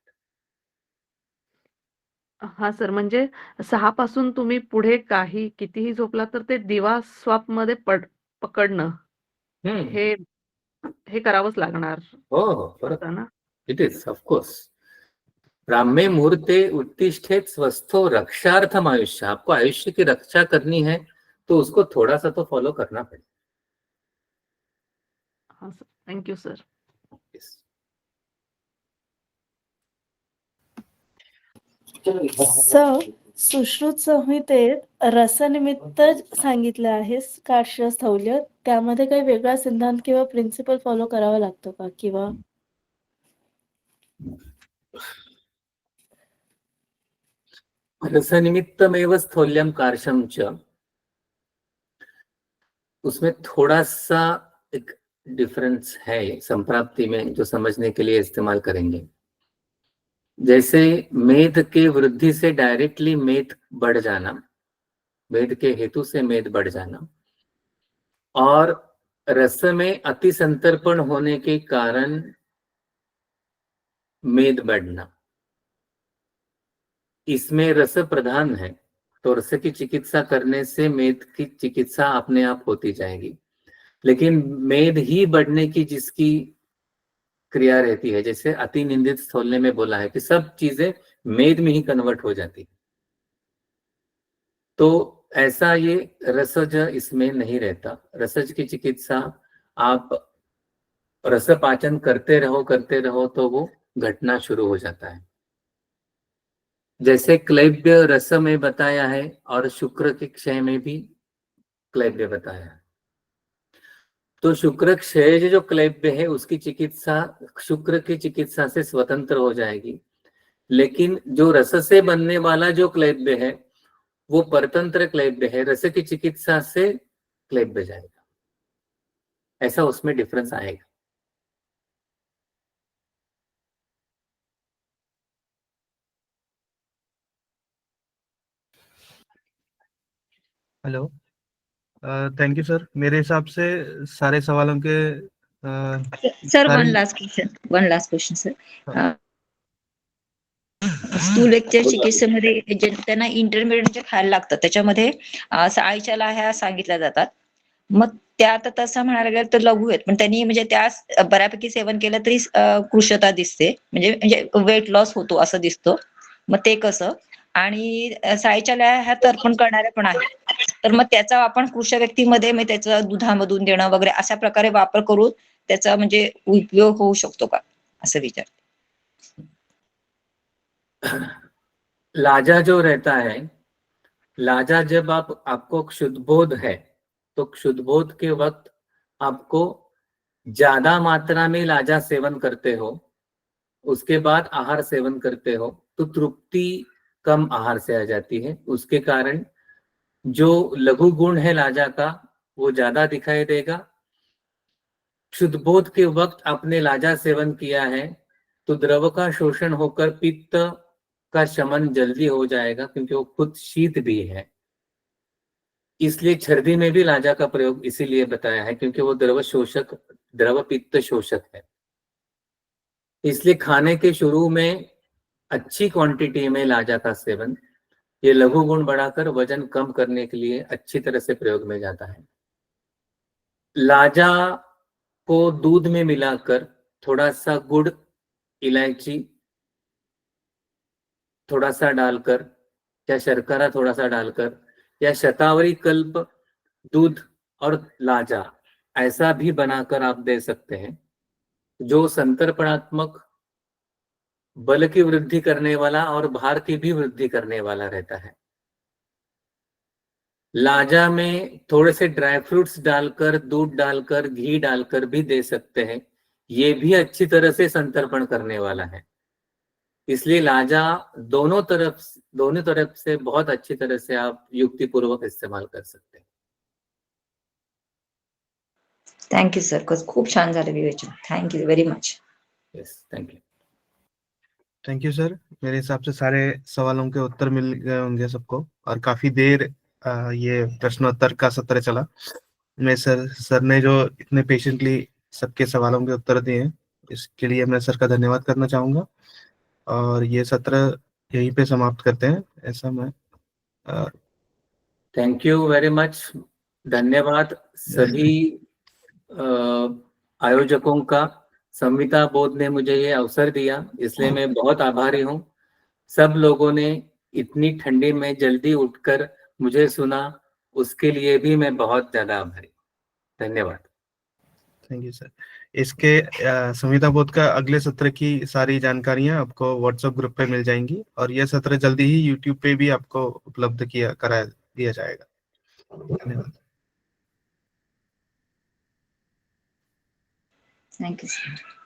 हा सर, म्हणजे 6 पासून तुम्ही पुढे काही कितीही झोपला तर ते दिवा स्वॅप मध्ये पकडणं हे हे करावंच लागणार हो हो, बरोबर, असं ना? It is of course. ब्राह्मे मुहूर्ते उत्तिष्ठेत स्वस्थो रक्षार्थम आयुष्य। आपको आयुष्य की रक्षा करनी है तो उसको थोड़ा सा तो फॉलो करना पड़ेगा। हाँ sir, thank you sir. Yes. Sir, Sushruta संहितेत रसनिमित्त सांगितलं आहे कार्श स्थौल्य, त्यामध्ये काही वेगळा सिद्धांत किंवा प्रिन्सिपल फॉलो करावा लागतो का? किंवा रसनिमित्तमेव स्थौल्यम कार्शम च, उसमें थोड़ा सा एक डिफरेंस है संप्राप्ति में, जो समझने के लिए इस्तेमाल करेंगे। जैसे मेद के वृद्धि से डायरेक्टली मेद बढ़ जाना, मेद के हेतु से मेद बढ़ जाना, और रस में अति संतर्पण होने के कारण मेद बढ़ना, इसमें रस प्रधान है, तो रस की चिकित्सा करने से मेद की चिकित्सा अपने आप होती जाएगी। लेकिन मेद ही बढ़ने की जिसकी क्रिया रहती है, जैसे अति निंदित स्थौल्य में बोला है कि सब चीजें मेद में ही कन्वर्ट हो जाती, तो ऐसा ये रसज इसमें नहीं रहता। रसज की चिकित्सा आप रस पाचन करते रहो तो वो घटना शुरू हो जाता है। जैसे क्लैब्य रस में बताया है और शुक्र के क्षय में भी क्लैब्य बताया है। तो शुक्र क्षय जो क्लैब्य है उसकी चिकित्सा शुक्र की चिकित्सा से स्वतंत्र हो जाएगी, लेकिन जो रस से बनने वाला जो क्लैब्य है वो परतंत्र क्लैब्य है, रस की चिकित्सा से क्लैब्य जाएगा, ऐसा उसमें डिफरेंस आएगा। Hello, thank you sir. मेरे हिसाब से सारे सवालों के sir one last question sir. स्थूलच्या चिकित्सेमध्ये जे त्यांना इंटरमिडिएट जे खायला लागतात त्याच्यामध्ये साळीच्या लाह्या सांगितल्या जातात, मग त्या आता तसं म्हणायला गेलं तर लघु आहेत, पण त्यांनी म्हणजे त्या बऱ्यापैकी सेवन केलं तरी कृशता दिसते, म्हणजे वेट लॉस होतो असं दिसतं, मग ते कसं? आणि साळीच्या लाह्या ह्या तर्पण करणाऱ्या पण आहेत, तर मग त्याचा आपण कृश व्यक्तीमध्ये मग त्याचं दुधामधून देणं वगैरे अशा प्रकारे वापर करून त्याचा म्हणजे उपयोग होऊ शकतो का असं विचार? लाजा जो रहता है, लाजा जब आपको क्षुद्बोध है तो क्षुद्बोध के वक्त आपको ज्यादा मात्रा में लाजा सेवन करते हो, उसके बाद आहार सेवन करते हो तो तृप्ति कम आहार से आ जाती है। उसके कारण जो लघु गुण है लाजा का वो ज्यादा दिखाई देगा। शुद्ध बोध के वक्त आपने लाजा सेवन किया है तो द्रव का शोषण होकर पित्त का शमन जल्दी हो जाएगा, क्योंकि वो खुद शीत भी है। इसलिए छर्दी में भी लाजा का प्रयोग इसीलिए बताया है क्योंकि वो द्रव पित्त शोषक है। इसलिए खाने के शुरू में अच्छी क्वांटिटी में लाजा का सेवन ये लघु गुण बढ़ाकर वजन कम करने के लिए अच्छी तरह से प्रयोग में जाता है। लाजा को दूध में मिलाकर थोड़ा सा गुड़, इलायची थोड़ा सा डालकर या शर्करा थोड़ा सा डालकर या शतावरी कल्प दूध और लाजा ऐसा भी बनाकर आप दे सकते हैं, जो संतर्पणात्मक बल की वृद्धि करने वाला और भार की भी वृद्धि करने वाला रहता है। लाजा में थोड़े से ड्राई फ्रूट्स डालकर, दूध डालकर, घी डालकर भी दे सकते हैं, ये भी अच्छी तरह से संतर्पण करने वाला है। इसलिए लाजा दोनों तरफ से बहुत अच्छी तरह से आप युक्तिपूर्वक इस्तेमाल कर सकते हैं। थँक्यू सर, खूप छान झालं विवेचन. Thank you very much. Yes, thank you. Thank you sir. मेरे हिसाब से सारे सवालों के उत्तर मिल गए होंगे सबको, और काफी देर ये प्रश्नोत्तर का सत्र चला। मैं सर ने जो इतने पेशेंटली सबके सवालों के उत्तर दिए हैं, इसके लिए मैं सर का धन्यवाद करना चाहूंगा, और ये सत्र यहीं पे समाप्त करते हैं, ऐसा मैं थैंक यू वेरी मच। धन्यवाद सभी आयोजकों का। संविता बोध ने मुझे ये अवसर दिया, इसलिए मैं बहुत आभारी हूँ। सब लोगों ने इतनी ठंडी में जल्दी उठकर मुझे सुना, उसके लिए भी मैं बहुत ज्यादा आभारी। धन्यवाद। Thank you sir. इसके संविदा बोध का अगले सत्र की सारी जानकारियां आपको व्हाट्सएप ग्रुप पे मिल जाएंगी, और यह सत्र जल्दी ही यूट्यूब पे भी आपको उपलब्ध करा दिया जाएगा। धन्यवाद। Thank you sir.